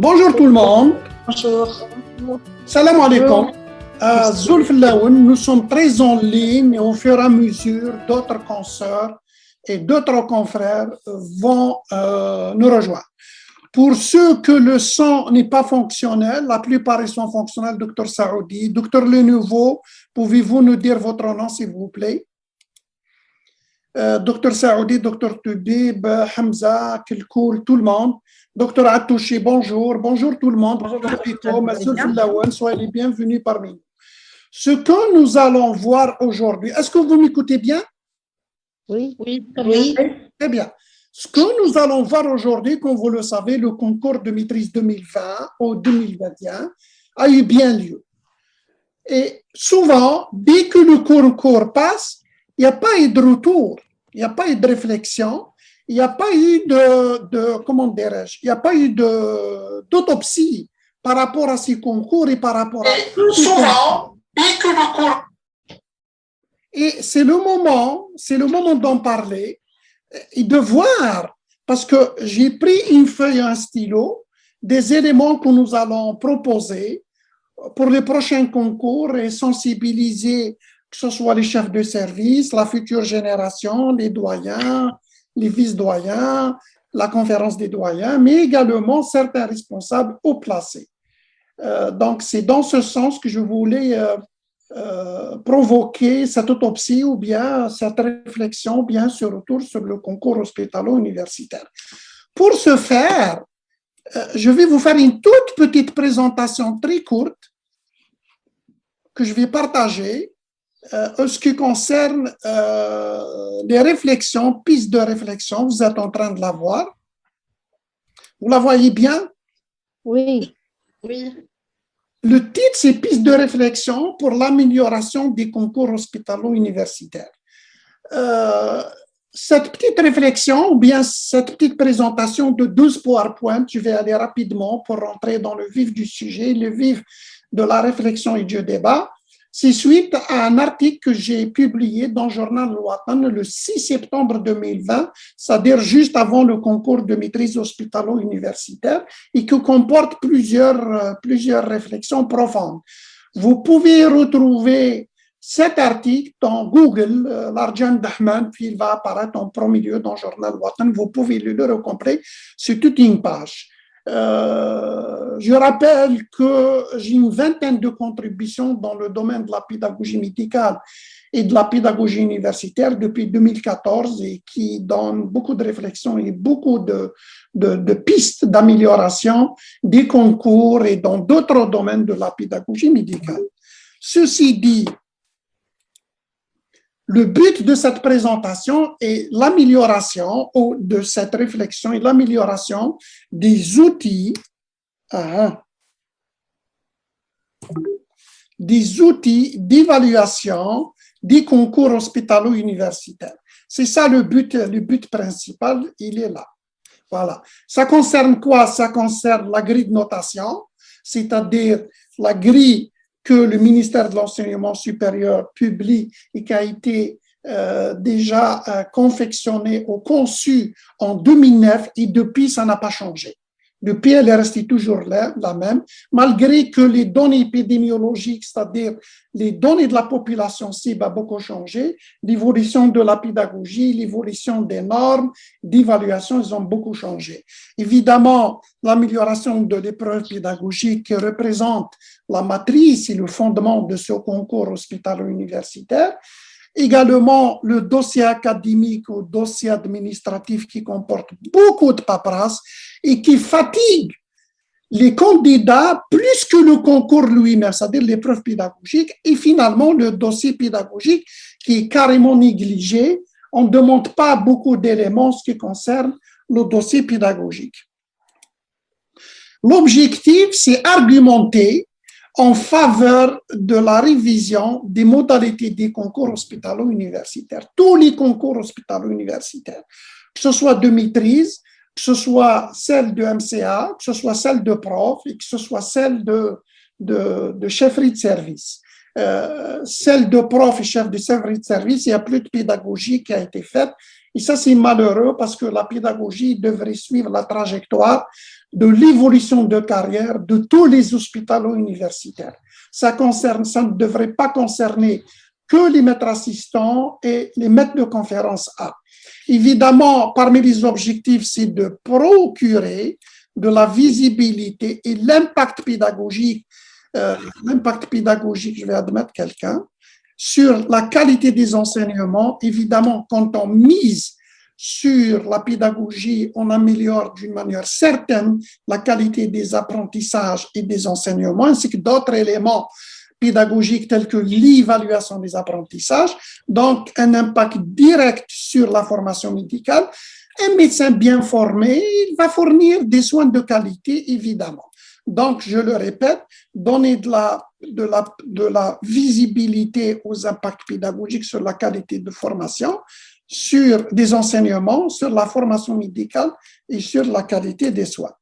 Bonjour tout le monde. Bonjour. Salam alaikum. Zulf Laoun, nous sommes très en ligne et au fur et à mesure, d'autres consoeurs et d'autres confrères vont nous rejoindre. Pour ceux que le son n'est pas fonctionnel, la plupart ils sont fonctionnels, Dr Saoudi. Dr Lenouveau, pouvez-vous nous dire votre nom s'il vous plaît? Dr Saoudi, Dr Toubib, Hamza, Kilkoul, tout le monde. Dr Attouchi, bonjour. Bonjour tout le monde. Bonjour, soyez les bienvenus parmi nous. Ce que nous allons voir aujourd'hui, est-ce que vous m'écoutez bien? Oui. Très bien. Ce que nous allons voir aujourd'hui, comme vous le savez, le concours de maîtrise 2020 ou 2021 a eu bien lieu. Et souvent, dès que le concours passe, il n'y a pas eu de retour, il n'y a pas eu de réflexion, il n'y a pas eu comment dirais-je, il n'y a pas eu d'autopsie par rapport à ces concours et par rapport à... Souvent, dès que le cours... Et c'est le moment d'en parler et de voir, parce que j'ai pris une feuille et un stylo, des éléments que nous allons proposer pour les prochains concours et sensibiliser, que ce soit les chefs de service, la future génération, les doyens, les vice-doyens, la conférence des doyens, mais également certains responsables haut placés. Donc, c'est dans ce sens que je voulais provoquer cette autopsie ou bien cette réflexion, bien ce retour sur le concours hospitalo-universitaire. Pour ce faire, je vais vous faire une toute petite présentation très courte que je vais partager en ce qui concerne les réflexions, pistes de réflexion. Vous êtes en train de la voir. Vous la voyez bien? Oui. Le titre, c'est pistes de réflexion pour l'amélioration des concours hospitalo-universitaires. Cette petite réflexion ou bien cette petite présentation de 12 PowerPoint, je vais aller rapidement pour rentrer dans le vif du sujet, le vif de la réflexion et du débat. C'est suite à un article que j'ai publié dans le journal Al-Watan le 6 septembre 2020, c'est-à-dire juste avant le concours de maîtrise hospitalo-universitaire et qui comporte plusieurs réflexions profondes. Vous pouvez retrouver cet article dans Google, l'Arjan Dahman, puis il va apparaître en premier lieu dans le journal Al-Watan. Vous pouvez le lire au complet, c'est toute une page. Je rappelle que j'ai une vingtaine de contributions dans le domaine de la pédagogie médicale et de la pédagogie universitaire depuis 2014 et qui donnent beaucoup de réflexions et beaucoup de pistes d'amélioration des concours et dans d'autres domaines de la pédagogie médicale. Ceci dit, le but de cette présentation est l'amélioration ou de cette réflexion et l'amélioration des outils d'évaluation des concours hospitalo-universitaires. C'est ça le but principal, il est là. Voilà. Ça concerne quoi? Ça concerne la grille de notation, c'est-à-dire la grille que le ministère de l'Enseignement supérieur publie et qui a été déjà confectionné ou conçu en 2009 et depuis, ça n'a pas changé. Depuis, elle est restée toujours là, la même, malgré que les données épidémiologiques, c'est-à-dire les données de la population cible a beaucoup changé, l'évolution de la pédagogie, l'évolution des normes d'évaluation, ils ont beaucoup changé. Évidemment, l'amélioration de l'épreuve pédagogique qui représente la matrice et le fondement de ce concours hospitalo-universitaire. Également, le dossier académique ou dossier administratif qui comporte beaucoup de paperasse et qui fatigue les candidats plus que le concours lui-même, c'est-à-dire l'épreuve pédagogique, et finalement le dossier pédagogique qui est carrément négligé. On ne demande pas beaucoup d'éléments en ce qui concerne le dossier pédagogique. L'objectif, c'est argumenter en faveur de la révision des modalités des concours hospitalo-universitaires. Tous les concours hospitalo-universitaires, que ce soit de maîtrise, que ce soit celle de MCA, que ce soit celle de prof et que ce soit celle de chefferie de service. Celle de prof et chef de chefferie de service, il n'y a plus de pédagogie qui a été faite Et ça, c'est malheureux parce que la pédagogie devrait suivre la trajectoire de l'évolution de carrière de tous les hospitalo universitaires. Ça ne devrait pas concerner que les maîtres assistants et les maîtres de conférence A. Évidemment, parmi les objectifs, c'est de procurer de la visibilité et l'impact pédagogique, je vais admettre quelqu'un, sur la qualité des enseignements. Évidemment, quand on mise sur la pédagogie, on améliore d'une manière certaine la qualité des apprentissages et des enseignements, ainsi que d'autres éléments pédagogiques tels que l'évaluation des apprentissages, donc un impact direct sur la formation médicale. Un médecin bien formé, il va fournir des soins de qualité, évidemment. Donc, je le répète, donner de la visibilité aux impacts pédagogiques sur la qualité de formation, sur des enseignements, sur la formation médicale et sur la qualité des soins.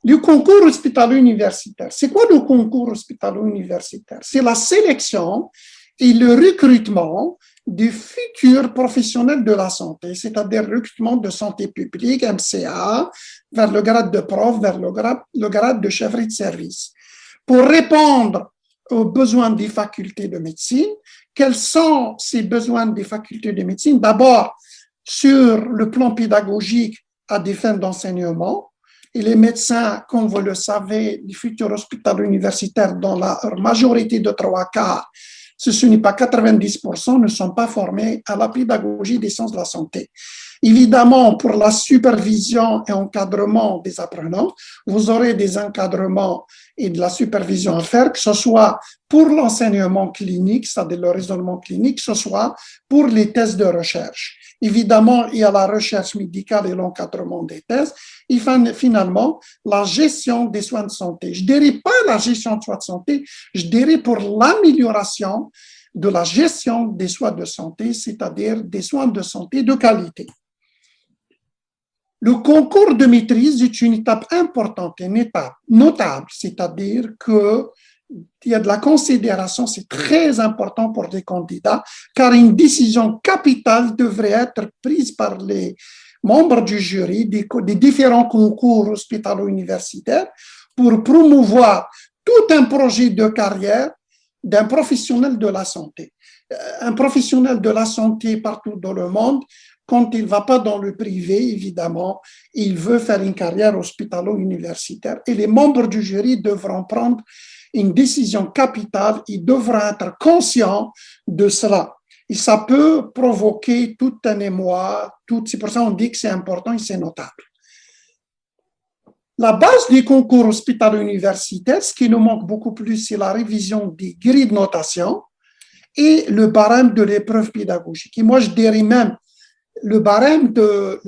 Le concours hospitalo-universitaire. C'est quoi le concours hospitalo-universitaire? C'est la sélection et le recrutement des futurs professionnels de la santé, c'est-à-dire le recrutement de santé publique, MCA, vers le grade de prof, vers le grade de chefferie de service. Pour répondre aux besoins des facultés de médecine, quels sont ces besoins des facultés de médecine? D'abord, sur le plan pédagogique à des fins d'enseignement, et les médecins, comme vous le savez, les futurs hospitalo-universitaires, dans la majorité de 3/4, ce n'est pas 90%, ne sont pas formés à la pédagogie des sciences de la santé. Évidemment, pour la supervision et encadrement des apprenants, vous aurez des encadrements et de la supervision à faire, que ce soit pour l'enseignement clinique, c'est-à-dire le raisonnement clinique, que ce soit pour les tests de recherche. Évidemment, il y a la recherche médicale et l'encadrement des thèses. Et finalement, la gestion des soins de santé. Je ne dirais pas la gestion des soins de santé, je dirais pour l'amélioration de la gestion des soins de santé, c'est-à-dire des soins de santé de qualité. Le concours de maîtrise est une étape importante, une étape notable, c'est-à-dire qu'il y a de la considération, c'est très important pour les candidats, car une décision capitale devrait être prise par les membres du jury des différents concours hospitalo-universitaires pour promouvoir tout un projet de carrière d'un professionnel de la santé. Un professionnel de la santé partout dans le monde, quand il ne va pas dans le privé, évidemment, il veut faire une carrière hospitalo-universitaire. Et les membres du jury devront prendre une décision capitale, ils devront être conscients de cela. Et ça peut provoquer tout un émoi, c'est pour ça qu'on dit que c'est important et c'est notable. La base du concours hospitalo-universitaire, ce qui nous manque beaucoup plus, c'est la révision des grilles de notation et le barème de l'épreuve pédagogique. Et moi, je dirais même le barème de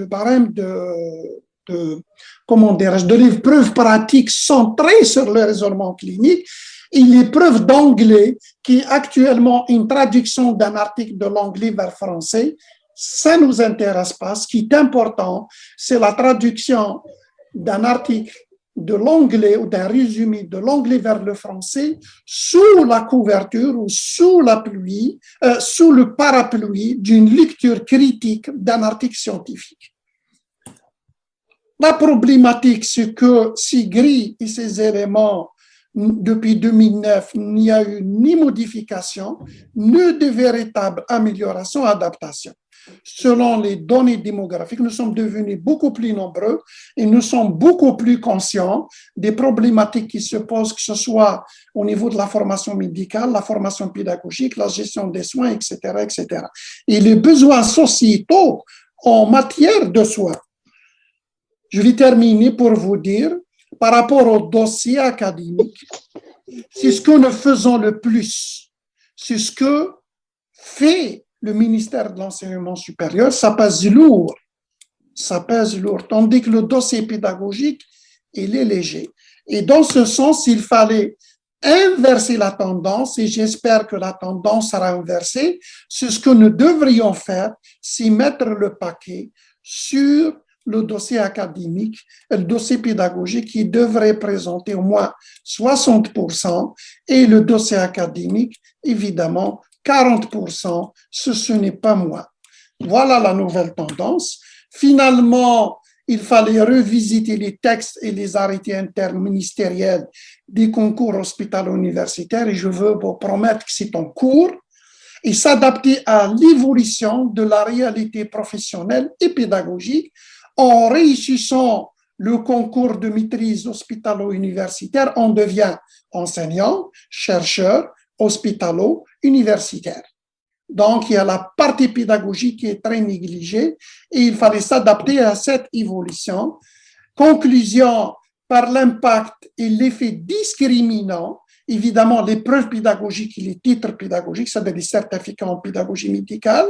l'épreuve pratique centrée sur le raisonnement clinique et l'épreuve d'anglais, qui est actuellement une traduction d'un article de l'anglais vers français, ça ne nous intéresse pas. Ce qui est important, c'est la traduction d'un article de l'anglais ou d'un résumé de l'anglais vers le français sous la couverture ou sous la pluie, sous le parapluie d'une lecture critique d'un article scientifique. La problématique, c'est que ces grilles et ces éléments, depuis 2009, il n'y a eu ni modification, ni de véritable amélioration, adaptation. Selon les données démographiques, nous sommes devenus beaucoup plus nombreux et nous sommes beaucoup plus conscients des problématiques qui se posent, que ce soit au niveau de la formation médicale, la formation pédagogique, la gestion des soins, etc., etc. Et les besoins sociétaux en matière de soins. Je vais terminer pour vous dire, par rapport au dossier académique, c'est ce que nous faisons le plus. C'est ce que fait le ministère de l'Enseignement supérieur, ça pèse lourd. Ça pèse lourd. Tandis que le dossier pédagogique, il est léger. Et dans ce sens, il fallait inverser la tendance, et j'espère que la tendance sera inversée. C'est ce que nous devrions faire, c'est mettre le paquet sur le dossier académique, le dossier pédagogique qui devrait présenter au moins 60%, et le dossier académique, évidemment, 40%, ce n'est pas moins. Voilà la nouvelle tendance. Finalement, il fallait revisiter les textes et les arrêtés interministériels des concours hospitalo-universitaires et je veux vous promettre que c'est en cours et s'adapter à l'évolution de la réalité professionnelle et pédagogique en réussissant le concours de maîtrise hospitalo-universitaire, on devient enseignant, chercheur, hospitalo-universitaire. Donc, il y a la partie pédagogique qui est très négligée et il fallait s'adapter à cette évolution. Conclusion, par l'impact et l'effet discriminant, évidemment, les preuves pédagogiques et les titres pédagogiques, c'est-à-dire les certificats en pédagogie médicale,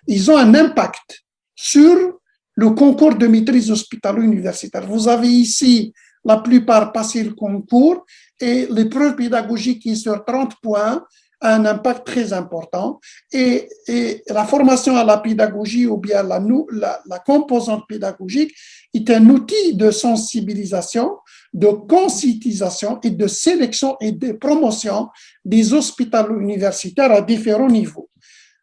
ils ont un impact sur le concours de maîtrise hospitalo-universitaire. Vous avez ici la plupart passé le concours et l'épreuve pédagogique qui est sur 30 points a un impact très important et la formation à la pédagogie ou bien la composante pédagogique est un outil de sensibilisation, de conscientisation et de sélection et de promotion des hospitalo-universitaires à différents niveaux.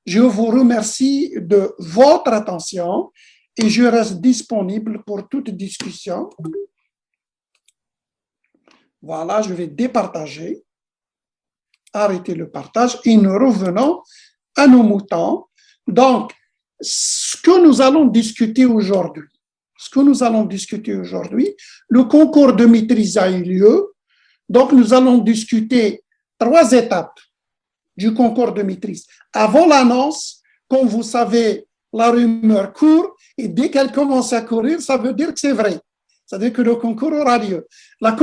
Je vous remercie de votre attention et je reste disponible pour toute discussion. Voilà, je vais départager, arrêter le partage et nous revenons à nos moutons. Donc, ce que nous allons discuter aujourd'hui, le concours de maîtrise a eu lieu. Donc, nous allons discuter 3 étapes du concours de maîtrise. Avant l'annonce, comme vous savez, la rumeur court et dès qu'elle commence à courir, ça veut dire que c'est vrai. C'est-à-dire que le concours aura lieu. La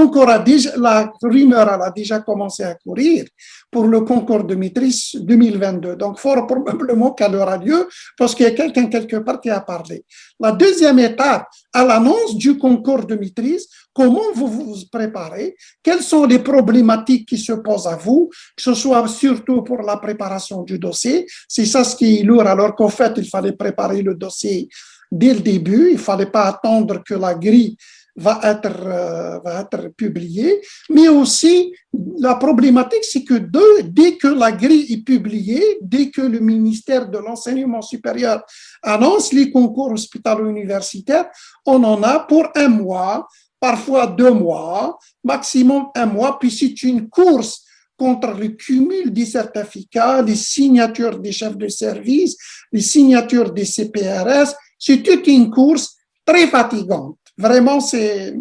rumeur a déjà commencé à courir pour le concours de maîtrise 2022. Donc, fort probablement qu'elle aura lieu parce qu'il y a quelqu'un quelque part qui a parlé. La deuxième étape, à l'annonce du concours de maîtrise, comment vous vous préparez? Quelles sont les problématiques qui se posent à vous, que ce soit surtout pour la préparation du dossier? C'est ça ce qui est lourd, alors qu'en fait, il fallait préparer le dossier dès le début. Il ne fallait pas attendre que la grille va être publiée. Mais aussi, la problématique, c'est que dès que la grille est publiée, dès que le ministère de l'Enseignement supérieur annonce les concours hospitalo-universitaires, on en a pour 1 mois, parfois 2 mois, maximum 1 mois, puis c'est une course contre le cumul des certificats, les signatures des chefs de service, les signatures des CPRS. C'est toute une course très fatigante. Vraiment, c'est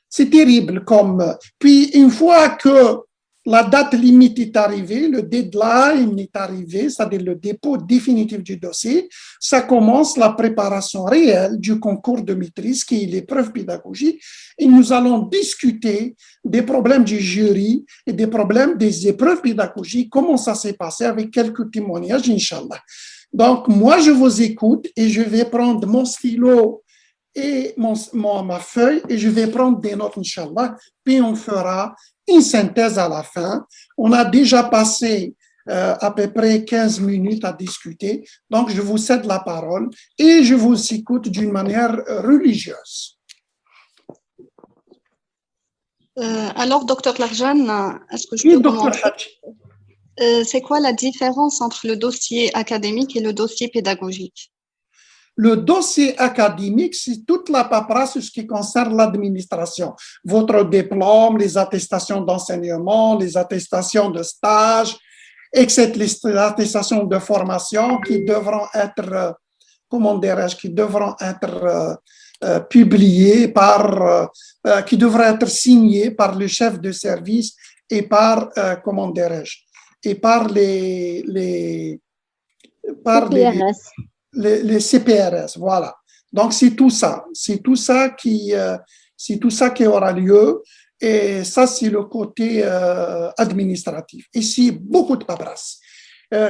terrible. Puis, une fois que la date limite est arrivée, le deadline est arrivé, c'est-à-dire le dépôt définitif du dossier, ça commence la préparation réelle du concours de maîtrise qui est l'épreuve pédagogique et nous allons discuter des problèmes du jury et des problèmes des épreuves pédagogiques, comment ça s'est passé avec quelques témoignages, Inch'Allah. Donc, moi, je vous écoute et je vais prendre mon stylo et ma feuille et je vais prendre des notes, Inch'Allah, puis on fera une synthèse à la fin. On a déjà passé à peu près 15 minutes à discuter, donc je vous cède la parole et je vous écoute d'une manière religieuse. Alors, docteur Larjan, est-ce que je Oui, peux docteur commencer? Hadji. C'est quoi la différence entre le dossier académique et le dossier pédagogique? Le dossier académique, c'est toute la paperasse ce qui concerne l'administration. Votre diplôme, les attestations d'enseignement, les attestations de stage, etc., les attestations de formation qui devront être, publiées qui devraient être signées par le chef de service et par, et par les CPRS, voilà. Donc, c'est tout ça qui aura lieu et ça, c'est le côté administratif. Ici, beaucoup de paperasse.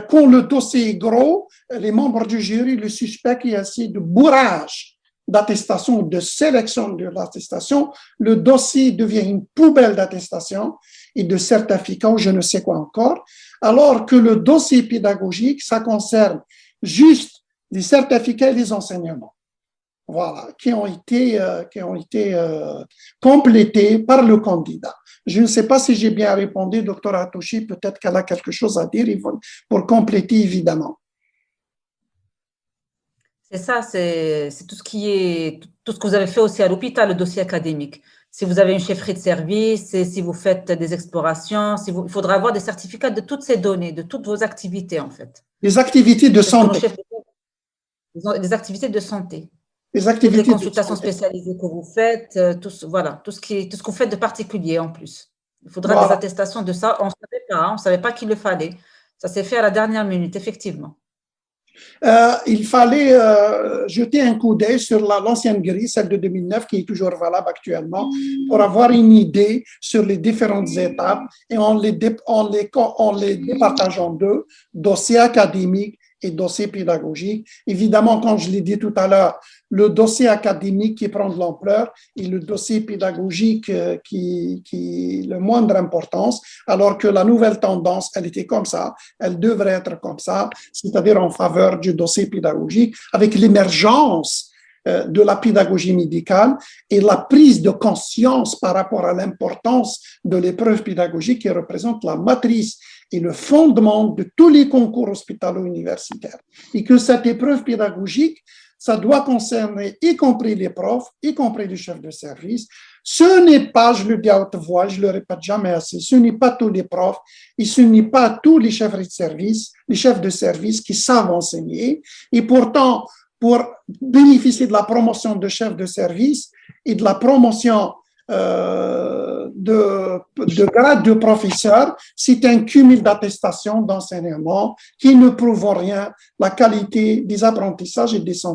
Quand le dossier est gros, les membres du jury le suspectent qu'il y a assez de bourrage d'attestation, de sélection de l'attestation. Le dossier devient une poubelle d'attestation et de certificats ou je ne sais quoi encore, alors que le dossier pédagogique, ça concerne juste les certificats et les enseignements, voilà, qui ont été complétés par le candidat. Je ne sais pas si j'ai bien répondu, docteur Atouchi, peut-être qu'elle a quelque chose à dire pour compléter, évidemment. C'est ça, c'est tout ce que vous avez fait aussi à l'hôpital, le dossier académique. Si vous avez une chefferie de service, et si vous faites des explorations, il faudra avoir des certificats de toutes ces données, de toutes vos activités, en fait. Les activités de Parce que nos santé. chefs ils ont des activités de santé. Les Toutes les activités de consultations santé. spécialisées que vous faites, voilà, tout ce que vous faites de particulier en plus. Il faudra des Voilà. attestations de ça. On ne savait pas qu'il le fallait. Ça s'est fait à la dernière minute, effectivement. Il fallait jeter un coup d'œil sur l'ancienne grille, celle de 2009, qui est toujours valable actuellement, pour avoir une idée sur les différentes étapes et on les départage en deux, dossier académique et dossier pédagogique. Évidemment, comme je l'ai dit tout à l'heure, le dossier académique qui prend de l'ampleur et le dossier pédagogique qui le moindre importance, alors que la nouvelle tendance, elle était comme ça, elle devrait être comme ça, c'est-à-dire en faveur du dossier pédagogique, avec l'émergence de la pédagogie médicale et la prise de conscience par rapport à l'importance de l'épreuve pédagogique qui représente la matrice et le fondement de tous les concours hospitalo-universitaires. Et que cette épreuve pédagogique, ça doit concerner y compris les profs, y compris les chefs de service. Ce n'est pas, je le dis à haute voix, je le répète jamais assez, ce n'est pas tous les profs et ce n'est pas tous les chefs de service qui savent enseigner. Et pourtant, pour bénéficier de la promotion de chef de service et de la promotion de grade de professeur, c'est un cumul d'attestations d'enseignement qui ne prouvent rien la qualité des apprentissages et des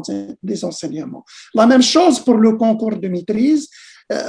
enseignements. La même chose pour le concours de maîtrise.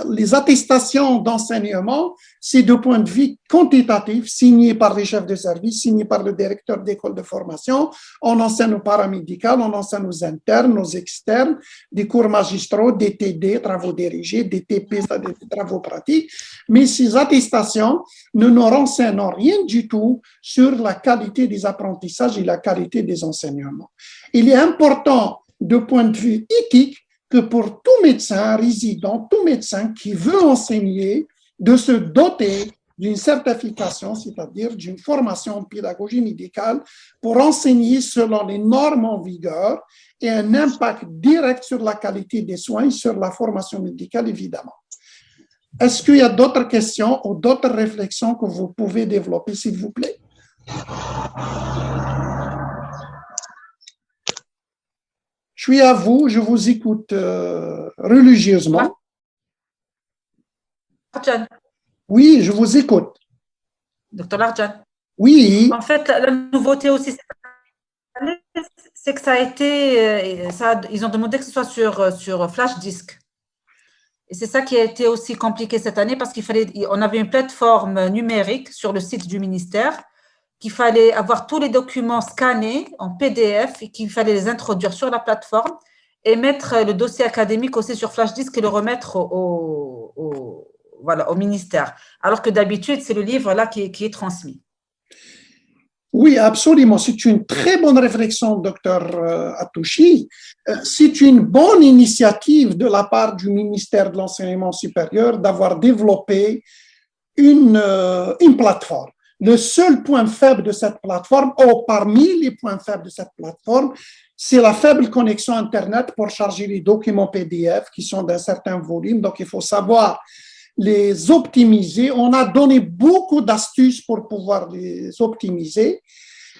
Les attestations d'enseignement, c'est de point de vue quantitatif, signées par les chefs de service, signées par le directeur d'école de formation. On enseigne aux paramédicales, on enseigne aux internes, aux externes, des cours magistraux, des TD, travaux dirigés, des TP, c'est-à-dire des travaux pratiques. Mais ces attestations ne nous renseignent rien du tout sur la qualité des apprentissages et la qualité des enseignements. Il est important, de point de vue éthique, que pour tout médecin résident, tout médecin qui veut enseigner, de se doter d'une certification, c'est-à-dire d'une formation en pédagogie médicale pour enseigner selon les normes en vigueur et un impact direct sur la qualité des soins, sur la formation médicale, évidemment. Est-ce qu'il y a d'autres questions ou d'autres réflexions que vous pouvez développer, s'il vous plaît? Je suis à vous, je vous écoute religieusement. Larjan. Oui, je vous écoute. Docteur Larjan. Oui. En fait, la nouveauté aussi, c'est que ça a été, ils ont demandé que ce soit sur flash disk. Et c'est ça qui a été aussi compliqué cette année parce on avait une plateforme numérique sur le site du ministère qu'il fallait avoir tous les documents scannés en PDF et qu'il fallait les introduire sur la plateforme et mettre le dossier académique aussi sur flash disk et le remettre au ministère. Alors que d'habitude, c'est le livre là qui est transmis. Oui, absolument. C'est une très bonne réflexion, docteur Atouchi. C'est une bonne initiative de la part du ministère de l'Enseignement supérieur d'avoir développé une plateforme. Le seul point faible de cette plateforme, ou parmi les points faibles de cette plateforme, c'est la faible connexion Internet pour charger les documents PDF qui sont d'un certain volume. Donc, il faut savoir les optimiser. On a donné beaucoup d'astuces pour pouvoir les optimiser.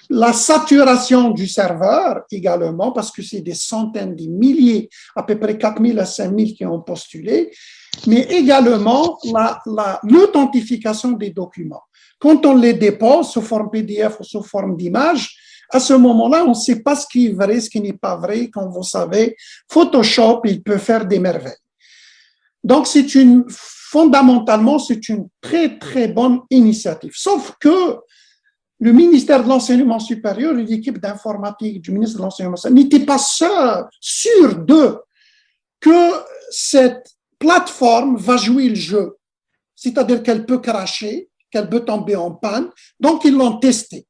La saturation du serveur également, parce que c'est des centaines, des milliers, à peu près 4 000 à 5 000 qui ont postulé, mais également l'authentification des documents. Quand on les dépose sous forme PDF ou sous forme d'image, à ce moment-là, on ne sait pas ce qui est vrai, ce qui n'est pas vrai. Comme vous savez, Photoshop, il peut faire des merveilles. Donc, fondamentalement, c'est une très, très bonne initiative. Sauf que le ministère de l'Enseignement supérieur et l'équipe d'informatique du ministre de l'Enseignement supérieur n'étaient pas sûrs que cette plateforme va jouer le jeu. C'est-à-dire qu'elle peut cracher, qu'elle peut tomber en panne. Donc, ils l'ont testé.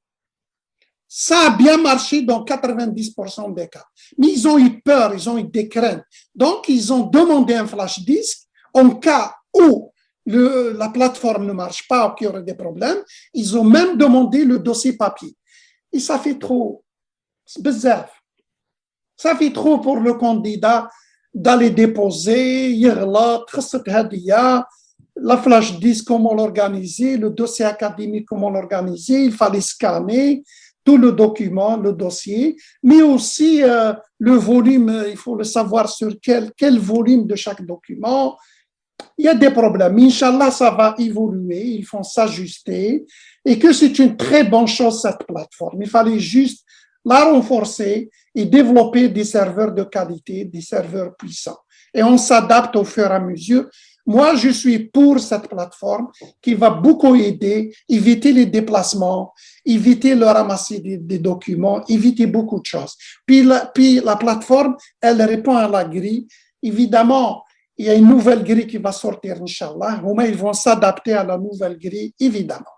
Ça a bien marché dans 90% des cas. Mais ils ont eu peur, ils ont eu des craintes. Donc, ils ont demandé un flash disk en cas où la plateforme ne marche pas ou qu'il y aurait des problèmes. Ils ont même demandé le dossier papier. Et ça fait trop. C'est bizarre. Ça fait trop pour le candidat d'aller déposer, يغلط, خصة هدية, la flash disk, comment l'organiser, le dossier académique, comment l'organiser, il fallait scanner tout le document, le dossier, mais aussi le volume, il faut le savoir sur quel volume de chaque document. Il y a des problèmes. Inch'Allah, ça va évoluer, ils vont s'ajuster et que c'est une très bonne chose, cette plateforme. Il fallait juste la renforcer et développer des serveurs de qualité, des serveurs puissants. Et on s'adapte au fur et à mesure. Moi, je suis pour cette plateforme qui va beaucoup aider, éviter les déplacements, éviter le ramasser des documents, éviter beaucoup de choses. Puis la plateforme, elle répond à la grille. Évidemment, il y a une nouvelle grille qui va sortir, Inch'Allah. Ils vont s'adapter à la nouvelle grille, évidemment.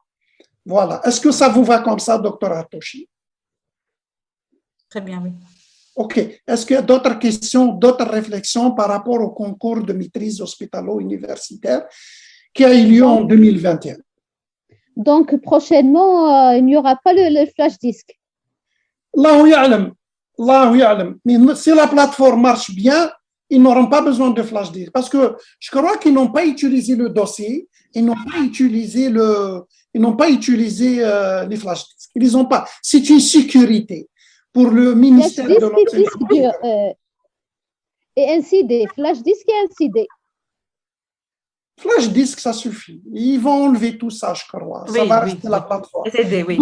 Voilà. Est-ce que ça vous va comme ça, docteur Atoshi? Très bien, oui. OK. Est-ce qu'il y a d'autres questions, d'autres réflexions par rapport au concours de maîtrise hospitalo-universitaire qui a eu lieu en 2021? Donc, prochainement, il n'y aura pas le flash disk. Allahu ya'lam. Allahu ya'lam. Mais si la plateforme marche bien, ils n'auront pas besoin de flash disk. Parce que je crois qu'ils n'ont pas utilisé le dossier, ils n'ont pas utilisé les flash disks. Ils n'ont pas. C'est une sécurité pour le ministère de l'Enseignement. Et un CD, flash disk et un CD. Flash disk, ça suffit. Ils vont enlever tout ça, je crois. Ça va rester la plateforme. CD, oui.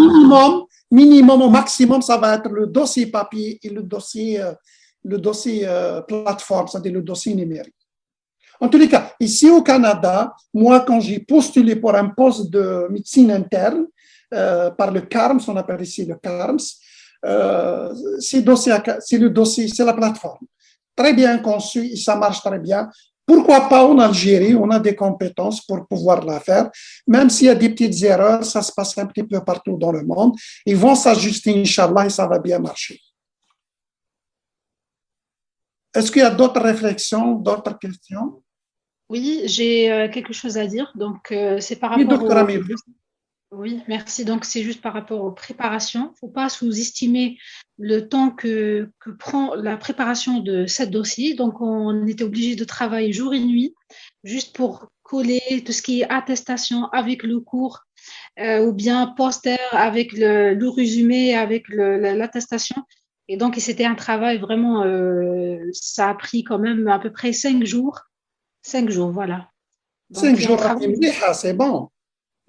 Minimum, au maximum, ça va être le dossier papier et le dossier plateforme, c'est-à-dire le dossier numérique. En tous les cas, ici au Canada, moi, quand j'ai postulé pour un poste de médecine interne par le CARMS, on appelle ici le CARMS, c'est le dossier, c'est la plateforme. Très bien conçu et ça marche très bien. Pourquoi pas en Algérie, on a des compétences pour pouvoir la faire. Même s'il y a des petites erreurs, ça se passe un petit peu partout dans le monde. Ils vont s'ajuster, Inch'Allah, et ça va bien marcher. Est-ce qu'il y a d'autres réflexions, d'autres questions? Oui, j'ai quelque chose à dire. Donc, c'est par Oui, rapport docteur Amir. Oui, merci. Donc, c'est juste par rapport aux préparations. Il ne faut pas sous-estimer le temps que prend la préparation de ce dossier. Donc, on était obligé de travailler jour et nuit juste pour coller tout ce qui est attestation avec le cours ou bien poster avec le résumé, avec l'attestation. Et donc, c'était un travail vraiment, ça a pris quand même à peu près 5 jours. 5 jours, voilà. Donc, 5 jours, c'est bon.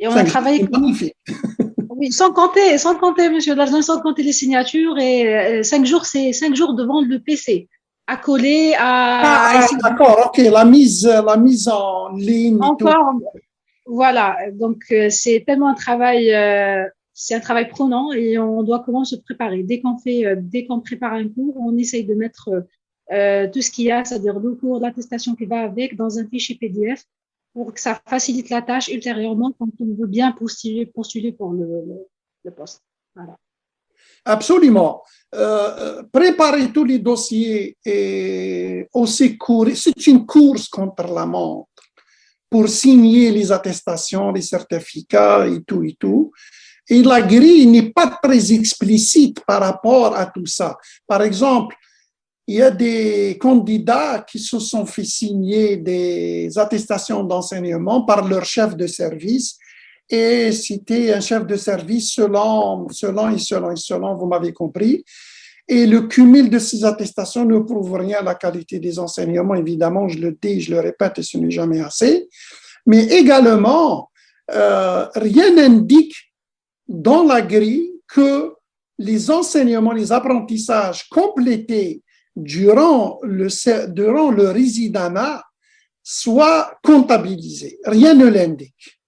Et on a travaillé. Magnifique. Oui, sans compter, monsieur Larzan, sans compter les signatures. Et 5 jours, c'est 5 jours devant le PC, à coller, d'accord, ok, la mise en ligne. Encore, voilà. Donc, c'est tellement un travail, c'est un travail prenant et on doit comment se préparer. Dès qu'on prépare un cours, on essaye de mettre tout ce qu'il y a, c'est-à-dire le cours, l'attestation qui va avec, dans un fichier PDF, pour que ça facilite la tâche ultérieurement quand on veut bien postuler pour le poste. Voilà. Absolument. Préparer tous les dossiers et aussi courir, c'est une course contre la montre pour signer les attestations, les certificats et tout et tout. Et la grille n'est pas très explicite par rapport à tout ça. Par exemple, il y a des candidats qui se sont fait signer des attestations d'enseignement par leur chef de service. Et c'était un chef de service selon, vous m'avez compris. Et le cumul de ces attestations ne prouve rien à la qualité des enseignements. Évidemment, je le dis, je le répète, et ce n'est jamais assez. Mais également, rien n'indique dans la grille que les enseignements, les apprentissages complétés durant le résidanat soient comptabilisés. Rien ne l'indique.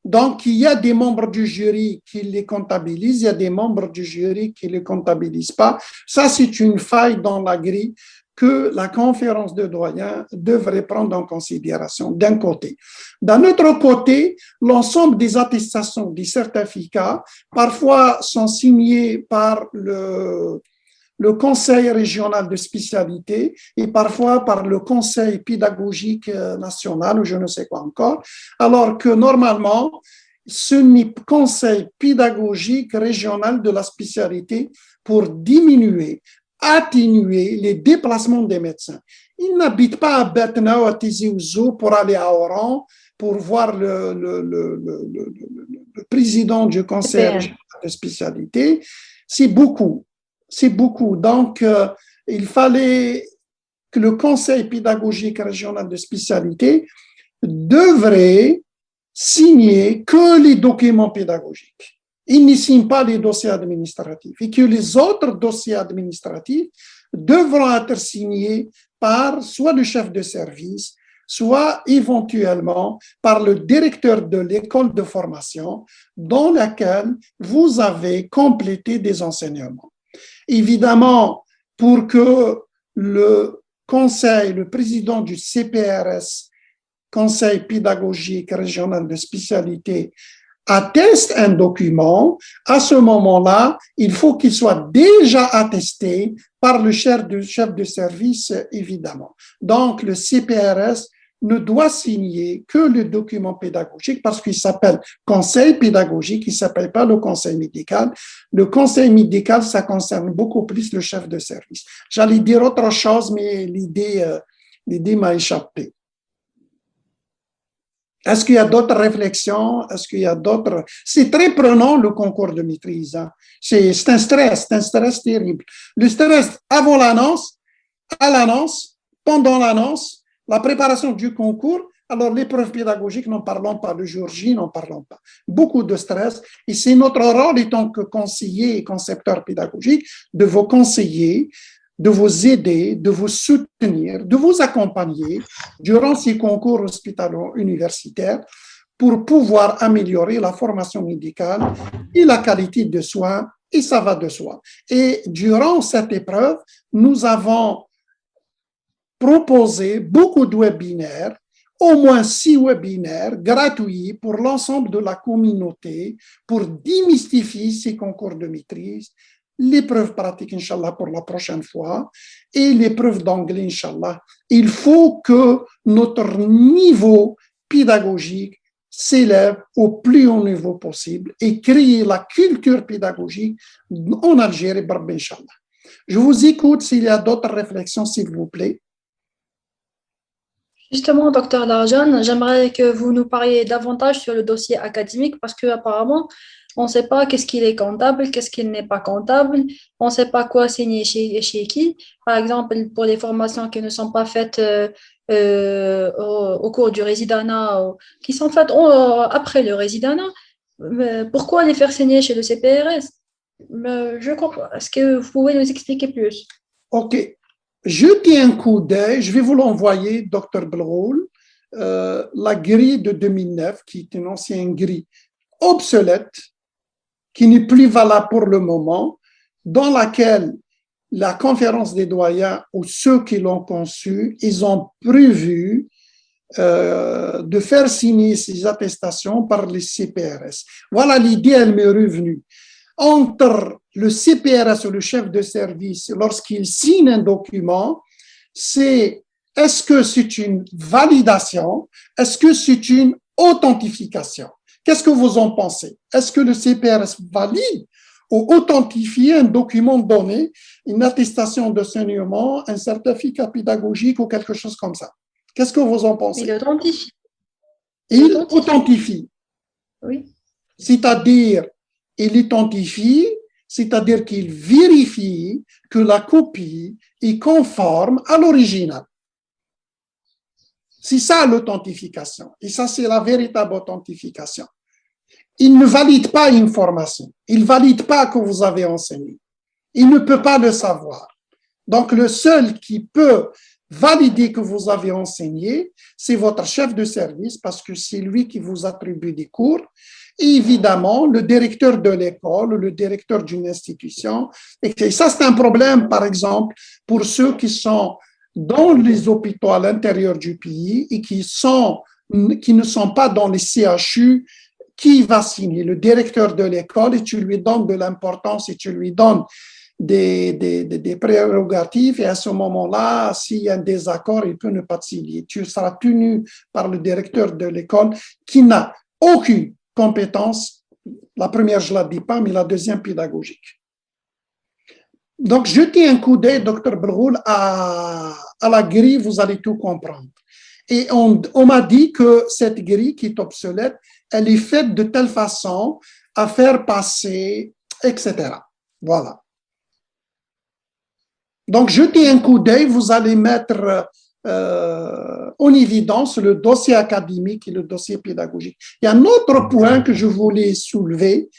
Donc, il y a des membres du jury qui les comptabilisent, il y a des membres du jury qui ne les comptabilisent pas. Ça, c'est une faille dans la grille que la conférence de doyens devrait prendre en considération d'un côté. D'un autre côté, l'ensemble des attestations, des certificats, parfois sont signés par le conseil régional de spécialité et parfois par le conseil pédagogique national ou je ne sais quoi encore, alors que normalement, ce n'est le conseil pédagogique régional de la spécialité pour diminuer atténuer les déplacements des médecins. Ils n'habitent pas à Betna ou à Tizi Ouzou pour aller à Oran, pour voir le président du conseil régional de spécialité. C'est beaucoup. Donc, il fallait que le conseil pédagogique régional de spécialité devrait signer que les documents pédagogiques. Il ne signe pas les dossiers administratifs et que les autres dossiers administratifs devront être signés par soit le chef de service, soit éventuellement par le directeur de l'école de formation dans laquelle vous avez complété des enseignements. Évidemment, pour que le conseil, le président du CPRS, Conseil pédagogique régional de spécialité, atteste un document, à ce moment-là, il faut qu'il soit déjà attesté par le chef de service, évidemment. Donc, le CPRS ne doit signer que le document pédagogique parce qu'il s'appelle conseil pédagogique, il ne s'appelle pas le conseil médical. Le conseil médical, ça concerne beaucoup plus le chef de service. J'allais dire autre chose, mais l'idée m'a échappé. Est-ce qu'il y a d'autres réflexions? Est-ce qu'il y a d'autres... C'est très prenant, le concours de maîtrise. Hein. C'est un stress terrible. Le stress avant l'annonce, à l'annonce, pendant l'annonce, la préparation du concours, alors l'épreuve pédagogique, n'en parlons pas, le jour J, n'en parlons pas. Beaucoup de stress. Et c'est notre rôle, en tant que conseiller et concepteur pédagogique, de vous conseiller, de vous aider, de vous soutenir, de vous accompagner durant ces concours hospitalo-universitaires pour pouvoir améliorer la formation médicale et la qualité de soins, et ça va de soi. Et durant cette épreuve, nous avons proposé beaucoup de webinaires, au moins 6 webinaires gratuits pour l'ensemble de la communauté pour démystifier ces concours de maîtrise, l'épreuve pratique, Inch'Allah, pour la prochaine fois, et l'épreuve d'anglais, Inch'Allah. Il faut que notre niveau pédagogique s'élève au plus haut niveau possible et créer la culture pédagogique en Algérie, Inch'Allah. Je vous écoute s'il y a d'autres réflexions, s'il vous plaît. Justement, docteur Larjan, j'aimerais que vous nous parliez davantage sur le dossier académique parce qu'apparemment, on ne sait pas qu'est-ce qu'il est comptable, qu'est-ce qu'il n'est pas comptable, on ne sait pas quoi signer chez qui. Par exemple, pour les formations qui ne sont pas faites au cours du résidanat, qui sont faites après le résidanat, pourquoi les faire signer chez le CPRS? Je comprends. Est-ce que vous pouvez nous expliquer plus? OK. Jetez un coup d'œil, je vais vous l'envoyer, Dr Belroul, la grille de 2009, qui est une ancienne grille obsolète, qui n'est plus valable pour le moment, dans laquelle la conférence des doyens ou ceux qui l'ont conçue, ils ont prévu de faire signer ces attestations par les CPRS. Voilà l'idée, elle m'est revenue. Entre le CPRS ou le chef de service, lorsqu'il signe un document, c'est est-ce que c'est une validation, est-ce que c'est une authentification? Qu'est-ce que vous en pensez? Est-ce que le CPRS valide ou authentifie un document donné, une attestation d'enseignement, un certificat pédagogique ou quelque chose comme ça? Qu'est-ce que vous en pensez? Il authentifie. Il authentifie. Oui. C'est-à-dire, il identifie, c'est-à-dire qu'il vérifie que la copie est conforme à l'original. C'est ça l'authentification. Et ça, c'est la véritable authentification. Il ne valide pas une formation. Il ne valide pas que vous avez enseigné. Il ne peut pas le savoir. Donc, le seul qui peut valider que vous avez enseigné, c'est votre chef de service parce que c'est lui qui vous attribue des cours. Et évidemment, le directeur de l'école, le directeur d'une institution. Et ça, c'est un problème, par exemple, pour ceux qui sont dans les hôpitaux à l'intérieur du pays et qui ne sont pas dans les CHU. Qui va signer? Le directeur de l'école, et tu lui donnes de l'importance et tu lui donnes des prérogatives, et à ce moment-là, s'il y a un désaccord, il peut ne pas signer. Tu seras tenu par le directeur de l'école qui n'a aucune compétence. La première, je ne la dis pas, mais la deuxième, pédagogique. Donc, jetez un coup d'œil, Dr. Belroul, à la grille, vous allez tout comprendre. Et on m'a dit que cette grille qui est obsolète, elle est faite de telle façon à faire passer, etc. Voilà. Donc, jetez un coup d'œil, vous allez mettre en évidence le dossier académique et le dossier pédagogique. Il y a un autre point que je voulais soulever,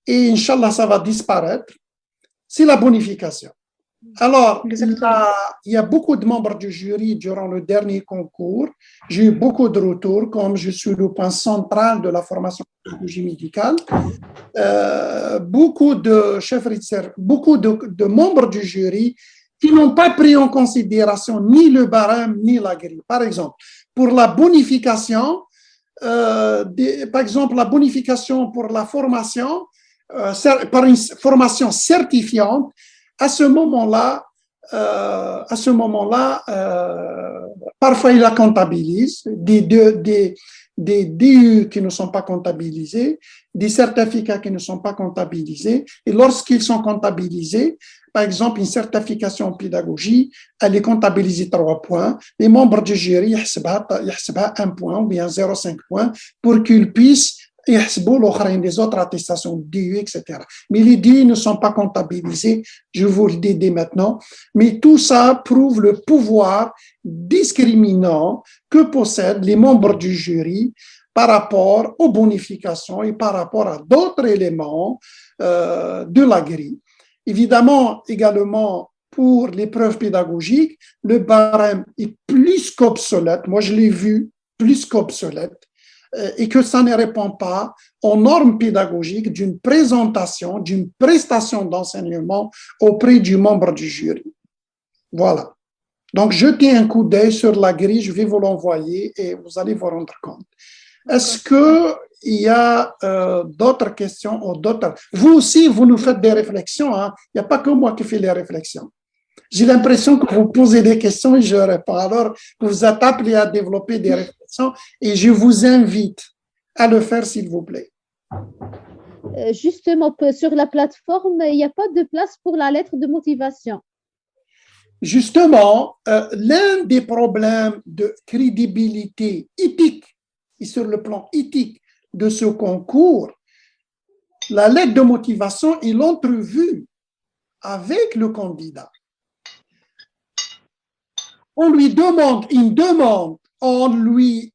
et Inch'Allah, ça va disparaître, c'est la bonification. Alors, il y a beaucoup de membres du jury durant le dernier concours. J'ai eu beaucoup de retours, comme je suis le point central de la formation en pédagogie médicale. Beaucoup de chefs de service, beaucoup de membres du jury qui n'ont pas pris en considération ni le barème ni la grille. Par exemple, pour la bonification, par exemple, la bonification pour la formation, par une formation certifiante, à ce moment-là, parfois il la comptabilise, des DU qui ne sont pas comptabilisés, des certificats qui ne sont pas comptabilisés, et lorsqu'ils sont comptabilisés, par exemple, une certification en pédagogie, elle est comptabilisée 3 points, les membres du jury يحسبها 1 point ou bien 0,5 points pour qu'ils puissent les autres attestations DU, etc. Mais les DU ne sont pas comptabilisés, je vous le dis dès maintenant, mais tout ça prouve le pouvoir discriminant que possèdent les membres du jury par rapport aux bonifications et par rapport à d'autres éléments de la grille. Évidemment, également, pour l'épreuve pédagogique, le barème est plus qu'obsolète. Moi, je l'ai vu plus qu'obsolète. Et que ça ne répond pas aux normes pédagogiques d'une présentation, d'une prestation d'enseignement auprès du membre du jury. Voilà. Donc, jetez un coup d'œil sur la grille, je vais vous l'envoyer et vous allez vous rendre compte. Est-ce qu'il y a d'autres questions ou d'autres? Vous aussi, vous nous faites des réflexions. Hein? Il n'y a pas que moi qui fais les réflexions. J'ai l'impression que vous posez des questions et je réponds. Alors, vous êtes appelés à développer des réflexions et je vous invite à le faire, s'il vous plaît. Justement, sur la plateforme, il n'y a pas de place pour la lettre de motivation. Justement, l'un des problèmes de crédibilité éthique et sur le plan éthique de ce concours, la lettre de motivation est l'entrevue avec le candidat. On lui demande une demande, on lui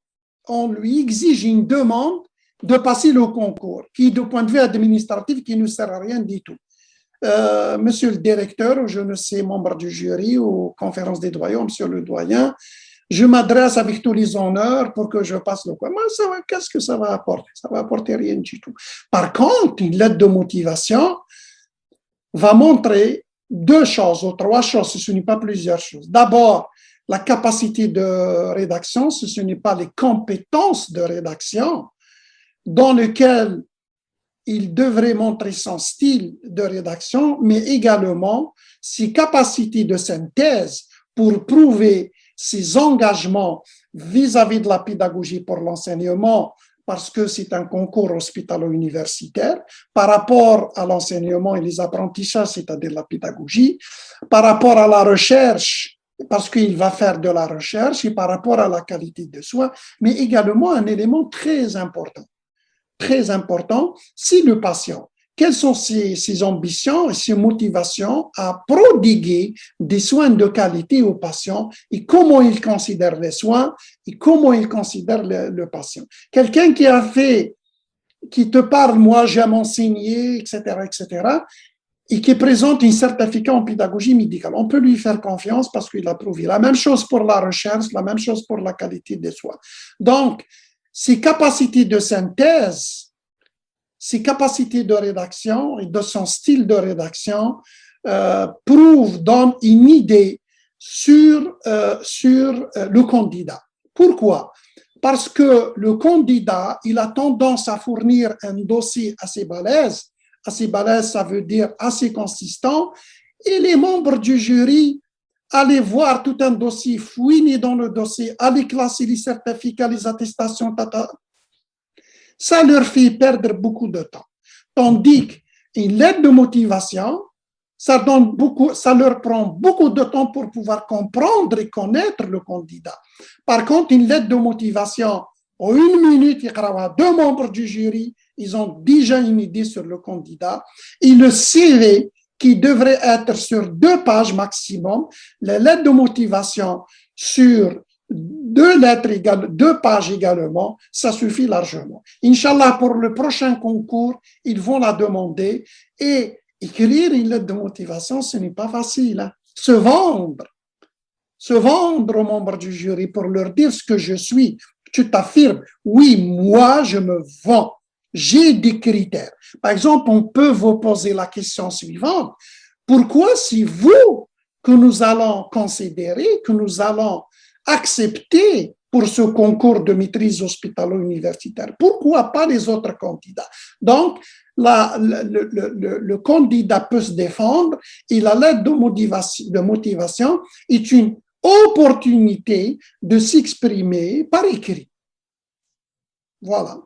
exige une demande de passer le concours, qui, du point de vue administratif, qui ne sert à rien du tout. Monsieur le directeur, ou je ne sais, membre du jury, ou conférence des doyens, monsieur le doyen, je m'adresse avec tous les honneurs pour que je passe le concours. Qu'est-ce que ça va apporter? Ça va apporter rien du tout. Par contre, une lettre de motivation va montrer 2 choses ou 3 choses, ce n'est pas plusieurs choses. D'abord, la capacité de rédaction, ce n'est pas les compétences de rédaction dans lesquelles il devrait montrer son style de rédaction, mais également ses capacités de synthèse pour prouver ses engagements vis-à-vis de la pédagogie pour l'enseignement, parce que c'est un concours hospitalo-universitaire, par rapport à l'enseignement et les apprentissages, c'est-à-dire la pédagogie, par rapport à la recherche, parce qu'il va faire de la recherche, et par rapport à la qualité de soins, mais également un élément très important, c'est le patient. Quelles sont ses ambitions et ses motivations à prodiguer des soins de qualité aux patients et comment il considère les soins et comment il considère le patient. Quelqu'un qui te parle, moi j'aime enseigner, etc., et qui présente un certificat en pédagogie médicale. On peut lui faire confiance parce qu'il a prouvé. La même chose pour la recherche, la même chose pour la qualité des soins. Donc, ses capacités de synthèse, ses capacités de rédaction et de son style de rédaction donnent une idée sur le candidat. Pourquoi? Parce que le candidat, il a tendance à fournir un dossier assez balèze. Assez balèze, ça veut dire assez consistant. Et les membres du jury allaient voir tout un dossier, fouiner dans le dossier, aller classer les certificats, les attestations, ça leur fait perdre beaucoup de temps. Tandis qu'une lettre de motivation, ça leur prend beaucoup de temps pour pouvoir comprendre et connaître le candidat. Par contre, une lettre de motivation, en 1 minute, il y a 2 membres du jury, ils ont déjà une idée sur le candidat. Et le CV, qui devrait être sur 2 pages maximum, les lettres de motivation sur 2 lettres égales, 2 pages également, ça suffit largement. Inch'Allah, pour le prochain concours, ils vont la demander. Et écrire une lettre de motivation, ce n'est pas facile. Hein. Se vendre aux membres du jury pour leur dire ce que je suis. Tu t'affirmes, oui, moi, je me vends. J'ai des critères. Par exemple, on peut vous poser la question suivante. Pourquoi, si vous, que nous allons considérer, que nous allons accepter pour ce concours de maîtrise hospitalo-universitaire, pourquoi pas les autres candidats? Donc, le candidat peut se défendre et la lettre de motivation est une opportunité de s'exprimer par écrit. Voilà.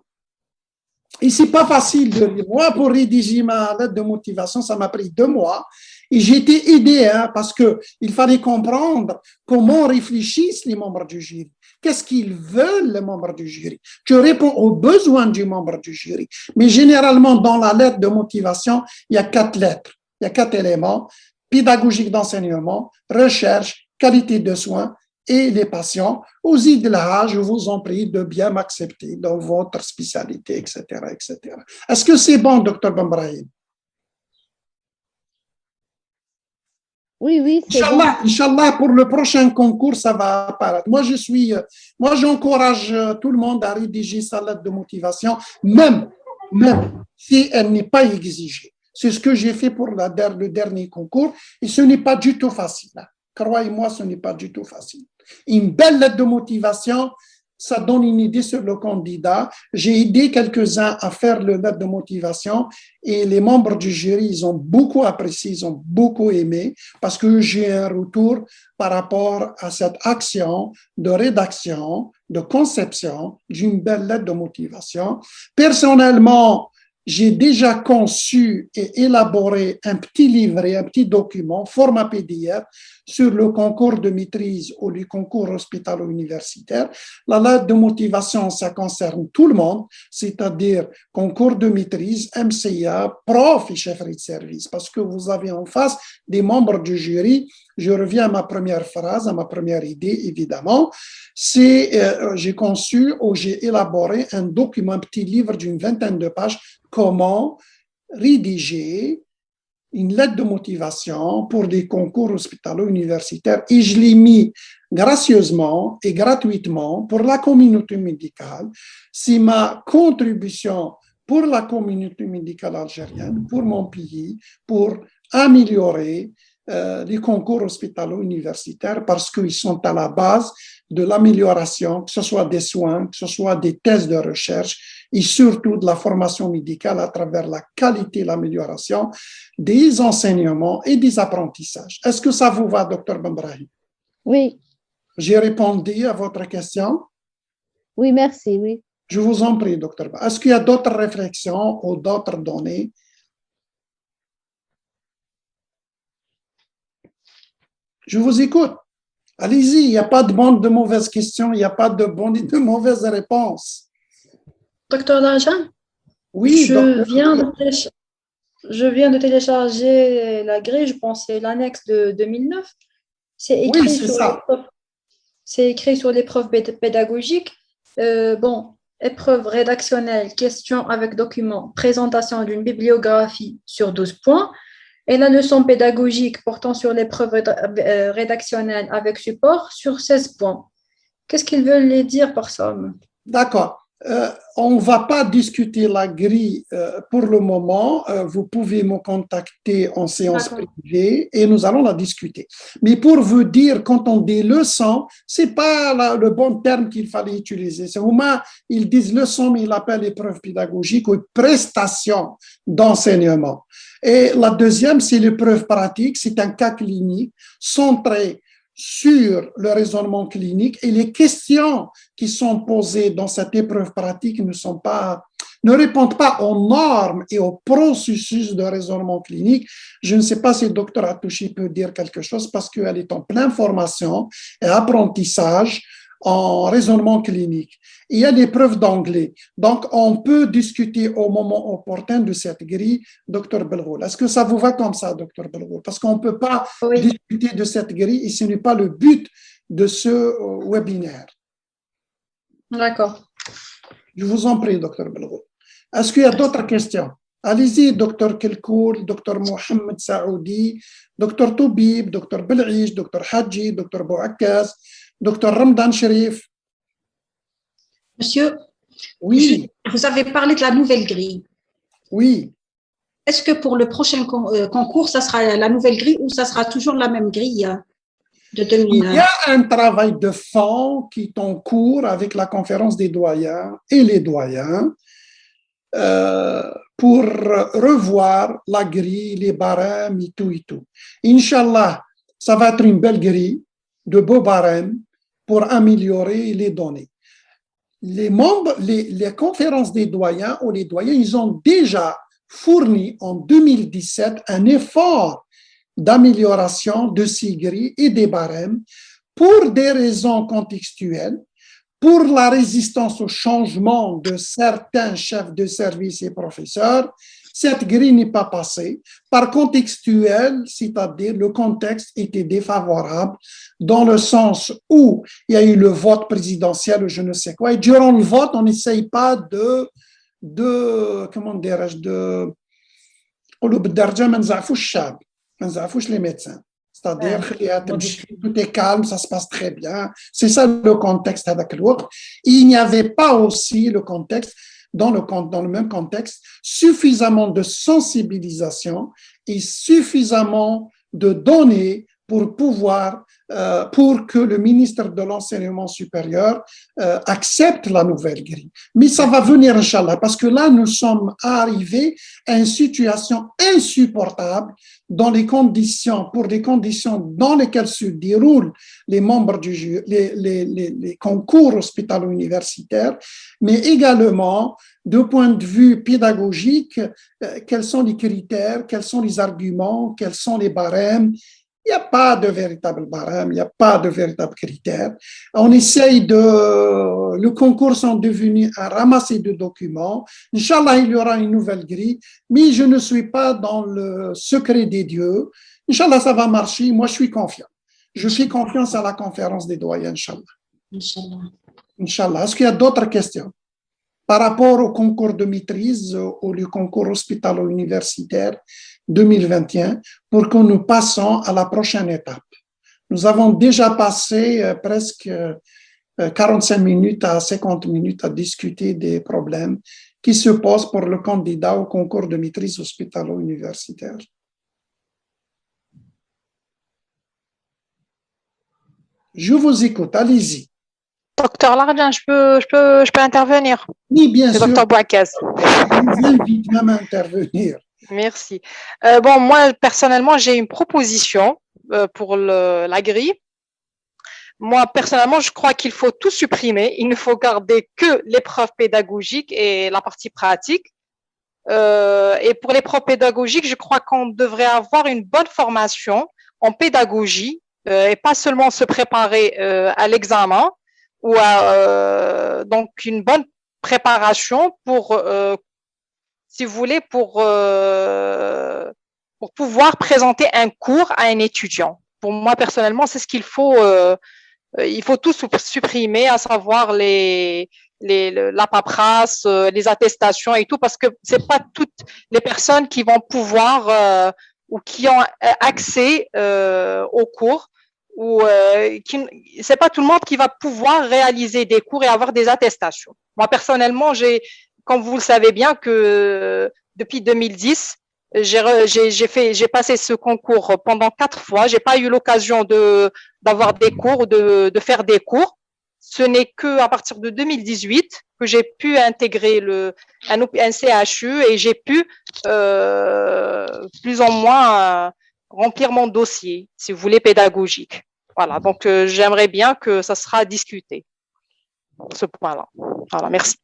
Et c'est pas facile de lire. Moi, pour rédiger ma lettre de motivation, ça m'a pris 2 mois. Et j'ai été aidé parce qu'il fallait comprendre comment réfléchissent les membres du jury. Qu'est-ce qu'ils veulent, les membres du jury? Tu réponds aux besoins du membre du jury. Mais généralement, dans la lettre de motivation, il y a 4 lettres. Il y a 4 éléments. Pédagogique d'enseignement, recherche, qualité de soins et les patients. Aussi de là, je vous en prie de bien m'accepter dans votre spécialité, etc., etc. Est-ce que c'est bon, Dr. Bambrahim? Oui, c'est bon. Inch'Allah, pour le prochain concours, ça va apparaître. Moi, j'encourage tout le monde à rédiger sa lettre de motivation, même si elle n'est pas exigée. C'est ce que j'ai fait pour le dernier concours et ce n'est pas du tout facile. Croyez-moi, ce n'est pas du tout facile. Une belle lettre de motivation, ça donne une idée sur le candidat. J'ai aidé quelques-uns à faire le lettre de motivation et les membres du jury, ils ont beaucoup apprécié, ils ont beaucoup aimé parce que j'ai un retour par rapport à cette action de rédaction, de conception d'une belle lettre de motivation. Personnellement, j'ai déjà conçu et élaboré un petit livret, un petit document, format PDF, sur le concours de maîtrise ou le concours hospitalo-universitaire. La lettre de motivation, ça concerne tout le monde, c'est-à-dire concours de maîtrise, MCA, prof et chef de service, parce que vous avez en face des membres du jury. Je reviens à ma première phrase, à ma première idée, évidemment. J'ai conçu ou j'ai élaboré un document, un petit livre d'une 20aine de pages, comment rédiger une lettre de motivation pour des concours hospitalo-universitaires et je l'ai mis gracieusement et gratuitement pour la communauté médicale. C'est ma contribution pour la communauté médicale algérienne, pour mon pays, pour améliorer les concours hospitalo-universitaires parce qu'ils sont à la base de l'amélioration, que ce soit des soins, que ce soit des thèses de recherche et surtout de la formation médicale à travers la qualité et l'amélioration des enseignements et des apprentissages. Est-ce que ça vous va, Dr. Bambrahim? Oui. J'ai répondu à votre question? Oui, merci, oui. Je vous en prie, Dr. Est-ce qu'il y a d'autres réflexions ou d'autres données? Je vous écoute. Allez-y, il n'y a pas de bonne de mauvaises questions, il n'y a pas de bonne et de mauvaises réponses. Docteur Lajan, oui, je viens de télécharger la grille, je pense c'est l'annexe de 2009. C'est écrit, oui, c'est ça. C'est écrit sur l'épreuve pédagogique. Épreuve rédactionnelle, question avec document, présentation d'une bibliographie sur 12 points. Et la leçon pédagogique portant sur l'épreuve rédactionnelle avec support sur 16 points. Qu'est-ce qu'ils veulent les dire par ça? D'accord. On ne va pas discuter la grille pour le moment. Vous pouvez me contacter en séance privée et nous allons la discuter. Mais pour vous dire, quand on dit leçon, ce n'est pas le bon terme qu'il fallait utiliser. C'est au moins, ils disent leçon, mais ils l'appellent épreuve pédagogique ou prestation d'enseignement. Et la deuxième, c'est l'épreuve pratique. C'est un cas clinique centré sur le raisonnement clinique et les questions qui sont posées dans cette épreuve pratique ne ne répondent pas aux normes et au processus de raisonnement clinique. Je ne sais pas si le docteur Atouchi peut dire quelque chose parce qu'elle est en pleine formation et apprentissage en raisonnement clinique. Il y a des preuves d'anglais. Donc, on peut discuter au moment opportun de cette grille, docteur Belroul. Est-ce que ça vous va comme ça, docteur Belroul? Parce qu'on ne peut pas discuter de cette grille et ce n'est pas le but de ce webinaire. D'accord. Je vous en prie, docteur Belroul. Est-ce qu'il y a d'autres questions? Allez-y, docteur Kelkoul, docteur Mohamed Saoudi, docteur Toubib, docteur Belrish, docteur Hadji, docteur Bouakas, docteur Ramdan Sherif. Monsieur, oui. Vous avez parlé de la nouvelle grille. Oui. Est-ce que pour le prochain concours, ça sera la nouvelle grille ou ça sera toujours la même grille de 2000? Il y a un travail de fond qui est en cours avec la conférence des doyens et les doyens pour revoir la grille, les barèmes et tout et tout. Inch'Allah, ça va être une belle grille, de beaux barèmes pour améliorer les données. Les membres, les conférences des doyens ou les doyens, ils ont déjà fourni en 2017 un effort d'amélioration de ces grilles et des barèmes pour des raisons contextuelles, pour la résistance au changement de certains chefs de service et professeurs. Cette grille n'est pas passée. Par contextuel, c'est-à-dire le contexte était défavorable dans le sens où il y a eu le vote présidentiel ou je ne sais quoi. Et durant le vote, on n'essaye pas comment dirais-je, les médecins. C'est-à-dire tout est calme, ça se passe très bien. C'est ça le contexte avec l'autre. Il n'y avait pas aussi le contexte, dans le même contexte, suffisamment de sensibilisation et suffisamment de données pour que le ministre de l'Enseignement supérieur accepte la nouvelle grille. Mais ça va venir, Inch'Allah, parce que là, nous sommes arrivés à une situation insupportable pour des conditions dans lesquelles se déroulent les membres du jury, les concours hospitalo-universitaires, mais également, de point de vue pédagogique, quels sont les critères, quels sont les arguments, quels sont les barèmes. Il n'y a pas de véritable barème, il n'y a pas de véritable critère. On essaye le concours sont devenus un ramassis de documents. Inch'Allah, il y aura une nouvelle grille, mais je ne suis pas dans le secret des dieux. Inch'Allah, ça va marcher. Moi, je suis confiant. Je fais confiance à la conférence des doyens, Inch'Allah. Inch'Allah. Inch'Allah. Est-ce qu'il y a d'autres questions par rapport au concours de maîtrise ou le concours hospitalo-universitaire 2021 pour que nous passons à la prochaine étape? Nous avons déjà passé presque 45 minutes à 50 minutes à discuter des problèmes qui se posent pour le candidat au concours de maîtrise hospitalo-universitaire. Je vous écoute, allez-y. Docteur Lardien, je peux intervenir? Oui, bien sûr. Docteur Bouakas. Je vous invite même à intervenir. Merci. Bon, moi, personnellement, j'ai une proposition pour la grille. Moi, personnellement, je crois qu'il faut tout supprimer. Il ne faut garder que l'épreuve pédagogique et la partie pratique. Et pour l'épreuve pédagogique, je crois qu'on devrait avoir une bonne formation en pédagogie et pas seulement se préparer à l'examen ou donc une bonne préparation pour si vous voulez, pour pouvoir présenter un cours à un étudiant. Pour moi, personnellement, c'est ce qu'il faut. Il faut tout supprimer, à savoir la paperasse, les attestations et tout, parce que c'est pas toutes les personnes qui vont pouvoir ou qui ont accès aux cours, ou c'est pas tout le monde qui va pouvoir réaliser des cours et avoir des attestations. Moi, personnellement, comme vous le savez bien, que depuis 2010, j'ai passé ce concours pendant 4 fois. J'ai pas eu l'occasion d'avoir des cours, de faire des cours. Ce n'est que à partir de 2018 que j'ai pu intégrer un CHU et j'ai pu plus ou moins remplir mon dossier, si vous voulez, pédagogique. Voilà. Donc j'aimerais bien que ça sera discuté ce point-là. Voilà. Merci.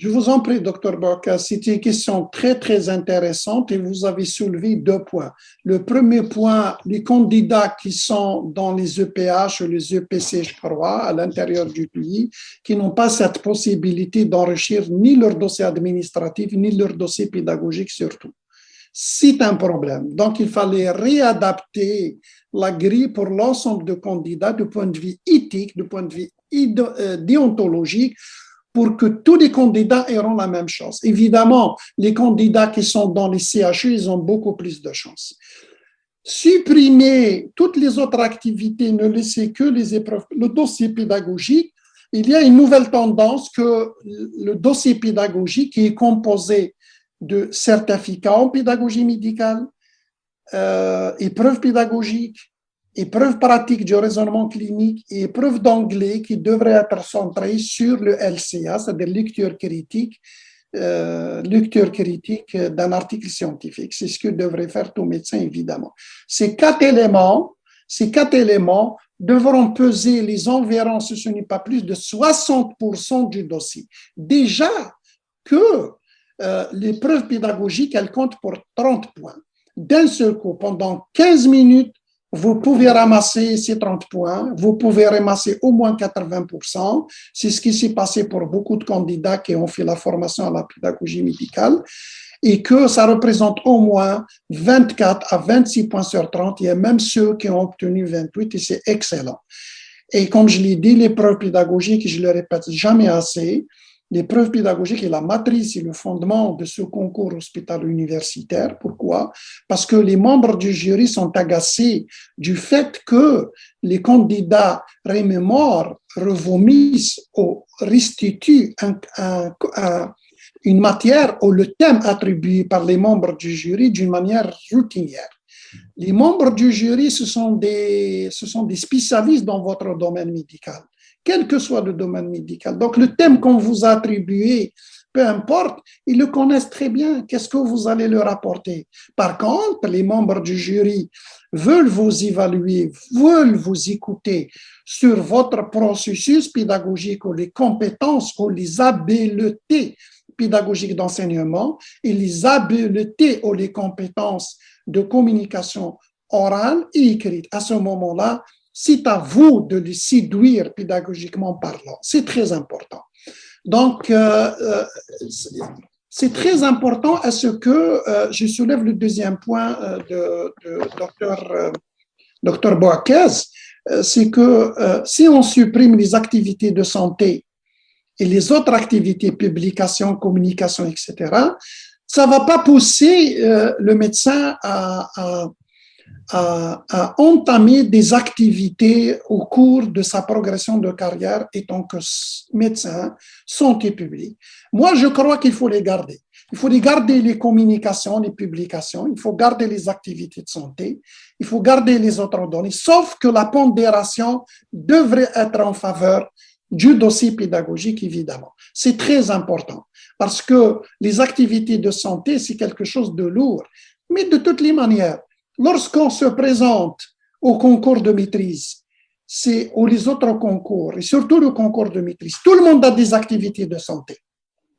Je vous en prie, docteur Boaka, c'était une question très, très intéressante et vous avez soulevé 2 points. Le premier point, les candidats qui sont dans les EPH ou les EPC, je crois, à l'intérieur du pays, qui n'ont pas cette possibilité d'enrichir ni leur dossier administratif, ni leur dossier pédagogique surtout. C'est un problème. Donc, il fallait réadapter la grille pour l'ensemble de candidats du point de vue éthique, du point de vue déontologique, pour que tous les candidats auront la même chance. Évidemment, les candidats qui sont dans les CHU, ils ont beaucoup plus de chances. Supprimer toutes les autres activités, ne laisser que les épreuves, le dossier pédagogique, il y a une nouvelle tendance que le dossier pédagogique qui est composé de certificats en pédagogie médicale, épreuves pédagogiques, épreuves pratiques du raisonnement clinique et épreuves d'anglais qui devraient être centrées sur le LCA, c'est-à-dire lecture critique d'un article scientifique. C'est ce que devrait faire tout médecin, évidemment. Ces quatre éléments devront peser les environs, si ce n'est pas plus, de 60% du dossier. Déjà que l'épreuve pédagogique, elle compte pour 30 points. D'un seul coup, pendant 15 minutes, vous pouvez ramasser ces 30 points, vous pouvez ramasser au moins 80%. C'est ce qui s'est passé pour beaucoup de candidats qui ont fait la formation à la pédagogie médicale et que ça représente au moins 24 à 26 points sur 30. Il y a même ceux qui ont obtenu 28 et c'est excellent. Et comme je l'ai dit, l'épreuve pédagogique, je le répète jamais assez, l'épreuve pédagogique est la matrice et le fondement de ce concours hospitalo-universitaire. Pourquoi? Parce que les membres du jury sont agacés du fait que les candidats remémorent, revomissent ou restituent une matière ou le thème attribué par les membres du jury d'une manière routinière. Les membres du jury, ce sont des spécialistes dans votre domaine médical, quel que soit le domaine médical. Donc, le thème qu'on vous a attribué, peu importe, ils le connaissent très bien. Qu'est-ce que vous allez leur apporter? Par contre, les membres du jury veulent vous évaluer, veulent vous écouter sur votre processus pédagogique ou les compétences ou les habiletés pédagogiques d'enseignement et les habiletés ou les compétences de communication orale et écrite. À ce moment-là, c'est à vous de les séduire pédagogiquement parlant. C'est très important. Donc, c'est très important à ce que je soulève le deuxième point de Dr. Boakez, c'est que si on supprime les activités de santé et les autres activités, publication, communication, etc., ça ne va pas pousser le médecin à entamer des activités au cours de sa progression de carrière étant que médecin, santé publique. Moi, je crois qu'il faut les garder. Il faut les garder les communications, les publications, il faut garder les activités de santé, il faut garder les autres données, sauf que la pondération devrait être en faveur du dossier pédagogique, évidemment. C'est très important parce que les activités de santé, c'est quelque chose de lourd. Mais de toutes les manières, lorsqu'on se présente au concours de maîtrise, ou les autres concours, et surtout le concours de maîtrise, tout le monde a des activités de santé.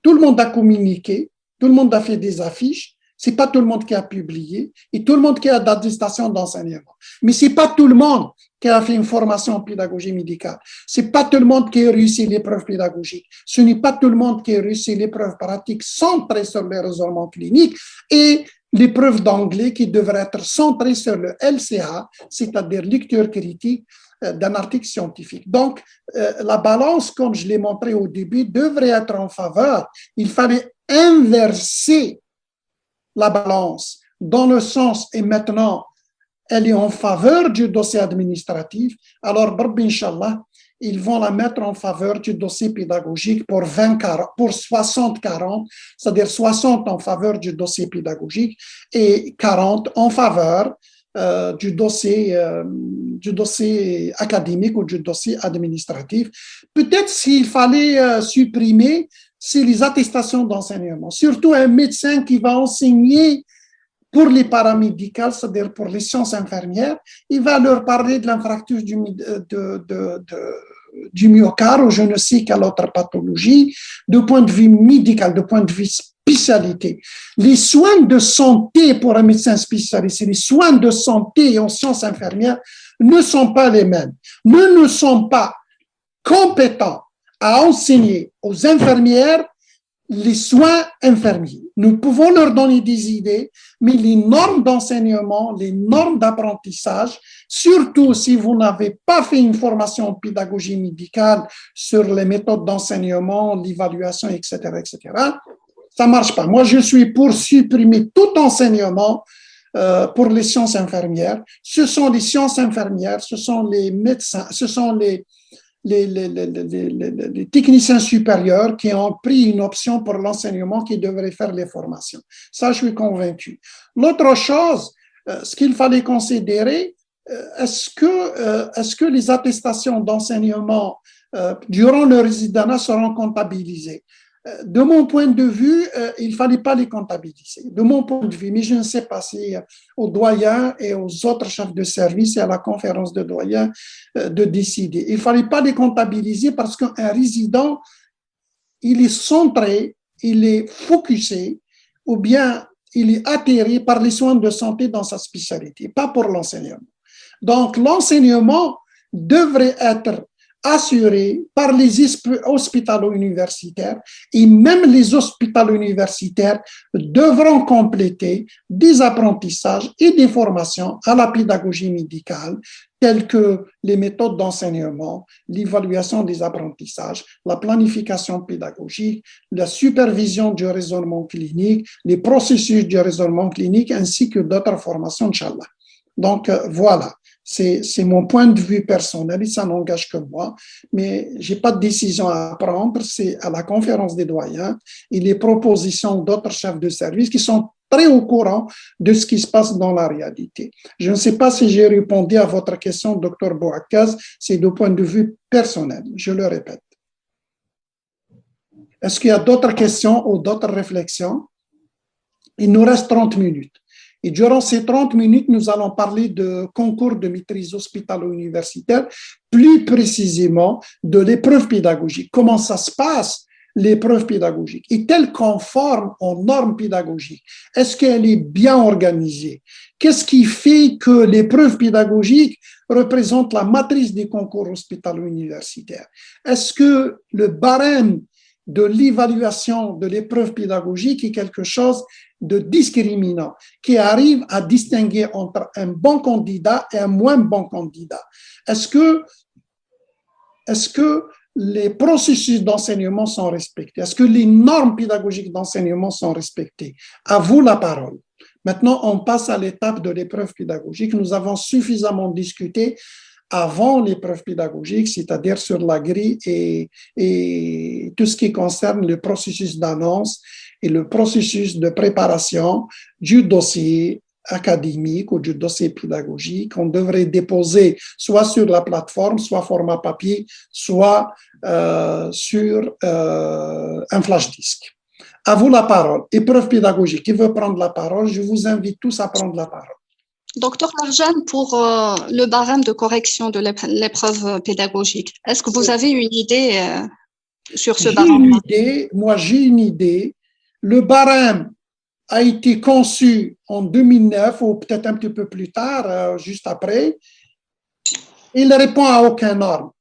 Tout le monde a communiqué, tout le monde a fait des affiches, c'est pas tout le monde qui a publié, et tout le monde qui a d'attestation d'enseignement. Mais c'est pas tout le monde qui a fait une formation en pédagogie médicale. C'est pas tout le monde qui a réussi l'épreuve pédagogique. Ce n'est pas tout le monde qui a réussi l'épreuve pratique centrée sur les raisonnements cliniques et l'épreuve d'anglais qui devrait être centrée sur le LCA, c'est-à-dire lecture critique d'un article scientifique. Donc, la balance, comme je l'ai montré au début, devrait être en faveur. Il fallait inverser la balance dans le sens, et maintenant, elle est en faveur du dossier administratif. Alors, Inch'Allah, ils vont la mettre en faveur du dossier pédagogique pour 60-40, c'est-à-dire 60 en faveur du dossier pédagogique et 40 en faveur du dossier académique ou du dossier administratif. Peut-être s'il fallait supprimer, c'est les attestations d'enseignement. Surtout un médecin qui va enseigner pour les paramédicales, c'est-à-dire pour les sciences infirmières, il va leur parler de l'infractus du myocarde ou je ne sais quelle autre pathologie, de point de vue médical, de point de vue spécialité. Les soins de santé pour un médecin spécialiste et les soins de santé en sciences infirmières ne sont pas les mêmes. Nous ne sommes pas compétents à enseigner aux infirmières les soins infirmiers. Nous pouvons leur donner des idées, mais les normes d'enseignement, les normes d'apprentissage, surtout si vous n'avez pas fait une formation en pédagogie médicale sur les méthodes d'enseignement, l'évaluation, etc., ça ne marche pas. Moi, je suis pour supprimer tout enseignement pour les sciences infirmières. Ce sont les sciences infirmières, ce sont les médecins, ce sont les techniciens supérieurs qui ont pris une option pour l'enseignement qui devraient faire les formations. Ça, je suis convaincu. L'autre chose, ce qu'il fallait considérer, est-ce que les attestations d'enseignement durant le résidence seront comptabilisées? De mon point de vue, il ne fallait pas les comptabiliser, de mon point de vue, mais je ne sais pas si aux doyens et aux autres chefs de service et à la conférence de doyens de décider. Il ne fallait pas les comptabiliser parce qu'un résident, il est centré, il est focusé, ou bien il est atterré par les soins de santé dans sa spécialité, pas pour l'enseignement. Donc, l'enseignement devrait être assuré par les hospitalo universitaires et même les hospitalo universitaires devront compléter des apprentissages et des formations à la pédagogie médicale telles que les méthodes d'enseignement, l'évaluation des apprentissages, la planification pédagogique, la supervision du raisonnement clinique, les processus du raisonnement clinique ainsi que d'autres formations, Inch'Allah. Donc, voilà. C'est mon point de vue personnel et ça n'engage que moi, mais je n'ai pas de décision à prendre, c'est à la conférence des doyens et les propositions d'autres chefs de service qui sont très au courant de ce qui se passe dans la réalité. Je ne sais pas si j'ai répondu à votre question, Dr Bouakaz, c'est de point de vue personnel, je le répète. Est-ce qu'il y a d'autres questions ou d'autres réflexions? Il nous reste 30 minutes. Et durant ces 30 minutes, nous allons parler de concours de maîtrise hospitalo-universitaire, plus précisément de l'épreuve pédagogique. Comment ça se passe, l'épreuve pédagogique? Est-elle conforme aux normes pédagogiques? Est-ce qu'elle est bien organisée? Qu'est-ce qui fait que l'épreuve pédagogique représente la matrice des concours hospitalo-universitaires? Est-ce que le barème de l'évaluation de l'épreuve pédagogique est quelque chose de discriminant, qui arrive à distinguer entre un bon candidat et un moins bon candidat? Est-ce que les processus d'enseignement sont respectés? Est-ce que les normes pédagogiques d'enseignement sont respectées? À vous la parole. Maintenant, on passe à l'étape de l'épreuve pédagogique. Nous avons suffisamment discuté avant l'épreuve pédagogique, c'est-à-dire sur la grille et tout ce qui concerne le processus d'annonce et le processus de préparation du dossier académique ou du dossier pédagogique qu'on devrait déposer soit sur la plateforme, soit format papier, soit sur un flash disk. À vous la parole. Épreuve pédagogique. Qui veut prendre la parole? Je vous invite tous à prendre la parole. Docteur Marjane, pour le barème de correction de l'épreuve pédagogique, est-ce que vous avez une idée sur ce barème? Moi, j'ai une idée. Le barème a été conçu en 2009 ou peut-être un petit peu plus tard, juste après. Il ne répond à aucune norme.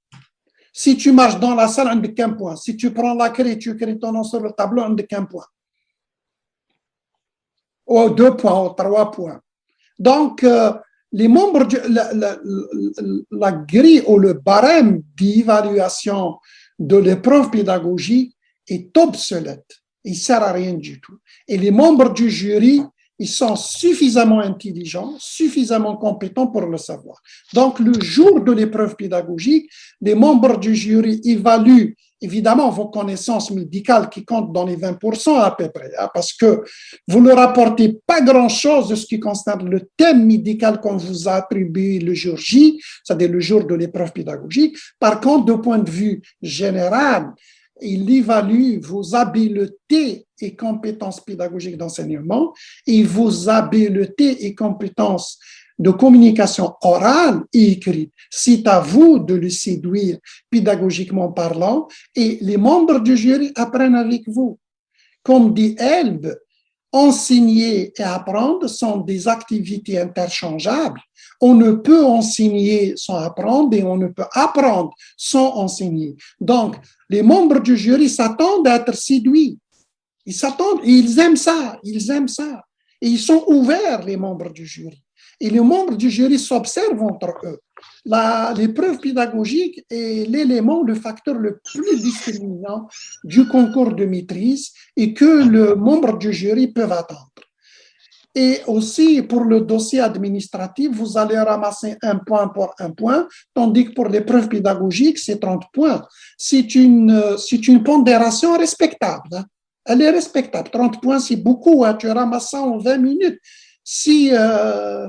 Si tu marches dans la salle, on n'a qu'un point. Si tu prends la clé, tu écris ton nom sur le tableau, on n'a qu'un point. Ou 2 points, ou 3 points. Donc, les membres la grille ou le barème d'évaluation de l'épreuve pédagogique est obsolète. Il ne sert à rien du tout. Et les membres du jury, ils sont suffisamment intelligents, suffisamment compétents pour le savoir. Donc, le jour de l'épreuve pédagogique, les membres du jury évaluent évidemment vos connaissances médicales qui comptent dans les 20% à peu près, hein, parce que vous ne rapportez pas grand-chose de ce qui concerne le thème médical qu'on vous a attribué le jour J, c'est-à-dire le jour de l'épreuve pédagogique. Par contre, de point de vue général, il évalue vos habiletés et compétences pédagogiques d'enseignement et vos habiletés et compétences de communication orale et écrite. C'est à vous de le séduire pédagogiquement parlant et les membres du jury apprennent avec vous. Comme dit Elbe, enseigner et apprendre sont des activités interchangeables. On ne peut enseigner sans apprendre et on ne peut apprendre sans enseigner. Donc, les membres du jury s'attendent à être séduits. Ils s'attendent, et ils aiment ça, ils aiment ça. Et ils sont ouverts, les membres du jury. Et les membres du jury s'observent entre eux. L'épreuve pédagogique est l'élément, le facteur le plus discriminant du concours de maîtrise et que le membre du jury peut attendre. Et aussi, pour le dossier administratif, vous allez ramasser 1 point pour 1 point, tandis que pour l'épreuve pédagogique, c'est 30 points. C'est une pondération respectable. Hein. Elle est respectable. 30 points, c'est beaucoup. Hein. Tu ramasses ça en 20 minutes. Si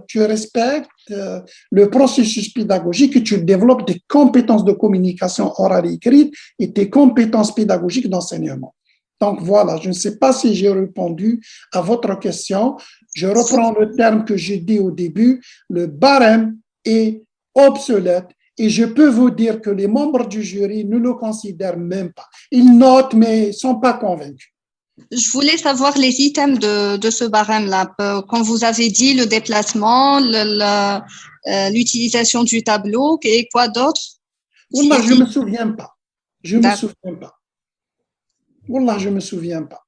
tu respectes le processus pédagogique et tu développes des compétences de communication orale et écrite et tes compétences pédagogiques d'enseignement. Donc voilà, je ne sais pas si j'ai répondu à votre question. Je reprends le terme que j'ai dit au début, le barème est obsolète et je peux vous dire que les membres du jury ne le considèrent même pas. Ils notent mais ils ne sont pas convaincus. Je voulais savoir les items de ce barème-là. Quand vous avez dit le déplacement, l'utilisation du tableau et quoi d'autre? Wallah, je ne me souviens pas. Je ne me souviens pas. Wallah, je ne me souviens pas.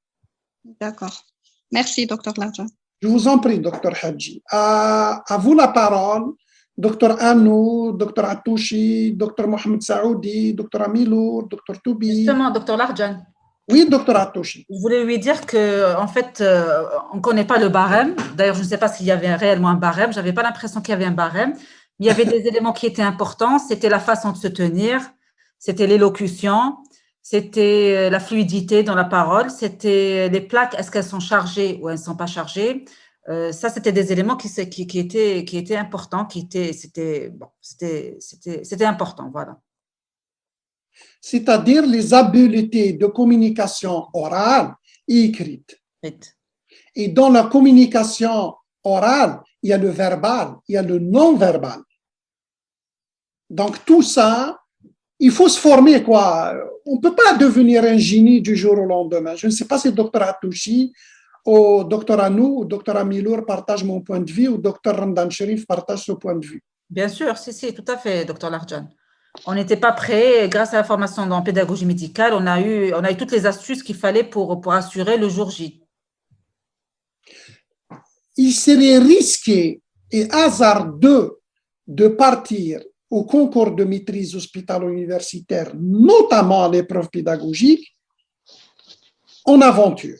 D'accord. Merci, Dr Larjan. Je vous en prie, Dr Hadji. À vous la parole, Dr Anou, Dr Atouchi, Dr Mohamed Saoudi, Dr Amilour, Dr Toubi. Justement, Dr Larjan. Oui, Dr Atouchi. Je voulais lui dire qu'en fait, on ne connaît pas le barème. D'ailleurs, je ne sais pas s'il y avait réellement un barème. Je n'avais pas l'impression qu'il y avait un barème. Mais il y avait des éléments qui étaient importants. C'était la façon de se tenir, c'était l'élocution, c'était la fluidité dans la parole, c'était les plaques, est-ce qu'elles sont chargées ou elles ne sont pas chargées. Ça, c'était des éléments qui étaient importants, c'était important, voilà. C'est-à-dire les habiletés de communication orale et écrite. Et dans la communication orale, il y a le verbal, il y a le non-verbal. Donc tout ça, il faut se former, quoi. On ne peut pas devenir un génie du jour au lendemain. Je ne sais pas si Dr Atouchi ou Dr Anou ou Dr Amilour partagent mon point de vue ou Dr Ramdan Sherif partage ce point de vue. Bien sûr, si, tout à fait, Dr Larjan. On n'était pas prêt. Grâce à la formation en pédagogie médicale, on a eu toutes les astuces qu'il fallait pour assurer le jour J. Il serait risqué et hasardeux de partir au concours de maîtrise hospitalo-universitaire, notamment à l'épreuve pédagogique, en aventure.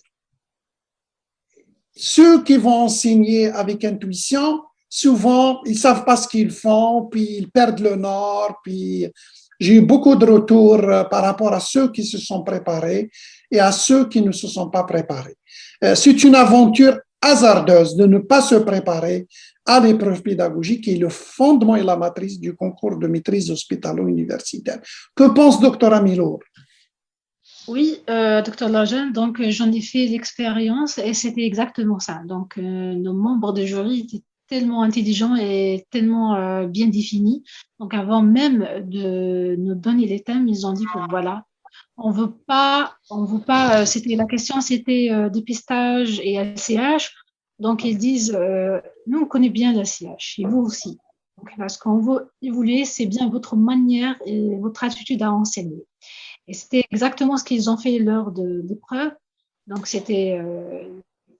Ceux qui vont enseigner avec intuition, souvent, ils ne savent pas ce qu'ils font, puis ils perdent le nord, puis j'ai eu beaucoup de retours par rapport à ceux qui se sont préparés et à ceux qui ne se sont pas préparés. C'est une aventure hasardeuse de ne pas se préparer à l'épreuve pédagogique qui est le fondement et la matrice du concours de maîtrise hospitalo-universitaire. Que pense Dr Amilour? Oui, Dr Larjan, donc j'en ai fait l'expérience et c'était exactement ça. Donc nos membres de jury étaient tellement intelligents et tellement bien définis. Donc avant même de nous donner les thèmes, ils ont dit bon voilà, on veut pas, c'était la question, c'était dépistage et LCH. Donc ils disent nous on connaît bien l'LCH et vous aussi. Donc là, ce qu'on veut évoluer, c'est bien votre manière et votre attitude à enseigner. Et c'était exactement ce qu'ils ont fait lors de l'épreuve. Donc c'était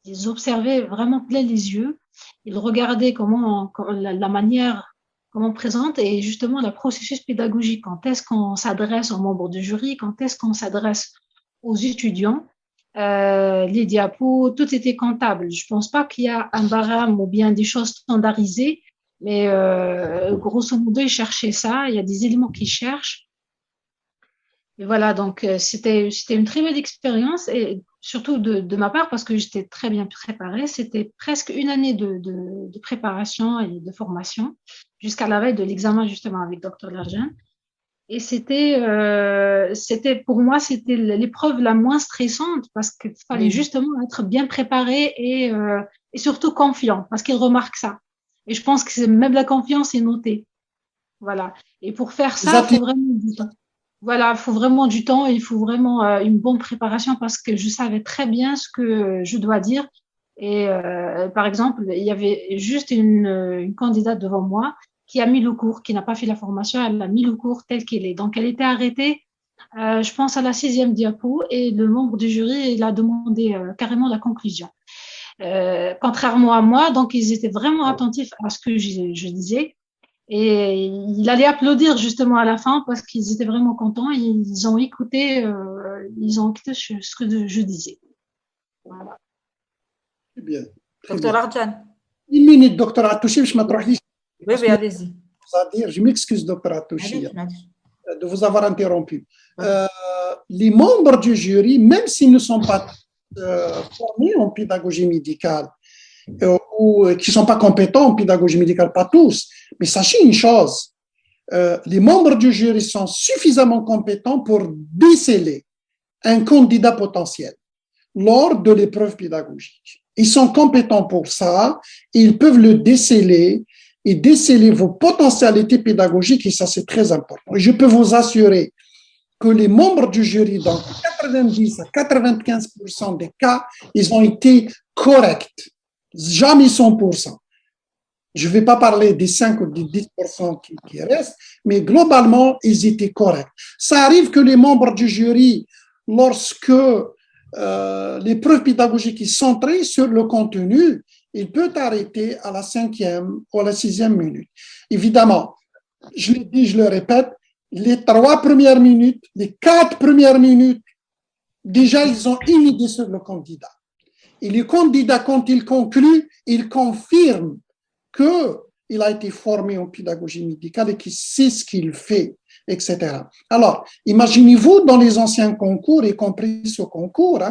ils observaient vraiment plein les yeux. Ils regardaient comment la manière, comment on présente et justement le processus pédagogique. Quand est-ce qu'on s'adresse aux membres du jury, quand est-ce qu'on s'adresse aux étudiants, les diapos, tout était comptable. Je pense pas qu'il y a un barème ou bien des choses standardisées, mais grosso modo, ils cherchaient ça. Il y a des éléments qu'ils cherchent. Et voilà, donc c'était une très belle expérience et surtout de ma part parce que j'étais très bien préparée. C'était presque une année de préparation et de formation jusqu'à la veille de l'examen justement avec Dr Larjan. Et c'était pour moi, c'était l'épreuve la moins stressante parce qu'il fallait justement être bien préparé et surtout confiant parce qu'il remarque ça. Et je pense que même la confiance est notée. Voilà. Et pour faire ça, il faut vraiment du temps. Voilà, il faut vraiment du temps et il faut vraiment une bonne préparation parce que je savais très bien ce que je dois dire. Et par exemple, il y avait juste une candidate devant moi qui a mis le cours, qui n'a pas fait la formation, elle a mis le cours tel qu'il est. Donc, elle était arrêtée, je pense, à la 6e diapo et le membre du jury, il a demandé carrément la conclusion. Contrairement à moi, donc ils étaient vraiment attentifs à ce que je disais. Et il allait applaudir justement à la fin parce qu'ils étaient vraiment contents. Ils ont écouté ce que je disais. Voilà. Très bien. Docteur Arjan. Une minute, docteur Atouchi, je m'attends. Oui, oui, allez-y. Je m'excuse, docteur Atouchi, Allez. de vous avoir interrompu. Les membres du jury, même s'ils ne sont pas formés en pédagogie médicale, ou qui ne sont pas compétents en pédagogie médicale, pas tous, mais sachez une chose, les membres du jury sont suffisamment compétents pour déceler un candidat potentiel lors de l'épreuve pédagogique. Ils sont compétents pour ça, ils peuvent le déceler et déceler vos potentialités pédagogiques, et ça c'est très important. Et je peux vous assurer que les membres du jury, dans 90 à 95% des cas, ils ont été corrects. Jamais 100%. Je ne vais pas parler des 5 ou des 10% qui restent, mais globalement, ils étaient corrects. Ça arrive que les membres du jury, lorsque l'épreuve pédagogique est centrée sur le contenu, il peut arrêter à la 5e ou à la 6e minute. Évidemment, je l'ai dit, je le répète, les 3 premières minutes, les 4 premières minutes, déjà, ils ont une idée sur le candidat. Et le candidat, quand il conclut, il confirme qu'il a été formé en pédagogie médicale et qu'il sait ce qu'il fait, etc. Alors, imaginez-vous dans les anciens concours, y compris ce concours,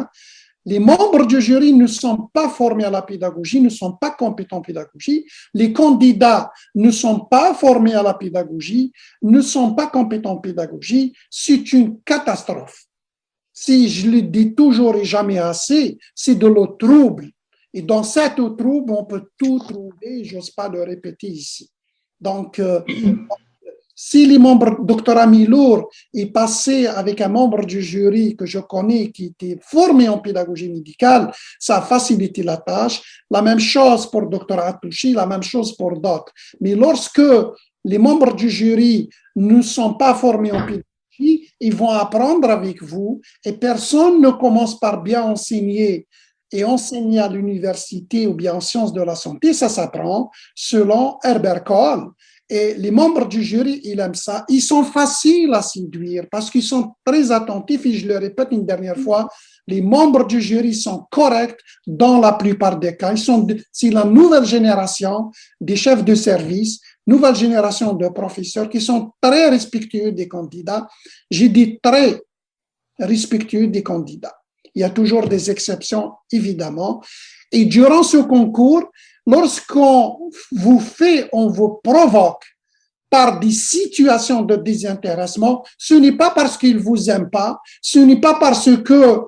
les membres du jury ne sont pas formés à la pédagogie, ne sont pas compétents en pédagogie, les candidats ne sont pas formés à la pédagogie, ne sont pas compétents en pédagogie, c'est une catastrophe. Si je le dis toujours et jamais assez, c'est de l'eau trouble. Et dans cette eau trouble, on peut tout trouver, je n'ose pas le répéter ici. Donc, si les membres, docteur Amilour est passé avec un membre du jury que je connais qui était formé en pédagogie médicale, ça a facilité la tâche. La même chose pour docteur Atouchi, la même chose pour d'autres. Mais lorsque les membres du jury ne sont pas formés en pédagogie, ils vont apprendre avec vous et personne ne commence par bien enseigner et enseigner à l'université ou bien en sciences de la santé, ça s'apprend selon Herbert Kohl. Et les membres du jury, ils aiment ça. Ils sont faciles à séduire parce qu'ils sont très attentifs et je le répète une dernière fois, les membres du jury sont corrects dans la plupart des cas. C'est la nouvelle génération des chefs de service, nouvelle génération de professeurs qui sont très respectueux des candidats. J'ai dit très respectueux des candidats. Il y a toujours des exceptions, évidemment. Et durant ce concours, lorsqu'on vous fait, on vous provoque par des situations de désintéressement, ce n'est pas parce qu'ils ne vous aiment pas, ce n'est pas parce que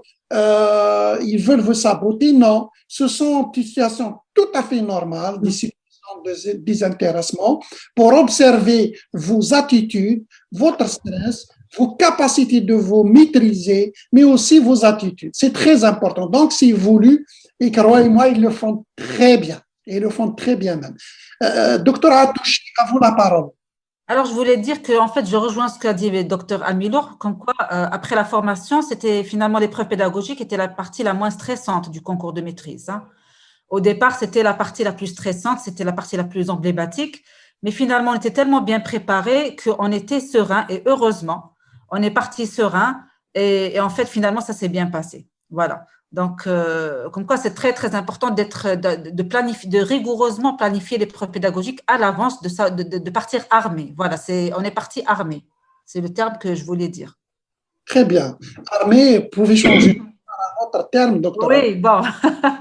ils veulent vous saboter, non. Ce sont des situations tout à fait normales, des situations de désintéressement pour observer vos attitudes, votre stress, vos capacités de vous maîtriser, mais aussi vos attitudes. C'est très important. Donc, c'est voulu et croyez-moi, ils le font très bien. Et ils le font très bien même. Docteur Atouchi, à vous la parole. Alors, je voulais dire que, en fait, je rejoins ce qu'a dit le docteur Amilour, comme quoi, après la formation, c'était finalement l'épreuve pédagogique qui était la partie la moins stressante du concours de maîtrise. Au départ, c'était la partie la plus stressante, c'était la partie la plus emblématique, mais finalement, on était tellement bien préparés qu'on était serein et heureusement, on est parti serein et en fait, finalement, ça s'est bien passé. Voilà. Donc, comme quoi, c'est très, très important de rigoureusement planifier l'épreuve pédagogique à l'avance, de partir armé. Voilà, on est parti armé. C'est le terme que je voulais dire. Très bien. Armé, vous pouvez changer un autre terme, docteur. Oui, bon.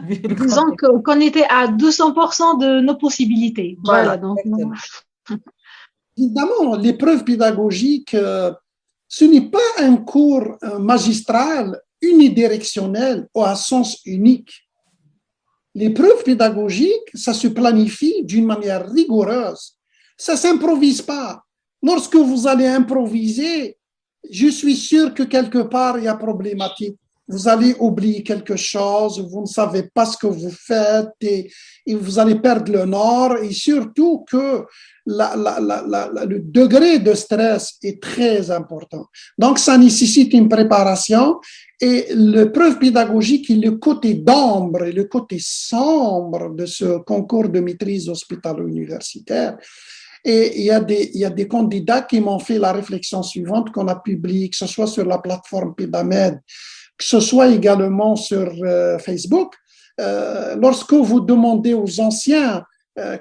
Disons qu'on était à 200% de nos possibilités. Voilà, donc. Évidemment, l'épreuve pédagogique, ce n'est pas un cours magistral unidirectionnel ou à sens unique. L'épreuve pédagogique, ça se planifie d'une manière rigoureuse. Ça ne s'improvise pas. Lorsque vous allez improviser, je suis sûr que quelque part, il y a problématique. Vous allez oublier quelque chose, vous ne savez pas ce que vous faites et vous allez perdre le nord et surtout que le degré de stress est très important. Donc, ça nécessite une préparation et l'épreuve pédagogique est le côté d'ombre et le côté sombre de ce concours de maîtrise hospitalo-universitaire. Et il y a des candidats qui m'ont fait la réflexion suivante qu'on a publiée, que ce soit sur la plateforme Pédamed, que ce soit également sur Facebook. Lorsque vous demandez aux anciens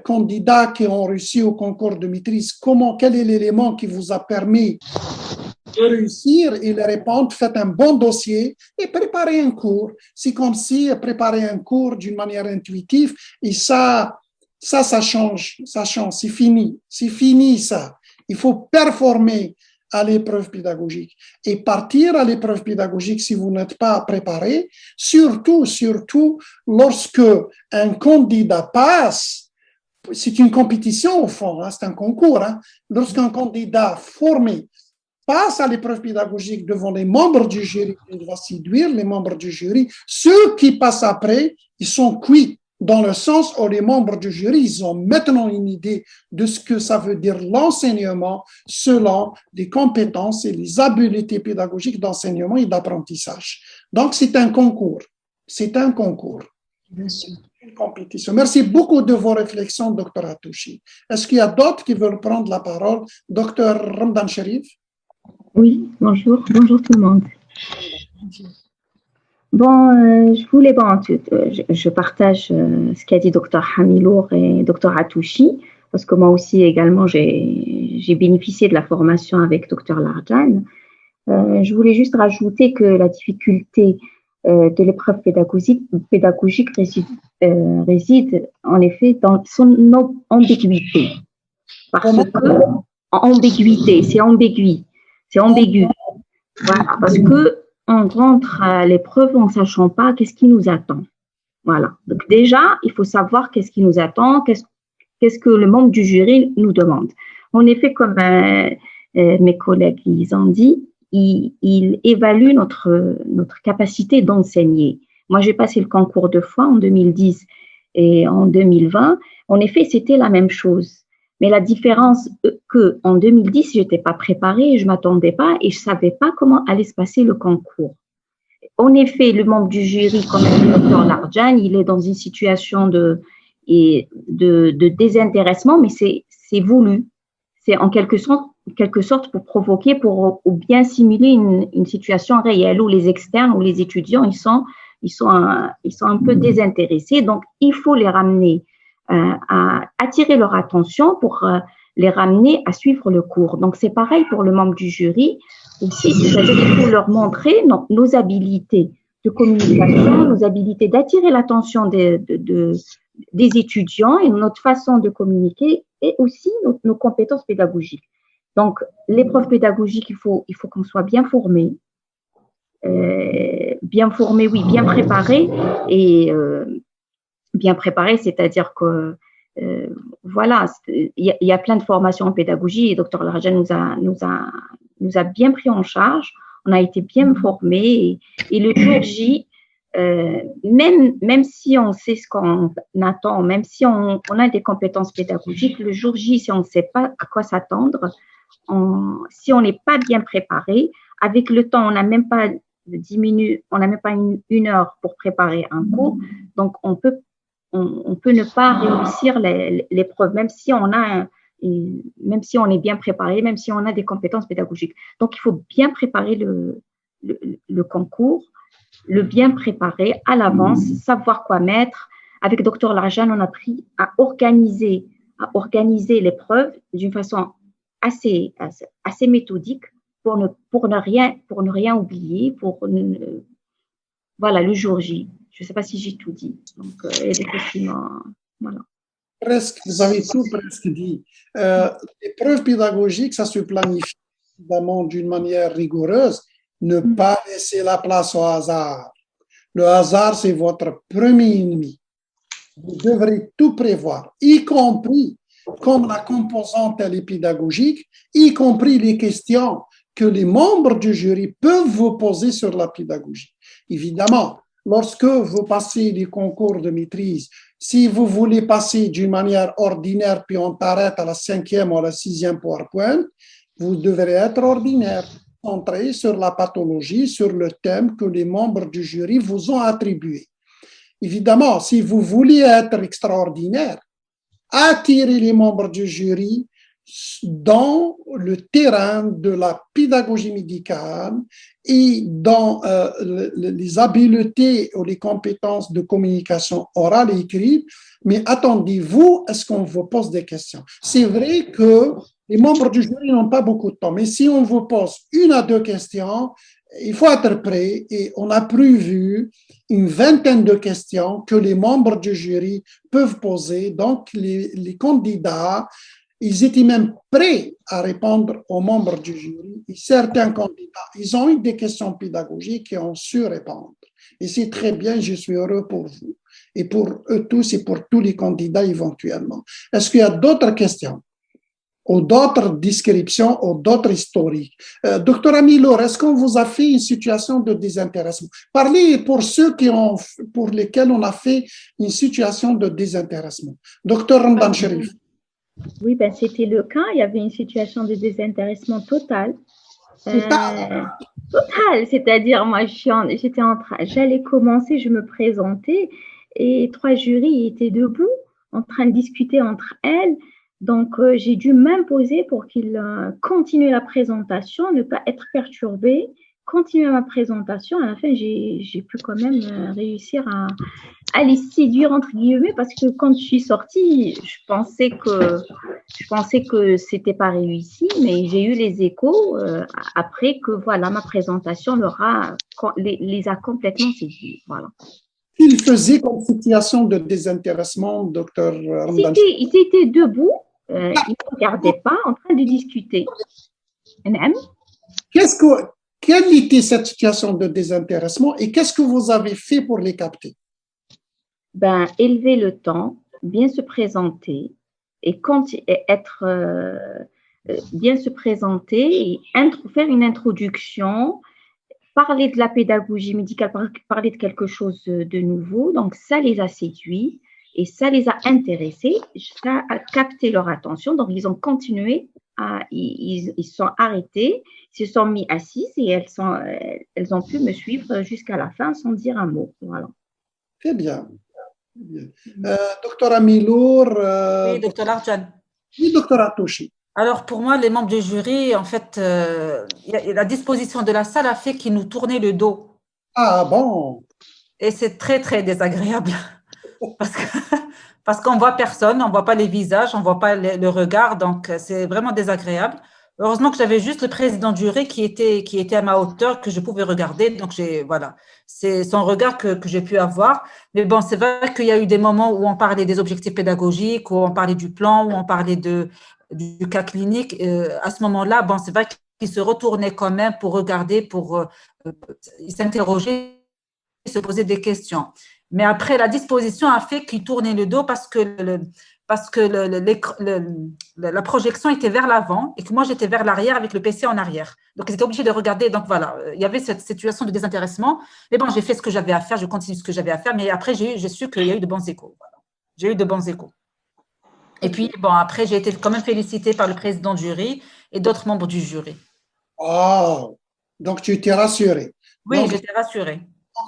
candidats qui ont réussi au concours de maîtrise, quel est l'élément qui vous a permis de réussir, ils répondent, faites un bon dossier et préparez un cours. C'est comme si préparer un cours d'une manière intuitive et ça change, c'est fini ça. Il faut performer à l'épreuve pédagogique et partir à l'épreuve pédagogique si vous n'êtes pas préparé, surtout lorsque un candidat passe, c'est une compétition au fond, hein, c'est un concours, hein, lorsqu'un candidat formé passe à l'épreuve pédagogique devant les membres du jury, il va séduire les membres du jury, ceux qui passent après, ils sont cuits. Dans le sens où les membres du jury, ils ont maintenant une idée de ce que ça veut dire l'enseignement selon les compétences et les habiletés pédagogiques d'enseignement et d'apprentissage. Donc, c'est un concours. C'est un concours. Bien sûr. Une compétition. Merci beaucoup de vos réflexions, Dr. Hatouchi. Est-ce qu'il y a d'autres qui veulent prendre la parole? Dr. Ramdan Sherif? Oui, bonjour. Bonjour tout le monde. Bon, je partage ce qu'a dit Dr. Hamilour et Dr. Hatouchi, parce que moi aussi également, j'ai bénéficié de la formation avec Dr. Larjan. Je voulais juste rajouter que la difficulté de l'épreuve pédagogique réside en effet dans son ambiguïté. Parce que, ambiguïté, c'est ambigu. Voilà, parce que on rentre à l'épreuve en sachant pas qu'est-ce qui nous attend. Voilà. Donc déjà, il faut savoir qu'est-ce qui nous attend, qu'est-ce que le membre du jury nous demande. En effet, comme mes collègues ils ont dit, il évalue notre capacité d'enseigner. Moi, j'ai passé le concours 2 fois, en 2010 et en 2020. En effet, c'était la même chose. Mais la différence que en 2010, je n'étais pas préparée, je ne m'attendais pas et je ne savais pas comment allait se passer le concours. En effet, le membre du jury, comme le docteur Larjan, il est dans une situation de désintéressement, mais c'est voulu. C'est en quelque sorte pour provoquer, pour bien simuler une situation réelle où les externes ou les étudiants, ils sont un peu désintéressés. Donc, il faut les ramener à attirer leur attention pour les ramener à suivre le cours. Donc, c'est pareil pour le membre du jury aussi, c'est-à-dire qu'il faut leur montrer nos habilités de communication, nos habilités d'attirer l'attention des étudiants et notre façon de communiquer et aussi nos compétences pédagogiques. Donc, l'épreuve pédagogique, il faut qu'on soit bien formé, bien préparé et bien préparé, c'est-à-dire que voilà, il y a plein de formations en pédagogie et Dr. Larjan nous a bien pris en charge, on a été bien formés et le jour J, même si on sait ce qu'on attend, même si on a des compétences pédagogiques, le jour J, si on ne sait pas à quoi s'attendre, si on n'est pas bien préparé, avec le temps, on n'a même pas 10 minutes, on n'a même pas une heure pour préparer un cours, donc on peut ne pas réussir l'épreuve, même si on est bien préparé, même si on a des compétences pédagogiques. Donc, il faut bien préparer le concours, le bien préparer à l'avance, savoir quoi mettre. Avec Dr. Larjan, on a appris à organiser l'épreuve d'une façon assez méthodique pour ne rien oublier, voilà, le jour J. Je ne sais pas si j'ai tout dit. Donc, il y a des questions. Voilà. Presque, vous avez tout presque dit. L'épreuve pédagogique, ça se planifie évidemment d'une manière rigoureuse. Ne pas laisser la place au hasard. Le hasard, c'est votre premier ennemi. vous devrez tout prévoir, y compris comme la composante elle est pédagogique, y compris les questions que les membres du jury peuvent vous poser sur la pédagogie. Évidemment, lorsque vous passez les concours de maîtrise, si vous voulez passer d'une manière ordinaire, puis on t'arrête à la 5e ou à la 6e PowerPoint, vous devrez être ordinaire, centré sur la pathologie, sur le thème que les membres du jury vous ont attribué. Évidemment, si vous voulez être extraordinaire, attirez les membres du jury dans le terrain de la pédagogie médicale et dans les habiletés ou les compétences de communication orale et écrite, mais attendez-vous à ce qu'on vous pose des questions. C'est vrai que les membres du jury n'ont pas beaucoup de temps, mais si on vous pose 1 à 2 questions, il faut être prêt et on a prévu une vingtaine de questions que les membres du jury peuvent poser. Donc, les candidats, ils étaient même prêts à répondre aux membres du jury. Et certains candidats, ils ont eu des questions pédagogiques et ont su répondre. Et c'est très bien, je suis heureux pour vous et pour eux tous et pour tous les candidats éventuellement. Est-ce qu'il y a d'autres questions ou d'autres descriptions ou d'autres historiques? Docteur Amilour, est-ce qu'on vous a fait une situation de désintéressement? Parlez pour ceux pour lesquels on a fait une situation de désintéressement. Docteur Ramdan Sherif. Oui, ben, c'était le cas. Il y avait une situation de désintéressement total. Total, c'est-à-dire moi, j'allais commencer, je me présentais et 3 jurys étaient debout en train de discuter entre elles. Donc, j'ai dû m'imposer pour qu'ils continuent la présentation, ne pas être perturbée, continuer ma présentation. À la fin, j'ai pu quand même réussir à les séduire, entre guillemets, parce que quand je suis sortie, je pensais que c'était pas réussi, mais j'ai eu les échos après que, voilà, ma présentation les a complètement séduits. Voilà. Il faisait comme situation de désintéressement, docteur Ramdan? Ils étaient debout, ils ne regardaient pas, en train de discuter. Quelle était cette situation de désintéressement et qu'est-ce que vous avez fait pour les capter? Ben, élever le temps, bien se présenter et bien se présenter et faire une introduction, parler de la pédagogie médicale, parler de quelque chose de nouveau. Donc, ça les a séduits et ça les a intéressés, ça a capté leur attention. Donc, ils ont continué, ils sont arrêtés, ils se sont mis assises et elles ont pu me suivre jusqu'à la fin sans dire un mot. Voilà. Très bien. Docteur Amilour. Oui, docteur Larjan. Oui, docteur Atouchi. Alors, pour moi, les membres du jury, en fait, la disposition de la salle a fait qu'ils nous tournaient le dos. Ah bon? Et c'est très, très désagréable. Parce qu'on ne voit personne, on ne voit pas les visages, on ne voit pas le regard, donc c'est vraiment désagréable. Heureusement que j'avais juste le président du jury qui était à ma hauteur, que je pouvais regarder. Donc, voilà, c'est son regard que j'ai pu avoir. Mais bon, c'est vrai qu'il y a eu des moments où on parlait des objectifs pédagogiques, où on parlait du plan, où on parlait du cas clinique. À ce moment-là, bon, c'est vrai qu'il se retournait quand même pour regarder, pour s'interroger, se poser des questions. Mais après, la disposition a fait qu'il tournait le dos parce que la projection était vers l'avant et que moi, j'étais vers l'arrière avec le PC en arrière. Donc, ils étaient obligés de regarder. Donc, voilà, il y avait cette situation de désintéressement. Mais bon, j'ai fait ce que j'avais à faire, je continue ce que j'avais à faire. Mais après, j'ai su qu'il y a eu de bons échos. Voilà. J'ai eu de bons échos. Et puis, bon, après, j'ai été quand même félicitée par le président du jury et d'autres membres du jury. Oh, donc tu étais rassurée. Oui, j'étais rassurée.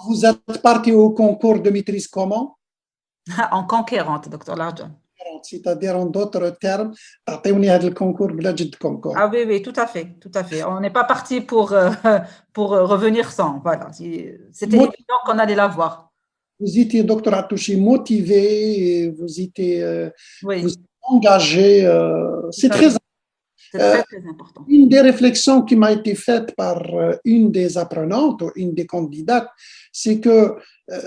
Vous êtes parti au concours de maîtrise comment? En conquérante, docteur Larjan. C'est-à-dire, en d'autres termes, le concours concours. Ah oui, oui, tout à fait, tout à fait. On n'est pas parti pour revenir sans. Voilà. C'était évident qu'on allait l'avoir. Vous étiez, docteur Atouchi, motivé, vous étiez oui. vous êtes engagé. C'est très important. C'est très, très important. Une des réflexions qui m'a été faite par une des apprenantes, une des candidates, c'est que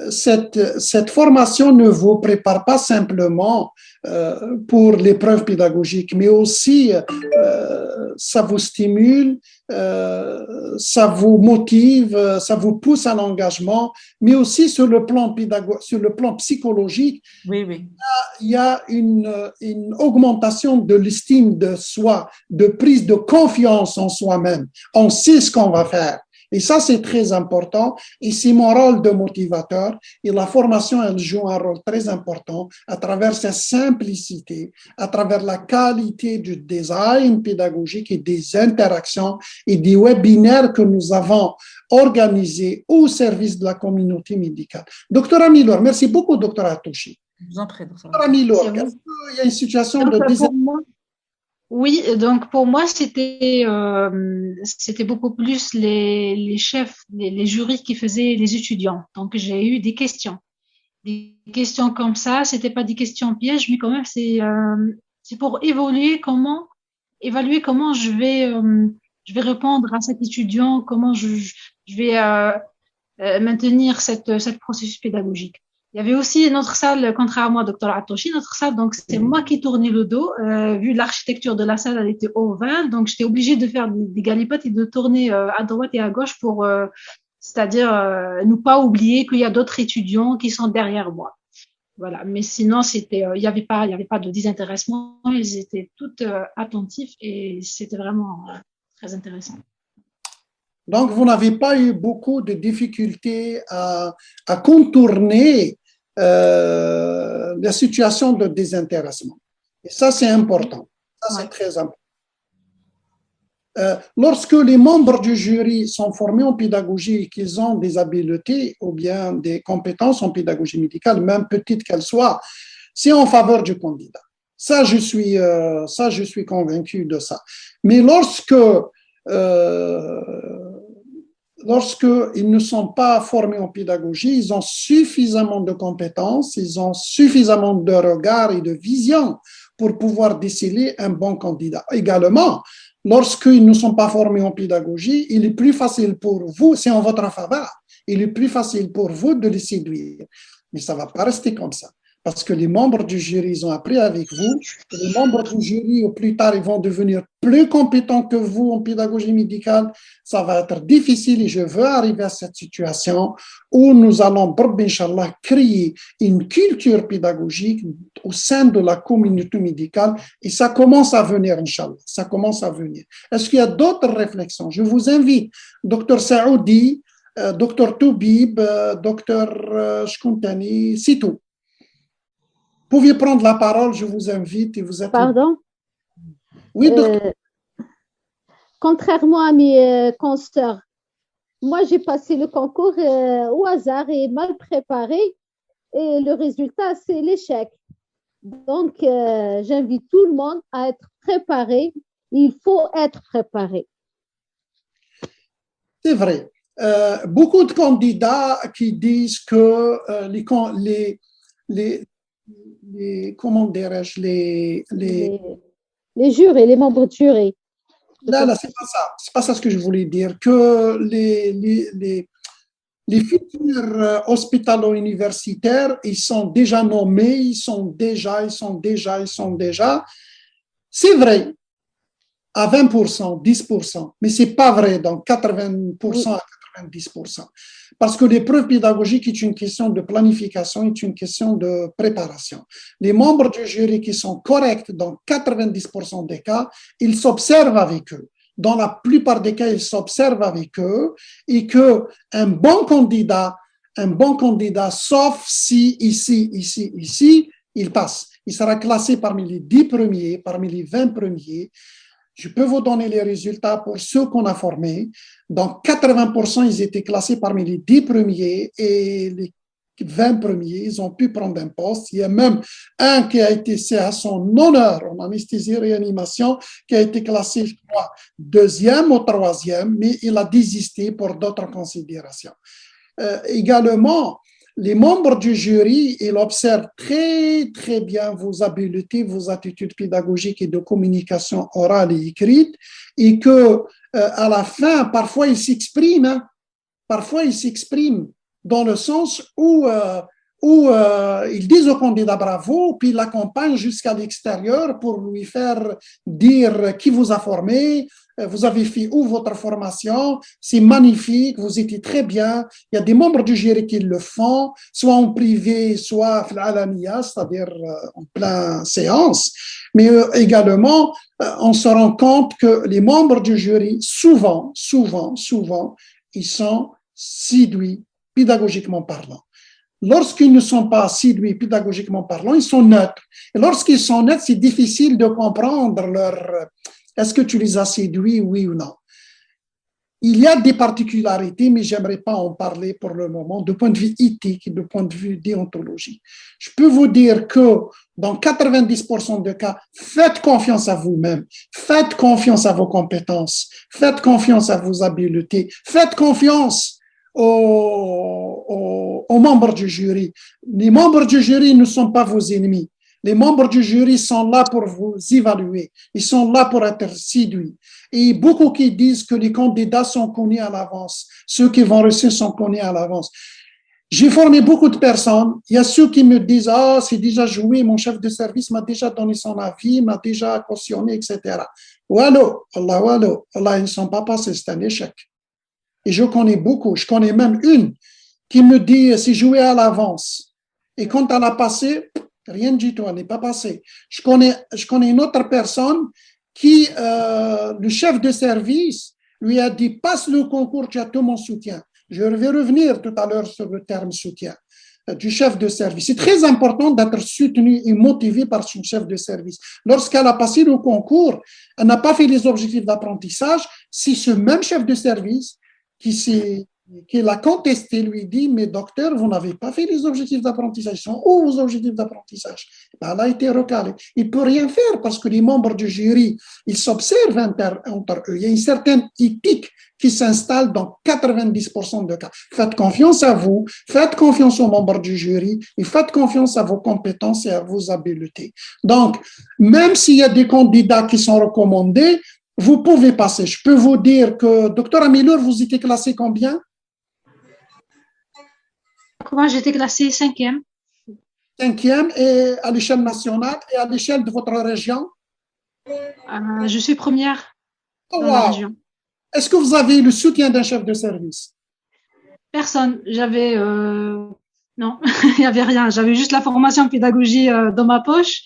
cette formation ne vous prépare pas simplement pour l'épreuve pédagogique, mais aussi ça vous stimule, ça vous motive, ça vous pousse à l'engagement, mais aussi sur le plan sur le plan psychologique, Oui, oui. il y a une augmentation de l'estime de soi, de prise de confiance en soi-même. On sait ce qu'on va faire. Et ça, c'est très important. Et c'est mon rôle de motivateur. Et la formation, elle joue un rôle très important à travers sa simplicité, à travers la qualité du design pédagogique et des interactions et des webinaires que nous avons organisés au service de la communauté médicale. Docteur Amilor, merci beaucoup, docteur Atouchi. Je vous en prie, docteur. Docteur Amilor, est-ce qu'il y a une situation de désintérêt? Oui, donc pour moi, c'était beaucoup plus les chefs, les jurys qui faisaient les étudiants. Donc, j'ai eu des questions. Des questions comme ça, c'était pas des questions pièges, mais quand même, c'est pour évaluer comment je vais répondre à cet étudiant, comment je vais maintenir cette processus pédagogique. Il y avait aussi notre salle, contrairement à Dr Atouchi, notre salle, donc c'est moi qui tournais le dos. Vu l'architecture de la salle, elle était ovale, donc j'étais obligée de faire des galipettes et de tourner à droite et à gauche pour, c'est-à-dire ne pas oublier qu'il y a d'autres étudiants qui sont derrière moi. Voilà. Mais sinon, c'était, il y avait pas de désintéressement. Ils étaient toutes attentifs et c'était vraiment très intéressant. Donc, vous n'avez pas eu beaucoup de difficultés à contourner la situation de désintéressement. Et ça, c'est important. Ça, c'est très important. Lorsque les membres du jury sont formés en pédagogie et qu'ils ont des habiletés ou bien des compétences en pédagogie médicale, même petites qu'elles soient, c'est en faveur du candidat. Ça, je suis convaincu de ça. Mais lorsqu'ils ne sont pas formés en pédagogie, ils ont suffisamment de compétences, ils ont suffisamment de regard et de vision pour pouvoir déceler un bon candidat. Également, lorsqu'ils ne sont pas formés en pédagogie, il est plus facile pour vous, c'est en votre faveur, il est plus facile pour vous de les séduire. Mais ça ne va pas rester comme ça. Parce que les membres du jury, ils ont appris avec vous. Les membres du jury, au plus tard, ils vont devenir plus compétents que vous en pédagogie médicale. Ça va être difficile et je veux arriver à cette situation où nous allons, Inch'Allah, créer une culture pédagogique au sein de la communauté médicale et ça commence à venir, Inch'Allah. Ça commence à venir. Est-ce qu'il y a d'autres réflexions? Je vous invite, Dr Saoudi, Dr Toubib, Dr Shkuntani, c'est tout. Vous pouvez prendre la parole, je vous invite et vous êtes… Pardon? Oui, docteur. Contrairement à mes consoeurs, moi j'ai passé le concours au hasard et mal préparé et le résultat c'est l'échec. Donc j'invite tout le monde à être préparé. Il faut être préparé. C'est vrai. Beaucoup de candidats qui disent que comment dirais-je, les jurés, les membres de jury. Là, c'est pas ça. C'est pas ça ce que je voulais dire. Que les futurs hospitalo-universitaires, ils sont déjà nommés, ils sont déjà. C'est vrai à 20%, 10%, mais c'est pas vrai dans 80% à 90%. Parce que l'épreuve pédagogique est une question de planification, est une question de préparation. Les membres du jury qui sont corrects dans 90% des cas, ils s'observent avec eux. Dans la plupart des cas, ils s'observent avec eux et qu'un bon candidat, sauf si ici, il passe. Il sera classé parmi les 10 premiers, parmi les 20 premiers. Je peux vous donner les résultats pour ceux qu'on a formés. Donc, 80%, ils étaient classés parmi les 10 premiers et les 20 premiers, ils ont pu prendre un poste. Il y a même un qui a été, c'est à son honneur en anesthésie et réanimation, qui a été classé, je crois, 2e ou 3e, mais il a désisté pour d'autres considérations. Également, les membres du jury, ils observent très, très bien vos habiletés, vos attitudes pédagogiques et de communication orale et écrite, et que à la fin, parfois, ils s'expriment. Parfois, ils s'expriment. dans le sens où ils disent au candidat bravo, puis ils l'accompagnent jusqu'à l'extérieur pour lui faire dire qui vous a formé, vous avez fait où votre formation, c'est magnifique, vous étiez très bien. Il y a des membres du jury qui le font, soit en privé, soit à l'alania, c'est-à-dire en pleine séance. Mais également, on se rend compte que les membres du jury, souvent, ils sont séduits pédagogiquement parlant. Lorsqu'ils ne sont pas séduits pédagogiquement parlant, ils sont neutres. Et lorsqu'ils sont neutres, c'est difficile de comprendre est-ce que tu les as séduits, oui ou non. Il y a des particularités, mais j'aimerais pas en parler pour le moment, de point de vue éthique et de point de vue déontologie. Je peux vous dire que dans 90% des cas, faites confiance à vous-même, faites confiance à vos compétences, faites confiance à vos habiletés, faites confiance aux membres du jury. Les membres du jury ne sont pas vos ennemis. Les membres du jury sont là pour vous évaluer. Ils sont là pour être séduits. Et beaucoup qui disent que les candidats sont connus à l'avance. Ceux qui vont réussir sont connus à l'avance. J'ai formé beaucoup de personnes. Il y a ceux qui me disent « Ah, c'est déjà joué, mon chef de service m'a déjà donné son avis, m'a déjà cautionné, etc. » Wallo, Allah, ils ne sont pas passés, c'est un échec. Et je connais beaucoup. Je connais même une qui me dit « C'est joué à l'avance. » Et quand elle a passé, rien du tout, elle n'est pas passée. Je connais une autre personne qui, le chef de service, lui a dit « Passe le concours, tu as tout mon soutien. » Je vais revenir tout à l'heure sur le terme soutien du chef de service. C'est très important d'être soutenu et motivé par son chef de service. Lorsqu'elle a passé le concours, elle n'a pas fait les objectifs d'apprentissage. Si ce même chef de service qui l'a contesté lui dit « Mais docteur, vous n'avez pas fait les objectifs d'apprentissage. Ils sont où vos objectifs d'apprentissage ?» Elle a été recalée. Il ne peut rien faire parce que les membres du jury, ils s'observent entre eux. Il y a une certaine éthique qui s'installe dans 90% de cas. Faites confiance à vous, faites confiance aux membres du jury et faites confiance à vos compétences et à vos habiletés. Donc, même s'il y a des candidats qui sont recommandés, vous pouvez passer. Je peux vous dire que, docteur Amilur, vous étiez classé combien? Moi, j'étais classée 5e. 5e, et à l'échelle nationale et à l'échelle de votre région? Je suis première dans la région. Est-ce que vous avez le soutien d'un chef de service? Personne. J'avais non, il n'y avait rien. J'avais juste la formation en pédagogie dans ma poche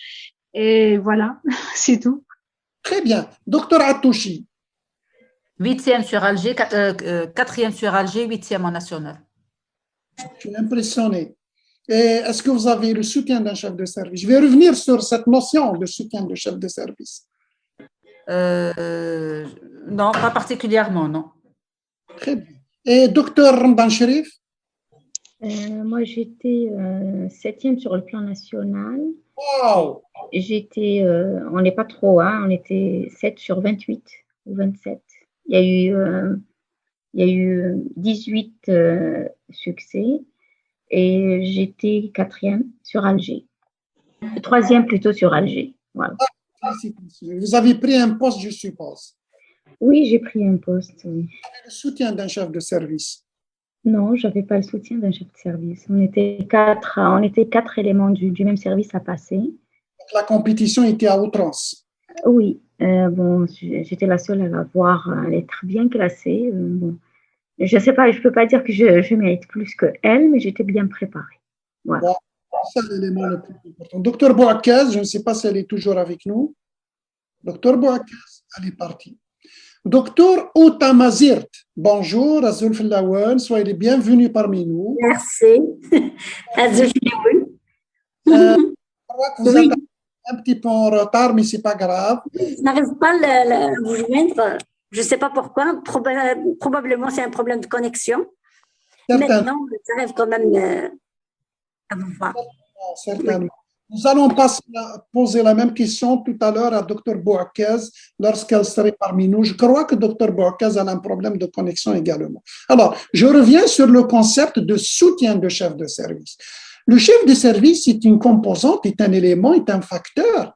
et voilà, c'est tout. Très bien. Docteur Attouchi. 8e sur Alger, 4e sur Alger, 8e en national. Je suis impressionné. Et est-ce que vous avez le soutien d'un chef de service? Je vais revenir sur cette notion de soutien de chef de service. Non, pas particulièrement, non. Très bien. Et docteur Ramdan Sherif? Moi, j'étais 7e sur le plan national. Wow! J'étais, on n'est pas trop, hein, on était 7 sur 28 ou 27. Il y a eu 18 succès et j'étais 4e sur Alger. 3e plutôt sur Alger. Voilà. Vous avez pris un poste, je suppose. Oui, j'ai pris un poste. Oui. Vous avez le soutien d'un chef de service? Non, je n'avais pas le soutien d'un chef de service. On était 4 éléments du même service à passer. Donc, la compétition était à outrance? Oui. Bon, j'étais la seule à l'avoir, à être bien classée. Bon. Je ne sais pas, je ne peux pas dire que je mérite plus qu'elle, mais j'étais bien préparée. Voilà. Bon, c'est l'élément le plus important. Docteur Bouakaz, je ne sais pas si elle est toujours avec nous. Docteur Bouakaz, elle est partie. Docteur Outamazirt, bonjour, Azul Filawan, soyez les bienvenus parmi nous. Merci. Azul Filawan. Je crois que vous êtes un petit peu en retard, mais ce n'est pas grave. Je n'arrive pas à vous joindre. Je ne sais pas pourquoi. Probablement, c'est un problème de connexion. Maintenant, j'arrive quand même à vous voir. Certainement. Nous allons poser la même question tout à l'heure à Dr Bouakaz lorsqu'elle serait parmi nous. Je crois que Dr Bouakaz a un problème de connexion également. Alors, je reviens sur le concept de soutien de chef de service. Le chef de service est une composante, est un élément, est un facteur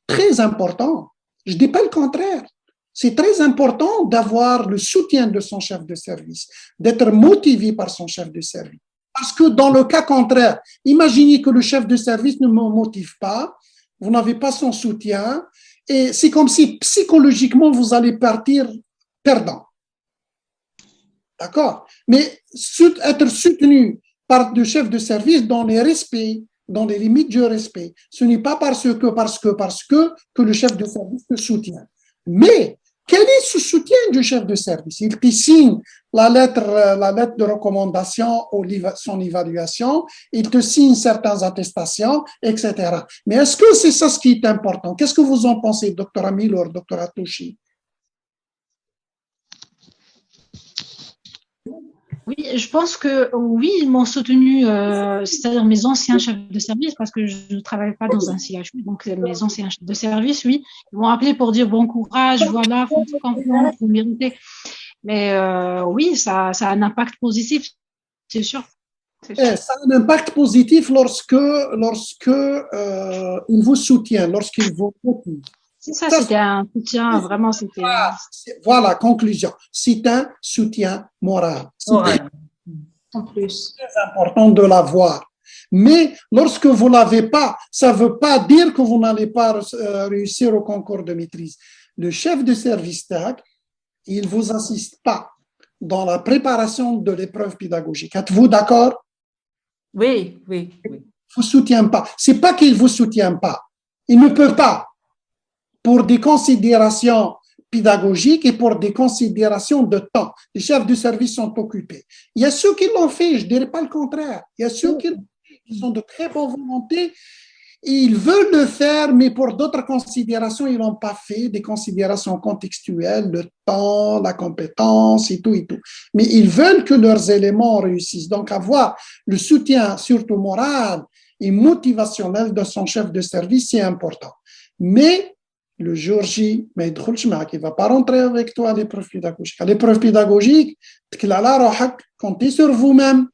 très important. Je ne dis pas le contraire. C'est très important d'avoir le soutien de son chef de service, d'être motivé par son chef de service. Parce que dans le cas contraire, imaginez que le chef de service ne me motive pas, vous n'avez pas son soutien, et c'est comme si psychologiquement vous allez partir perdant. D'accord? Mais être soutenu par le chef de service dans les respects, dans les limites du respect, ce n'est pas parce que le chef de service te soutient. Mais quel est ce soutien du chef de service? Il te signe la lettre de recommandation ou son évaluation, il te signe certaines attestations, etc. Mais est-ce que c'est ça ce qui est important? Qu'est-ce que vous en pensez, docteur Amilor, docteur Atouchi? Oui, je pense que oui, ils m'ont soutenu, c'est-à-dire mes anciens chefs de service, parce que je ne travaille pas dans un CHU, donc mes anciens chefs de service, oui, ils m'ont appelé pour dire bon courage, voilà, faites confiance, vous méritez. Mais oui, ça a un impact positif, c'est sûr. Ça a un impact positif lorsque il vous soutient, lorsqu'il vous motive. C'est ça, c'était un soutien, vraiment, c'était… Voilà, conclusion. C'est un soutien moral. En plus. C'est très important de l'avoir. Mais lorsque vous ne l'avez pas, ça ne veut pas dire que vous n'allez pas réussir au concours de maîtrise. Le chef de service TAC, il ne vous assiste pas dans la préparation de l'épreuve pédagogique. Êtes-vous d'accord? Oui, oui, oui. Il ne vous soutient pas. Ce n'est pas qu'il ne vous soutient pas. Il ne peut pas. Pour des considérations pédagogiques et pour des considérations de temps. Les chefs de service sont occupés. Il y a ceux qui l'ont fait, je ne dirais pas le contraire. Il y a ceux qui ont de très bonne volonté. Ils veulent le faire, mais pour d'autres considérations, ils ne l'ont pas fait, des considérations contextuelles, le temps, la compétence et tout et tout. Mais ils veulent que leurs éléments réussissent. Donc, avoir le soutien, surtout moral et motivationnel de son chef de service, c'est important. Mais le jour J, il ne va pas rentrer avec toi à l'épreuve pédagogique. À l'épreuve pédagogique, comptez sur vous-même,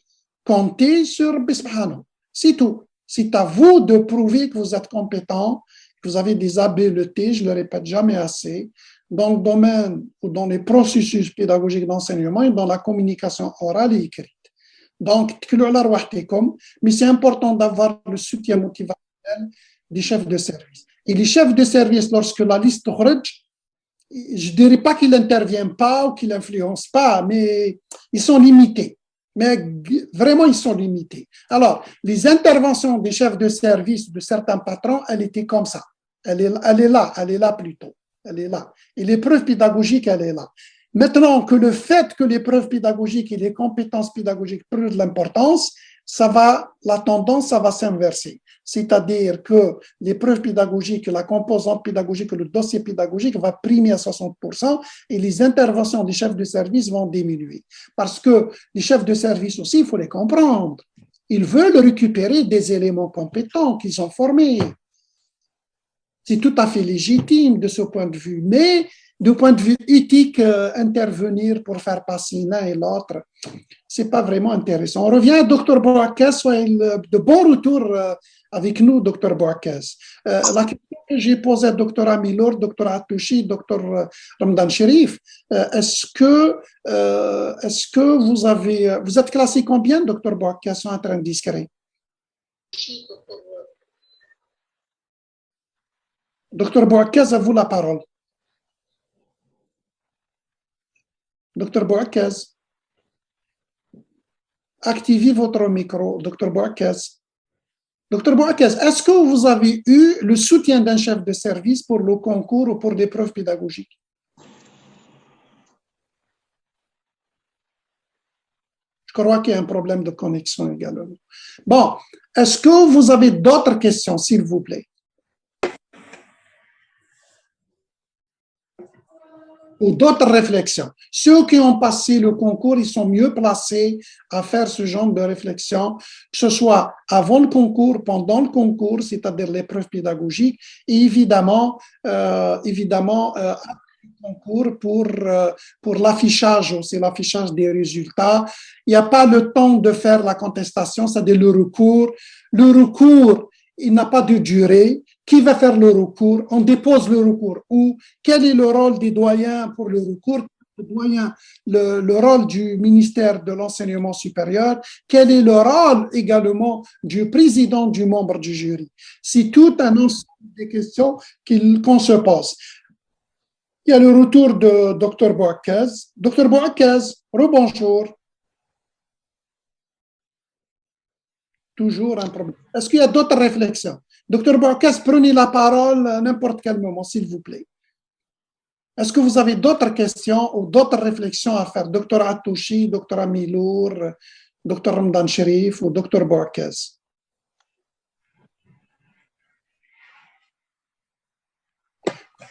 comptez sur Bismillah. C'est tout. C'est à vous de prouver que vous êtes compétent, que vous avez des habiletés, je ne le répète jamais assez, dans le domaine ou dans les processus pédagogiques d'enseignement et dans la communication orale et écrite. Donc, mais c'est important d'avoir le soutien motivationnel des chefs de service. Et les chefs de service, lorsque la liste خرج, je ne dirais pas qu'ils n'interviennent pas ou qu'ils n'influencent pas, mais ils sont limités. Mais vraiment, ils sont limités. Alors, les interventions des chefs de service, de certains patrons, elles étaient comme ça. Elle est là plutôt. Elle est là. Et l'épreuve pédagogique, elle est là. Maintenant que le fait que l'épreuve pédagogique et les compétences pédagogiques prennent de l'importance, la tendance, ça va s'inverser. C'est-à-dire que l'épreuve pédagogique, la composante pédagogique, le dossier pédagogique va primer à 60% et les interventions des chefs de service vont diminuer. Parce que les chefs de service aussi, il faut les comprendre. Ils veulent récupérer des éléments compétents qu'ils ont formés. C'est tout à fait légitime de ce point de vue. Mais du point de vue éthique, intervenir pour faire passer l'un et l'autre, c'est pas vraiment intéressant. On revient à Dr Bouakas, soyez de bon retour avec nous, Dr Bouakas. La question que j'ai posée à Dr Amilor, Dr Atouchi, Dr Ramadan Sherif, est-ce que vous êtes classé combien, Dr Bouakas, sans être indiscret? Dr Bouakas, à vous la parole. Dr Bouakas, activez votre micro, Dr Bouakas. Dr Bouakas, est-ce que vous avez eu le soutien d'un chef de service pour le concours ou pour l'épreuve pédagogique? Je crois qu'il y a un problème de connexion également. Bon, est-ce que vous avez d'autres questions, s'il vous plaît? Ou d'autres réflexions. Ceux qui ont passé le concours, ils sont mieux placés à faire ce genre de réflexion, que ce soit avant le concours, pendant le concours, c'est-à-dire l'épreuve pédagogique, et évidemment après le concours pour l'affichage, c'est l'affichage des résultats. Il n'y a pas le temps de faire la contestation, c'est-à-dire le recours. Le recours, il n'a pas de durée. Qui va faire le recours? On dépose le recours. Ou quel est le rôle des doyens pour le recours? doyen, le rôle du ministère de l'enseignement supérieur, quel est le rôle également du président, du membre du jury. C'est tout un ensemble de questions qu'on se pose. Il y a le retour de Dr Bouakkaz. Dr Bouakkaz, rebonjour. Toujours un problème. Est-ce qu'il y a d'autres réflexions? Dr Bouakkaz, prenez la parole à n'importe quel moment, s'il vous plaît. Est-ce que vous avez d'autres questions ou d'autres réflexions à faire? Dr Attouchi, Dr Amilour, Dr Ramadan Sherif ou Dr Bouakkaz?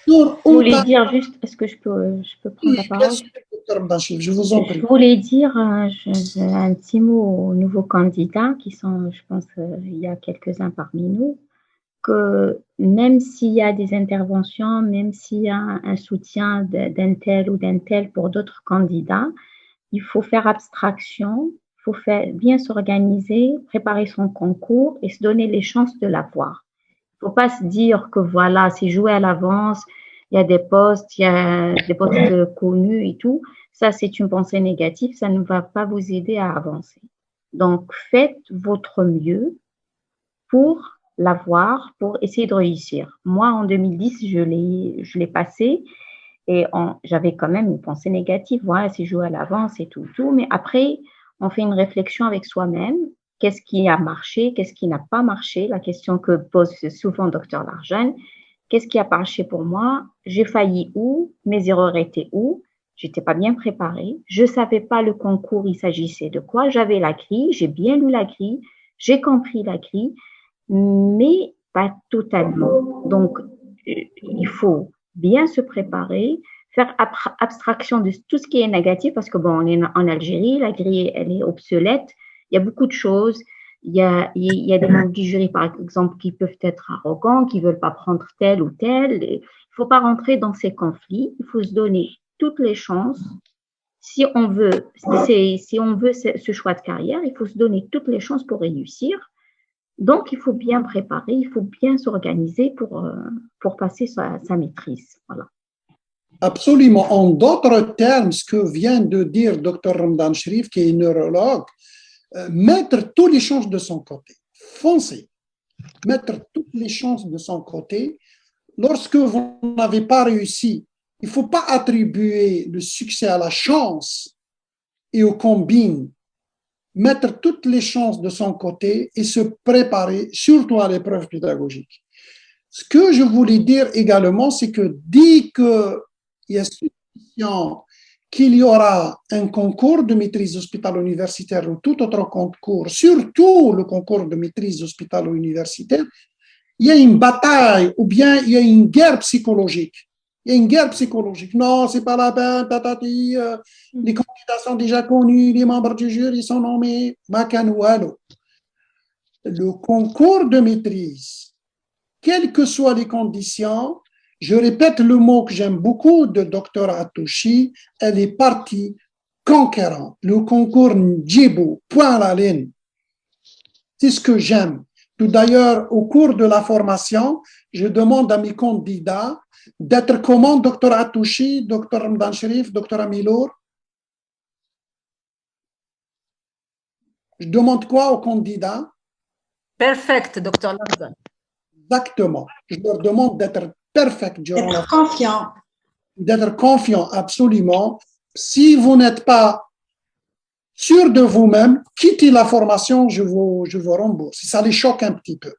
Je voulais dire juste, est-ce que je peux prendre la parole? Je vous en prie. Je voulais dire un petit mot aux nouveaux candidats qui sont, je pense, il y a quelques-uns parmi nous, que même s'il y a des interventions, même s'il y a un soutien d'un tel ou d'un tel pour d'autres candidats, il faut faire abstraction, il faut bien s'organiser, préparer son concours et se donner les chances de l'avoir. Il ne faut pas se dire que voilà, c'est joué à l'avance, il y a des postes connus et tout. Ça, c'est une pensée négative, ça ne va pas vous aider à avancer. Donc, faites votre mieux pour l'avoir, pour essayer de réussir. Moi, en 2010, je l'ai passé et j'avais quand même une pensée négative. Voilà, c'est joué à l'avance et tout. Mais après, on fait une réflexion avec soi-même. Qu'est-ce qui a marché? Qu'est-ce qui n'a pas marché? La question que pose souvent Dr Larjane. Qu'est-ce qui a marché pour moi? J'ai failli où? Mes erreurs étaient où? J'étais pas bien préparée. Je savais pas le concours, il s'agissait de quoi. J'avais la grille, j'ai bien lu la grille, j'ai compris la grille, mais pas totalement. Donc, il faut bien se préparer, faire abstraction de tout ce qui est négatif, parce que bon, on est en Algérie, la grille, elle est obsolète. Il y a beaucoup de choses. Il y a des membres du jury, par exemple, qui peuvent être arrogants, qui veulent pas prendre tel ou tel. Il faut pas rentrer dans ces conflits. Il faut se donner toutes les chances. Si on veut ce choix de carrière, il faut se donner toutes les chances pour réussir. Donc, il faut bien préparer, il faut bien s'organiser pour passer sa maîtrise. Voilà. Absolument. En d'autres termes, ce que vient de dire Dr Ramadan Sherif, qui est neurologue, mettre toutes les chances de son côté, foncer, mettre toutes les chances de son côté. Lorsque vous n'avez pas réussi, il ne faut pas attribuer le succès à la chance et aux combines. Mettre toutes les chances de son côté et se préparer, surtout à l'épreuve pédagogique. Ce que je voulais dire également, c'est que dès qu'il y a suspicion qu'il y aura un concours de maîtrise hospitalo-universitaire ou tout autre concours, surtout le concours de maîtrise hospitalo-universitaire, il y a une bataille ou bien il y a une guerre psychologique. Il y a une guerre psychologique. Non, c'est pas la peine, tatati, les candidats sont déjà connus, les membres du jury sont nommés, Makanoualo. Le concours de maîtrise, quelles que soient les conditions, je répète le mot que j'aime beaucoup de Dr Attouchi, elle est partie conquérante. Le concours Ndjibou, point à la ligne. C'est ce que j'aime. Tout d'ailleurs, au cours de la formation, je demande à mes candidats d'être comment, Dr Attouchi, Dr Ramadan Sherif, Dr Amilour? Je demande quoi aux candidats? Perfect, Dr Larjane. Exactement. Je leur demande d'être perfect durant d'être confiant. D'être confiant, absolument. Si vous n'êtes pas sûr de vous-même, quittez la formation, je vous rembourse. Ça les choque un petit peu.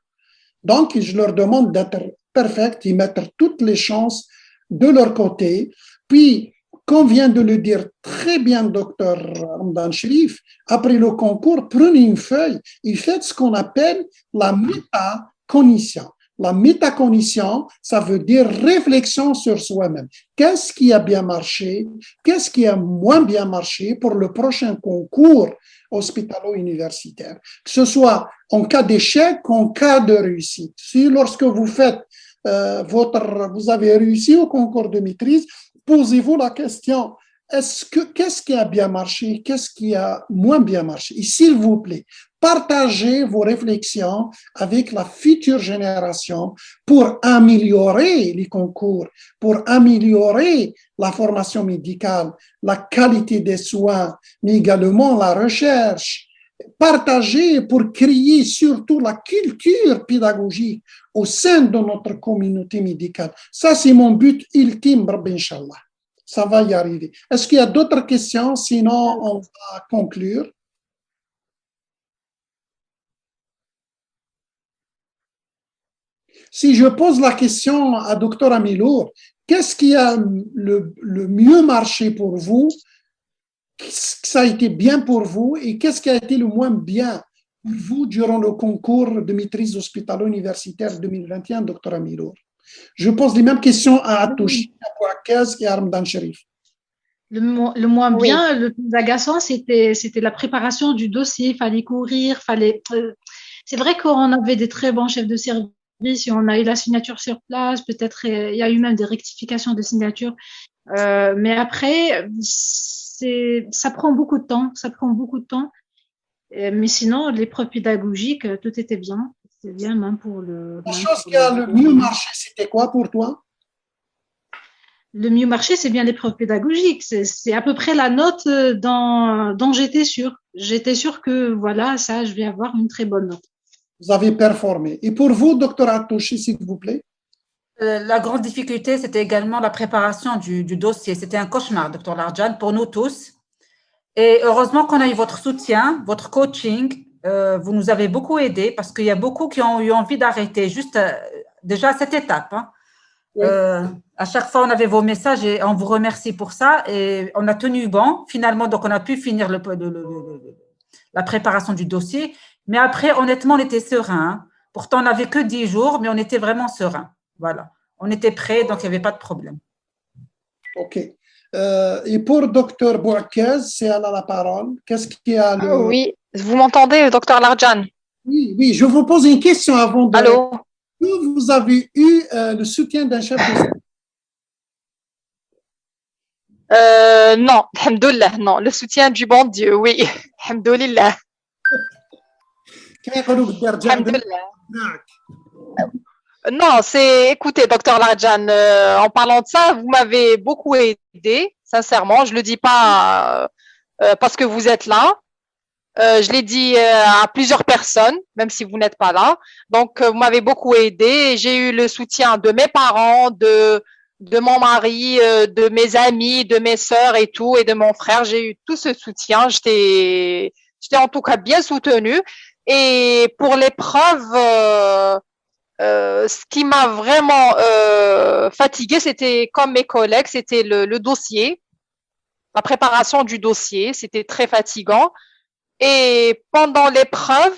Donc, je leur demande d'être perfect et mettre toutes les chances de leur côté. Puis, comme vient de le dire très bien Dr Ramadan Sherif, après le concours, prenez une feuille et faites ce qu'on appelle la métacognition. La métacognition, ça veut dire réflexion sur soi-même. Qu'est-ce qui a bien marché? Qu'est-ce qui a moins bien marché pour le prochain concours hospitalo-universitaire? Que ce soit en cas d'échec, en cas de réussite. Si lorsque vous faites vous avez réussi au concours de maîtrise, posez-vous la question, qu'est-ce qui a bien marché, qu'est-ce qui a moins bien marché? Et s'il vous plaît, partagez vos réflexions avec la future génération pour améliorer les concours, pour améliorer la formation médicale, la qualité des soins, mais également la recherche. Partagez pour créer surtout la culture pédagogique au sein de notre communauté médicale. Ça, c'est mon but ultime, Rabbi Inch'Allah. Ça va y arriver. Est-ce qu'il y a d'autres questions? Sinon, on va conclure. Si je pose la question à Dr Amilour, qu'est-ce qui a le mieux marché pour vous? Qu'est-ce que ça a été bien pour vous et qu'est-ce qui a été le moins bien pour vous durant le concours de maîtrise hospitalo-universitaire 2021, Dr Amilour? Je pose les mêmes questions à Atouchi, à Bouakaz et à Ramadan Sherif. Le moins bien, le plus agaçant, c'était la préparation du dossier. Il fallait courir, c'est vrai qu'on avait des très bons chefs de service et on a eu la signature sur place. Peut-être il y a eu même des rectifications de signature. Mais après, ça prend beaucoup de temps. Ça prend beaucoup de temps. Mais sinon, l'épreuve pédagogique, tout était bien. C'était bien même pour le. La chose qui a le mieux marché, c'était quoi pour toi? Le mieux marché, c'est bien l'épreuve pédagogique. C'est à peu près la note dont j'étais sûre. J'étais sûre que voilà, ça, je vais avoir une très bonne note. Vous avez performé. Et pour vous, docteur Atouchi, s'il vous plaît? La grande difficulté, c'était également la préparation du dossier. C'était un cauchemar, docteur Larjan, pour nous tous. Et heureusement qu'on a eu votre soutien, votre coaching. Vous nous avez beaucoup aidés parce qu'il y a beaucoup qui ont eu envie d'arrêter juste déjà à cette étape. Hein. Oui. À chaque fois, on avait vos messages et on vous remercie pour ça. Et on a tenu bon, finalement, donc on a pu finir la préparation du dossier. Mais après, honnêtement, on était serein. Hein. Pourtant, on n'avait que 10 jours, mais on était vraiment serein. Voilà. On était prêts, donc il n'y avait pas de problème. OK. Et pour Dr Bouakaz, c'est à la parole. Qu'est-ce qui a le... Oui, vous m'entendez, Dr Larjan? Oui, je vous pose une question avant de... Allô? Vous avez eu le soutien d'un chef de... Non, alhamdoulilah, non. Le soutien du bon Dieu, oui. Alhamdoulilah. Non, écoutez, docteur Larjan, en parlant de ça, vous m'avez beaucoup aidé, sincèrement. Je le dis pas parce que vous êtes là. Je l'ai dit à plusieurs personnes, même si vous n'êtes pas là. Donc, vous m'avez beaucoup aidé. J'ai eu le soutien de mes parents, de mon mari, de mes amis, de mes sœurs et tout, et de mon frère. J'ai eu tout ce soutien. J'étais en tout cas bien soutenue. Et pour l'épreuve, ce qui m'a vraiment fatiguée, c'était comme mes collègues, c'était le dossier, la préparation du dossier. C'était très fatigant. Et pendant l'épreuve,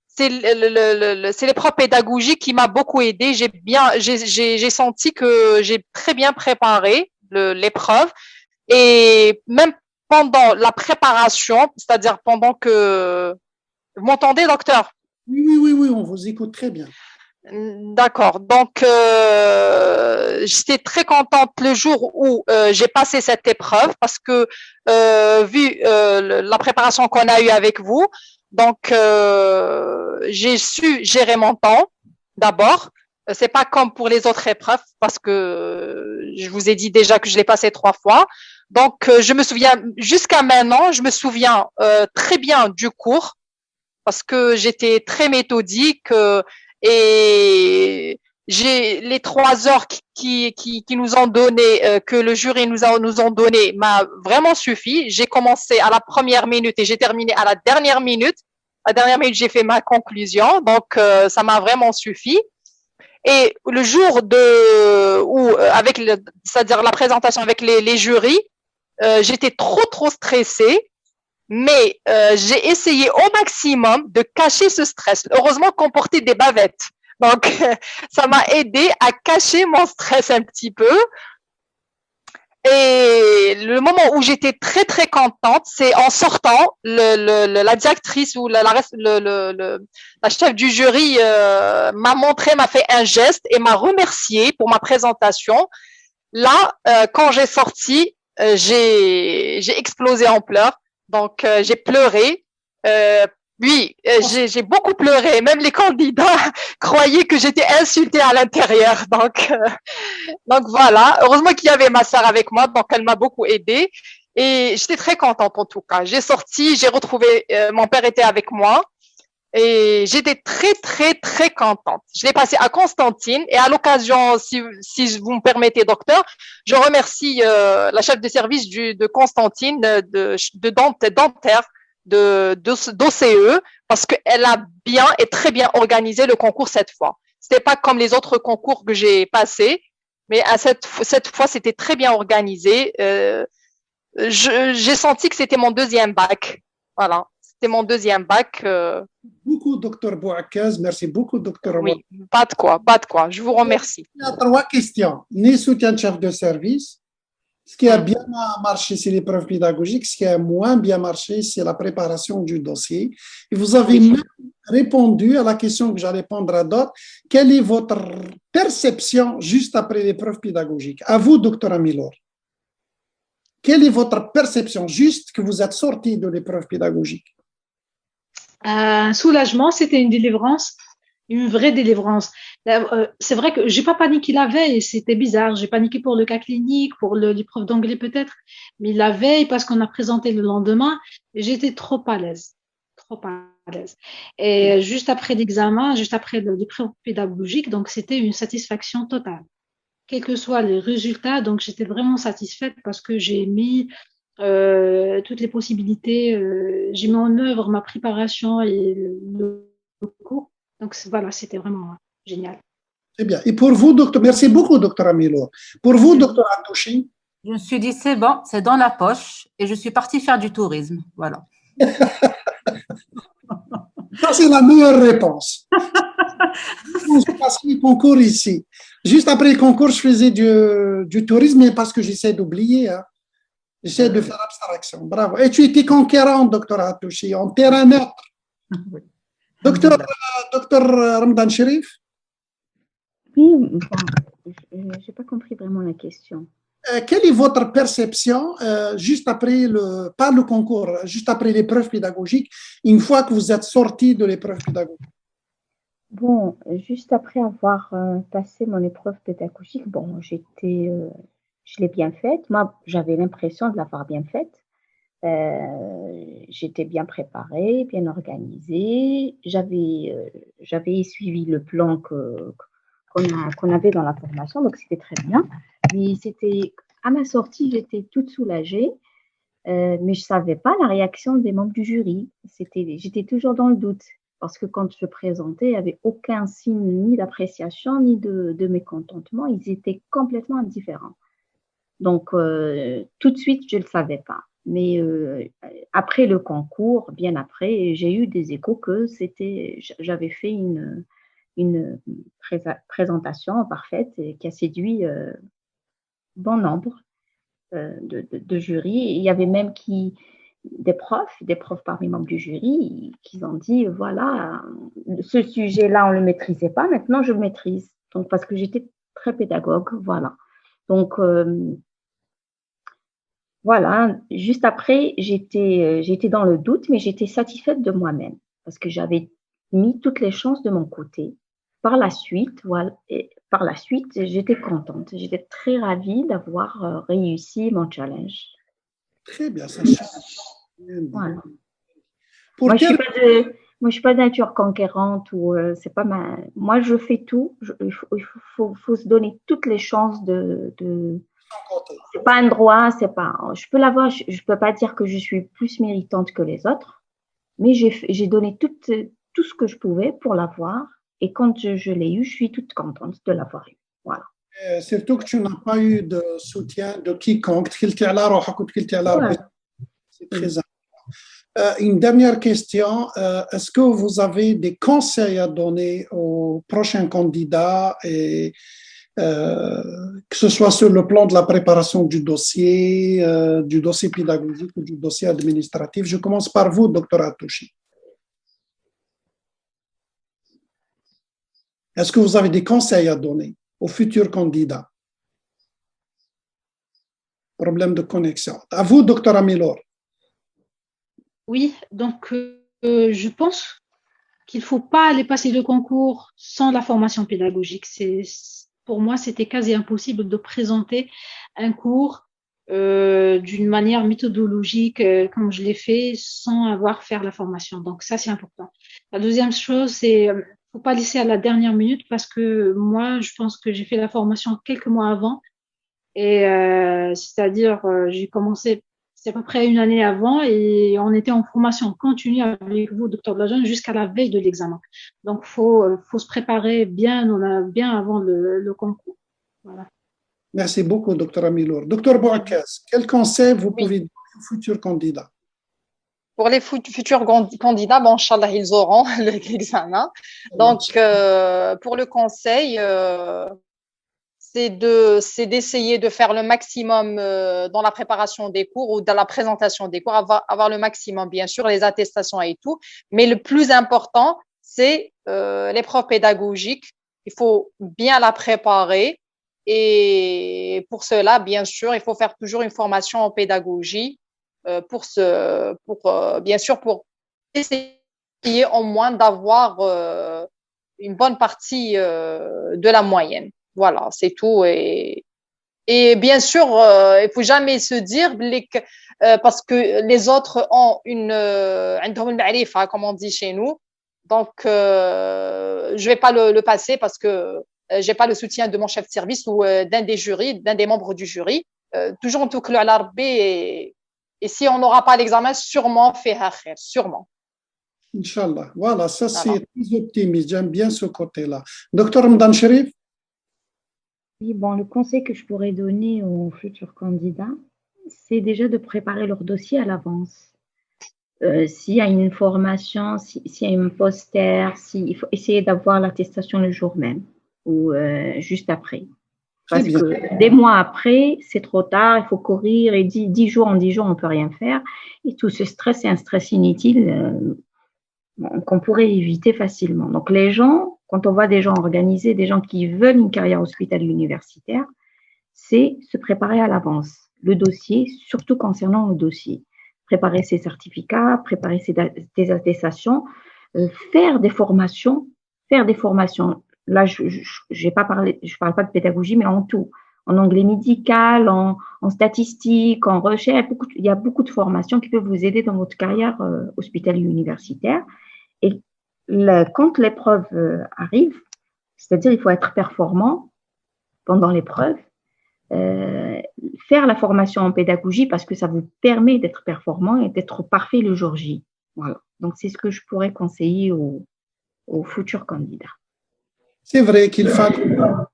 c'est l'épreuve pédagogique qui m'a beaucoup aidée. J'ai senti que j'ai très bien préparé l'épreuve. Et même pendant la préparation, c'est-à-dire pendant que... Vous m'entendez, docteur? Oui, on vous écoute très bien. D'accord. Donc, j'étais très contente le jour où j'ai passé cette épreuve parce que vu la préparation qu'on a eue avec vous, donc j'ai su gérer mon temps d'abord. C'est pas comme pour les autres épreuves parce que je vous ai dit déjà que je l'ai passé 3 fois. Donc, je me souviens jusqu'à maintenant, je me souviens très bien du cours parce que j'étais très méthodique. Et j'ai les 3 heures qui nous ont donné, que le jury nous ont donné, m'a vraiment suffi. J'ai commencé à la première minute et j'ai terminé à la dernière minute. À la dernière minute, j'ai fait ma conclusion, donc ça m'a vraiment suffi. Et le jour c'est-à-dire la présentation avec les jurys, j'étais trop stressée. Mais j'ai essayé au maximum de cacher ce stress. Heureusement qu'on portait des bavettes. Donc, ça m'a aidé à cacher mon stress un petit peu. Et le moment où j'étais très contente, c'est en sortant, la directrice ou la chef du jury m'a fait un geste et m'a remercié pour ma présentation. Là, quand j'ai sorti, j'ai explosé en pleurs. Donc, j'ai pleuré. Oui, j'ai beaucoup pleuré. Même les candidats croyaient que j'étais insultée à l'intérieur. Donc voilà. Heureusement qu'il y avait ma sœur avec moi, donc elle m'a beaucoup aidée. Et j'étais très contente en tout cas. J'ai sorti, j'ai retrouvé, mon père était avec moi. Et j'étais très, très, très contente. Je l'ai passé à Constantine et à l'occasion, si vous me permettez, docteur, je remercie la chef de service de Constantine, dentaire, d'OCE, parce qu'elle a bien et très bien organisé le concours cette fois. C'était pas comme les autres concours que j'ai passés, mais cette fois, c'était très bien organisé. J'ai senti que c'était mon deuxième bac. Voilà. C'était mon deuxième bac. Beaucoup, docteur Bouakaz. Merci beaucoup, docteur. Oui, pas de quoi, pas de quoi. Je vous remercie. Il y a 3 questions. Ni soutien de chef de service. Ce qui a bien marché, c'est l'épreuve pédagogique. Ce qui a moins bien marché, c'est la préparation du dossier. Et vous avez même répondu à la question que j'allais répondre à d'autres. Quelle est votre perception juste après l'épreuve pédagogique? À vous, docteur Amilor. Quelle est votre perception juste que vous êtes sorti de l'épreuve pédagogique? Un soulagement, c'était une délivrance, une vraie délivrance. C'est vrai que j'ai pas paniqué la veille, c'était bizarre. J'ai paniqué pour le cas clinique, pour l'épreuve d'anglais peut-être, mais la veille, parce qu'on a présenté le lendemain, j'étais trop à l'aise, trop à l'aise. Et juste après l'examen, juste après l'épreuve pédagogique, donc c'était une satisfaction totale. Quels que soient les résultats, donc j'étais vraiment satisfaite parce que j'ai mis toutes les possibilités, j'ai mis en œuvre ma préparation et le cours. Donc voilà, c'était vraiment génial. Très bien. Et pour vous, docteur, merci beaucoup, docteur Amilo. Pour vous, docteur Atouchi? Je me suis dit, c'est bon, c'est dans la poche et je suis partie faire du tourisme. Voilà. Ça, c'est la meilleure réponse. Je passe le concours ici. Juste après le concours, je faisais du tourisme, mais parce que j'essaie d'oublier. Hein. J'essaie de faire abstraction. Bravo. Et tu étais conquérant, docteur Atouchi, en terrain neutre. Oui. Docteur Ramadan Sherif? Oui, je n'ai pas compris vraiment la question. Quelle est votre perception juste après pas le concours, juste après l'épreuve pédagogique, une fois que vous êtes sorti de l'épreuve pédagogique? Bon, juste après avoir passé mon épreuve pédagogique, bon, je l'ai bien faite. Moi, j'avais l'impression de l'avoir bien faite. J'étais bien préparée, bien organisée. J'avais suivi le plan qu'on avait dans la formation, donc c'était très bien. Mais à ma sortie, j'étais toute soulagée, mais je ne savais pas la réaction des membres du jury. J'étais toujours dans le doute, parce que quand je présentais, il n'y avait aucun signe ni d'appréciation, ni de mécontentement. Ils étaient complètement indifférents. Donc, tout de suite, je ne le savais pas. Mais après le concours, bien après, j'ai eu des échos que j'avais fait une présentation parfaite qui a séduit bon nombre de jurys. Il y avait même des profs parmi les membres du jury qui ont dit, voilà, ce sujet-là, on ne le maîtrisait pas, maintenant je le maîtrise. Donc, parce que j'étais très pédagogue, voilà. Donc, voilà, juste après, j'étais dans le doute, mais j'étais satisfaite de moi-même parce que j'avais mis toutes les chances de mon côté. Par la suite, j'étais contente. J'étais très ravie d'avoir réussi mon challenge. Très bien, ça. Voilà. Moi, je suis pas de nature conquérante ou c'est pas Moi, je fais tout. Il faut se donner toutes les chances C'est pas un droit, c'est pas. Je peux l'avoir. Je peux pas dire que je suis plus méritante que les autres, mais j'ai donné tout ce que je pouvais pour l'avoir. Et quand je l'ai eu, je suis toute contente de l'avoir eu. Voilà. Surtout que tu n'as pas eu de soutien de quiconque. C'est très important. Une dernière question. Est-ce que vous avez des conseils à donner aux prochains candidats et que ce soit sur le plan de la préparation du dossier pédagogique ou du dossier administratif? Je commence par vous, docteur Atouchi. Est-ce que vous avez des conseils à donner aux futurs candidats? Problème de connexion. À vous, docteur Amilor. Oui, donc je pense qu'il ne faut pas aller passer le concours sans la formation pédagogique. Pour moi, c'était quasi impossible de présenter un cours d'une manière méthodologique comme je l'ai fait sans avoir fait la formation. Donc ça, c'est important. La deuxième chose, c'est faut pas laisser à la dernière minute parce que moi, je pense que j'ai fait la formation quelques mois avant et c'est-à-dire j'ai commencé c'est à peu près une année avant et on était en formation continue avec vous, docteur Blajan, jusqu'à la veille de l'examen. Donc, faut se préparer bien avant le concours. Voilà. Merci beaucoup, docteur Amilour. Docteur Bouakas, quel conseil vous pouvez donner aux futurs candidats? Pour les futurs candidats, bon, Inch'Allah, ils auront l'examen. Donc, pour le conseil, c'est d'essayer de faire le maximum dans la préparation des cours ou dans la présentation des cours, avoir le maximum, bien sûr, les attestations et tout. Mais le plus important, c'est l'épreuve pédagogique. Il faut bien la préparer. Et pour cela, bien sûr, il faut faire toujours une formation en pédagogie bien sûr, pour essayer au moins d'avoir une bonne partie de la moyenne. Voilà, c'est tout. Et bien sûr, il faut jamais se dire parce que les autres ont عندهم المعرفة, comme on dit chez nous. Donc, je vais pas le passer parce que j'ai pas le soutien de mon chef de service ou d'un des membres du jury. Toujours en tout cas على ربي et si on n'aura pas l'examen, sûrement فيها خير, sûrement. Inch'Allah. Voilà, ça c'est très optimiste. J'aime bien ce côté-là. Docteur Ramadan Sherif? Oui, bon, le conseil que je pourrais donner aux futurs candidats, c'est déjà de préparer leur dossier à l'avance. S'il y a une formation, s'il y a un poster, il faut essayer d'avoir l'attestation le jour même ou juste après. Parce que des mois après, c'est trop tard, il faut courir et 10 jours en 10 jours, on ne peut rien faire. Et tout ce stress, c'est un stress inutile qu'on pourrait éviter facilement. Donc, les gens, quand on voit des gens organisés, des gens qui veulent une carrière hospitalière universitaire, c'est se préparer à l'avance. Le dossier, surtout concernant le dossier. Préparer ses certificats, préparer ses attestations, faire des formations. Là, je parle pas de pédagogie, mais en tout. En anglais médical, en statistique, en recherche. Il y a beaucoup de formations qui peuvent vous aider dans votre carrière hospitalière universitaire. Et quand l'épreuve arrive, c'est-à-dire il faut être performant pendant l'épreuve, faire la formation en pédagogie parce que ça vous permet d'être performant et d'être parfait le jour J. Voilà. Donc, c'est ce que je pourrais conseiller aux futurs candidats. C'est vrai qu'il faut préparer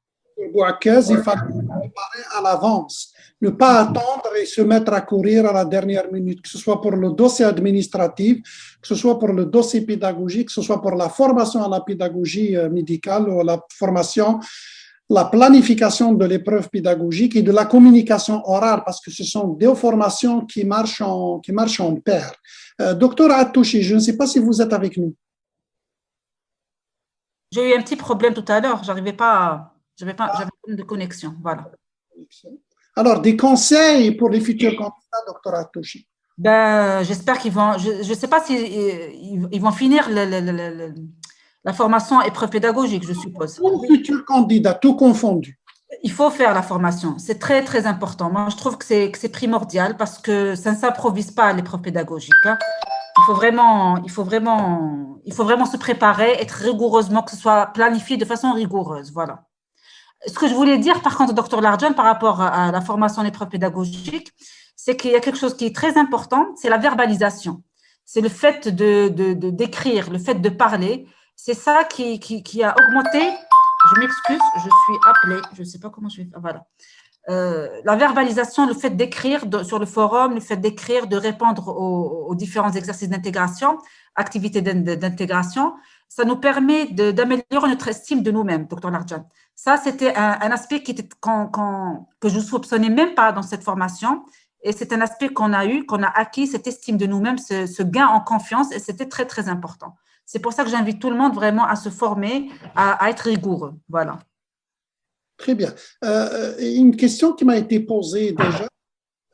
à l'avance, ne pas attendre et se mettre à courir à la dernière minute, que ce soit pour le dossier administratif, que ce soit pour le dossier pédagogique, que ce soit pour la formation à la pédagogie médicale ou la formation, la planification de l'épreuve pédagogique et de la communication orale, parce que ce sont deux formations qui marchent en pair. Docteur Attouchi, je ne sais pas si vous êtes avec nous. J'ai eu un petit problème tout à l'heure, j'avais pas de connexion, voilà. Alors, des conseils pour les futurs candidats, docteur Attouchi? Ben, j'espère qu'ils vont, je ne sais pas si ils vont finir la formation épreuve pédagogique, je suppose. Les futurs candidats, tout confondu. Il faut faire la formation, c'est très, très important. Moi, je trouve que c'est primordial parce que ça ne s'improvise pas l'épreuve pédagogique. Hein. Il faut vraiment se préparer, être rigoureusement, que ce soit planifié de façon rigoureuse. Voilà. Ce que je voulais dire, par contre, docteur Lardjan, par rapport à la formation en épreuve pédagogique, c'est qu'il y a quelque chose qui est très important, c'est la verbalisation. C'est le fait d'écrire, le fait de parler. C'est ça qui a augmenté. Je m'excuse, je suis appelée. Je ne sais pas comment je vais faire. Voilà. La verbalisation, le fait d'écrire sur le forum, le fait d'écrire, de répondre aux différents exercices d'intégration, activités d'intégration, ça nous permet d'améliorer notre estime de nous-mêmes, docteur Lardjan. Ça, c'était un aspect que je ne soupçonnais même pas dans cette formation. Et c'est un aspect qu'on a acquis, cette estime de nous-mêmes, ce gain en confiance, et c'était très, très important. C'est pour ça que j'invite tout le monde vraiment à se former, à être rigoureux. Voilà. Très bien. Une question qui m'a été posée déjà.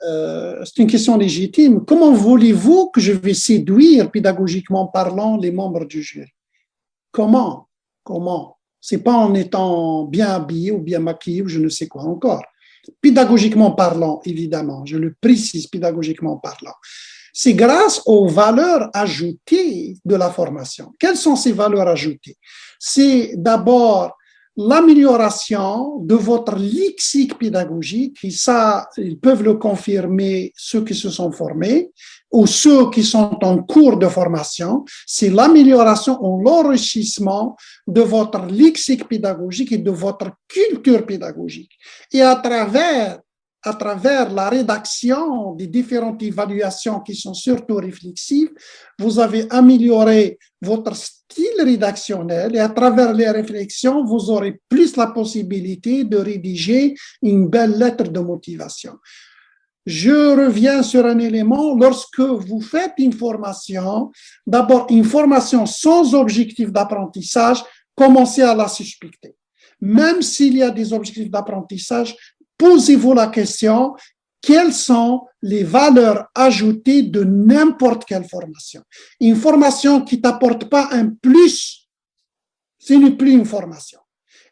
c'est une question légitime. Comment voulez-vous que je vais séduire, pédagogiquement parlant, les membres du jury? Comment? Comment? C'est pas en étant bien habillé ou bien maquillé ou je ne sais quoi encore. Pédagogiquement parlant, évidemment, je le précise, pédagogiquement parlant. C'est grâce aux valeurs ajoutées de la formation. Quelles sont ces valeurs ajoutées? C'est d'abord l'amélioration de votre lexique pédagogique, et ça, ils peuvent le confirmer ceux qui se sont formés ou ceux qui sont en cours de formation, c'est l'amélioration ou l'enrichissement de votre lexique pédagogique et de votre culture pédagogique. Et à travers la rédaction des différentes évaluations qui sont surtout réflexives, vous avez amélioré votre style rédactionnel et à travers les réflexions, vous aurez plus la possibilité de rédiger une belle lettre de motivation. Je reviens sur un élément, lorsque vous faites une formation, d'abord une formation sans objectif d'apprentissage, commencez à la suspecter. Même s'il y a des objectifs d'apprentissage, posez-vous la question, quelles sont les valeurs ajoutées de n'importe quelle formation? Une formation qui ne t'apporte pas un plus, ce n'est plus une formation.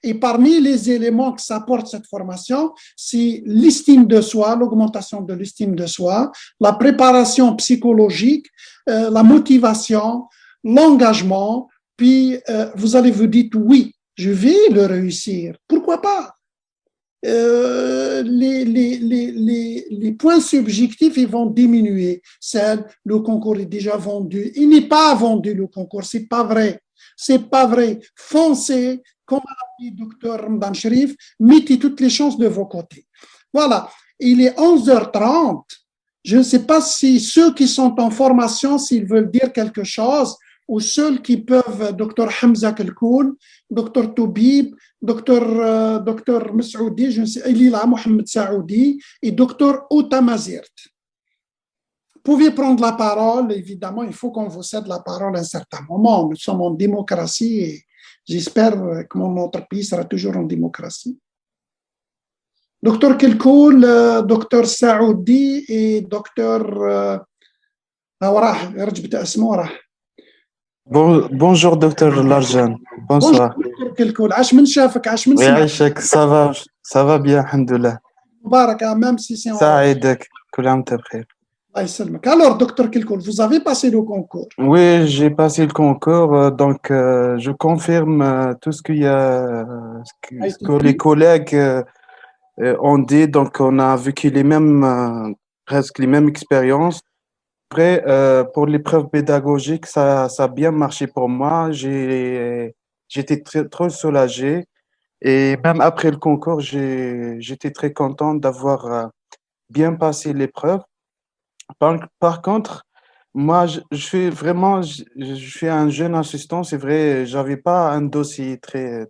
Et parmi les éléments que s'apporte cette formation, c'est l'estime de soi, l'augmentation de l'estime de soi, la préparation psychologique, la motivation, l'engagement, puis vous allez vous dire oui, je vais le réussir. Pourquoi pas? Les points subjectifs ils vont diminuer. Le concours est déjà vendu. Il n'est pas vendu le concours, c'est pas vrai. C'est pas vrai. Foncez, comme a dit Dr Ramadan Sherif, mettez toutes les chances de vos côtés. Voilà. Il est 11h30. Je ne sais pas si ceux qui sont en formation, s'ils veulent dire quelque chose, ou ceux qui peuvent, Dr Hamza Kelkoul, Dr Toubib, Dr Masoudi, je ne sais, il est là, Mohamed Saoudi, et Dr Outamazirt. Vous pouvez prendre la parole, évidemment, il faut qu'on vous cède la parole à un certain moment. Nous sommes en démocratie et j'espère que notre pays sera toujours en démocratie. Dr Kelkoul, Dr Saoudi et Dr Bonjour, docteur Larjan. Bonsoir. Bonjour, Kelkoul. Ça va bien, alhamdoulilah. Même si c'est en... Alors, docteur Kelkoul, vous avez passé le concours? Oui, j'ai passé le concours, donc je confirme tout ce que les collègues ont dit. Donc, on a vécu presque les mêmes expériences. Après, pour l'épreuve pédagogique, ça a bien marché pour moi. J'étais trop soulagé. Et même après le concours, j'étais très content d'avoir bien passé l'épreuve. Par contre, moi, je suis un jeune assistant, c'est vrai, j'avais pas un dossier très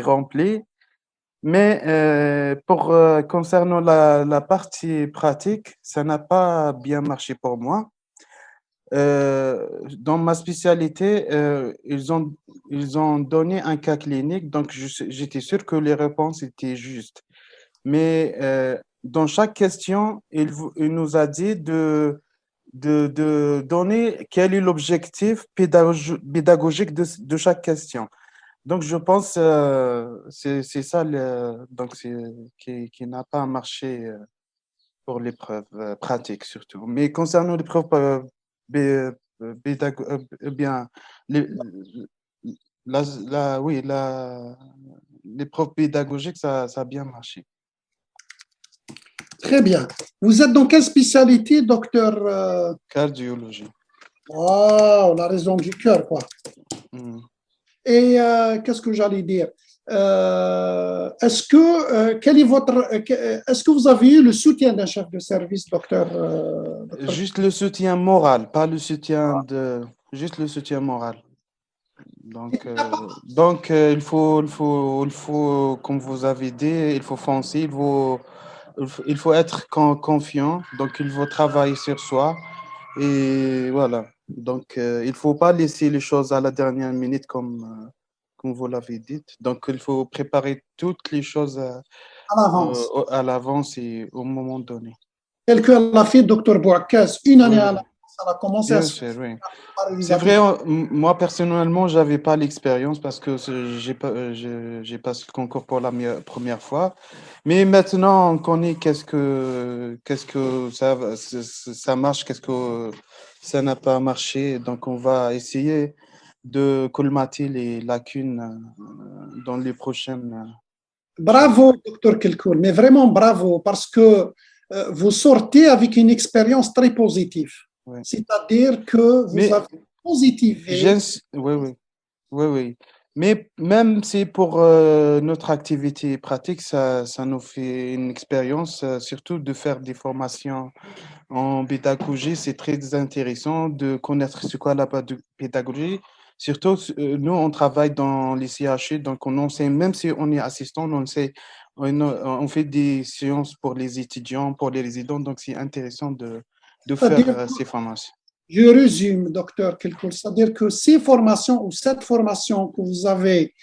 rempli. Mais concernant la partie pratique, ça n'a pas bien marché pour moi. Dans ma spécialité, ils ont donné un cas clinique, donc j'étais sûr que les réponses étaient justes. Mais dans chaque question, il nous a dit de donner quel est l'objectif pédagogique de chaque question. Donc, je pense c'est ça qui n'a pas marché pour l'épreuve pratique surtout. Mais concernant l'épreuve l'épreuve pédagogique, ça a bien marché. Très bien. Vous êtes dans quelle spécialité, docteur? Cardiologie. Wow, la raison du cœur, quoi. Et qu'est-ce que j'allais dire? Est-ce que vous avez eu le soutien d'un chef de service, docteur? Juste le soutien moral, pas le soutien juste le soutien moral. Donc il faut, comme vous avez dit, il faut foncer, il faut être confiant, donc il faut travailler sur soi et voilà. Donc il faut pas laisser les choses à la dernière minute comme comme vous l'avez dit. Donc, il faut préparer toutes les choses à l'avance et au moment donné. Tel que l'a fait Dr Bouakas, une année à l'avance, elle a commencé à se faire. Oui. C'est vrai, moi personnellement, je n'avais pas l'expérience parce que j'ai passé le concours pour la première fois. Mais maintenant, on connaît qu'est-ce que ça marche, qu'est-ce que ça n'a pas marché. Donc, on va essayer de colmater les lacunes dans les prochaines. Bravo, Dr Kelkoul, mais vraiment bravo, parce que vous sortez avec une expérience très positive. Ouais. C'est-à-dire que vous avez positivé. Oui. Mais même si pour notre activité pratique, ça nous fait une expérience, surtout de faire des formations en pédagogie. C'est très intéressant de connaître ce qu'est la pédagogie. Surtout, nous, on travaille dans les CHU, donc on enseigne, même si on est assistant, on fait des séances pour les étudiants, pour les résidents, donc c'est intéressant de faire ces formations. Je résume, docteur Kelkoul, c'est-à-dire que ces formations ou cette formation que vous avez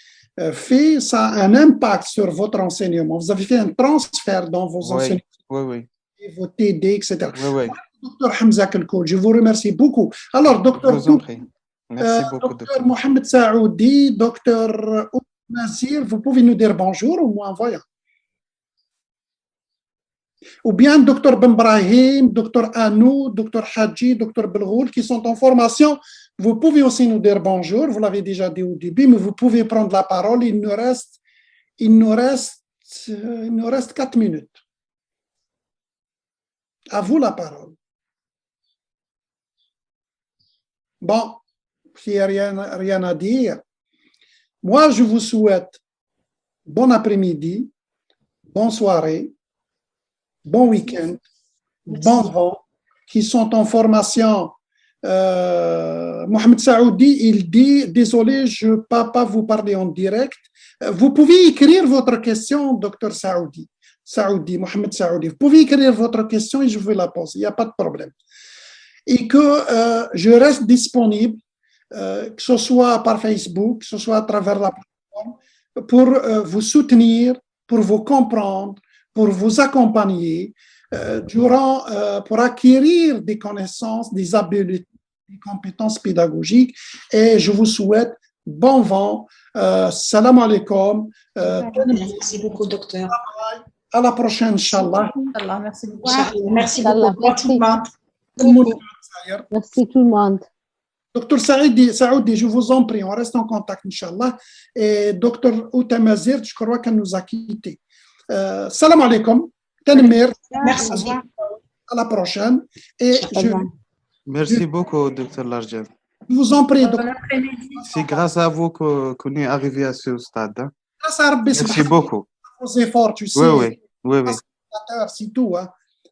fait, ça a un impact sur votre enseignement. Vous avez fait un transfert dans vos enseignements, vos TD, etc. Docteur Hamza Kelkoul, je vous remercie beaucoup. Alors, docteur, merci beaucoup, docteur Mohamed Saoudi, docteur Nazir, vous pouvez nous dire bonjour ou moins voyons. Ou bien Dr Ben Brahim, Dr Anou, Dr Hadji, Dr Belghoul qui sont en formation. Vous pouvez aussi nous dire bonjour, vous l'avez déjà dit au début, mais vous pouvez prendre la parole. Il nous reste 4 minutes. À vous la parole. Bon, s'il n'y a rien à dire, moi je vous souhaite bon après-midi, bonne soirée, bon week-end, bon vent, qui sont en formation. Mohamed Saoudi, il dit, désolé, je ne peux pas vous parler en direct. Vous pouvez écrire votre question, docteur Saoudi, Mohamed Saoudi. Vous pouvez écrire votre question et je vais la poser, il n'y a pas de problème. Et que je reste disponible, que ce soit par Facebook, que ce soit à travers la plateforme, pour vous soutenir, pour vous comprendre, pour vous accompagner pour acquérir des connaissances, des habiletés, des compétences pédagogiques. Et je vous souhaite bon vent. Salam alaikum. Merci beaucoup, docteur. À la prochaine, Inch'Allah. Merci beaucoup. Merci beaucoup. Tout le monde. Merci tout le monde. Docteur Saoudi, je vous en prie, on reste en contact, Inch'Allah. Et docteur Outamazir, je crois qu'elle nous a quittés. Salam alaikum. Merci. À la prochaine. Et merci beaucoup, docteur Larjan. Je vous en prie, docteur. C'est grâce à vous qu'on est arrivé à ce stade. Hein. Grâce à Rabbi, merci beaucoup. Vos efforts, tu sais. Oui. C'est tout. Hein.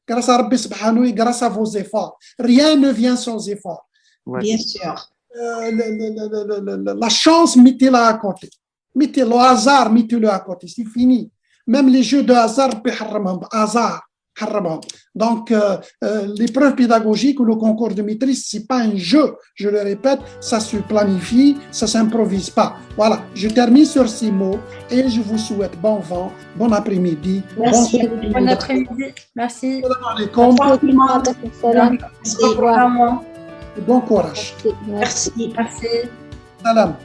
Grâce à Rabbi Subhanahu et grâce à vos efforts. Rien ne vient sans effort. Bien sûr. La chance, mettez-la à côté. Le hasard, mettez-le à côté. C'est fini. Même les jeux de hasard, donc l'épreuve pédagogique ou le concours de maîtrise, c'est pas un jeu, je le répète, ça se planifie, ça s'improvise pas. Voilà, je termine sur ces mots et je vous souhaite bon vent, bon après-midi. Merci, bon après-midi. Merci. Bon courage. Merci. Salam.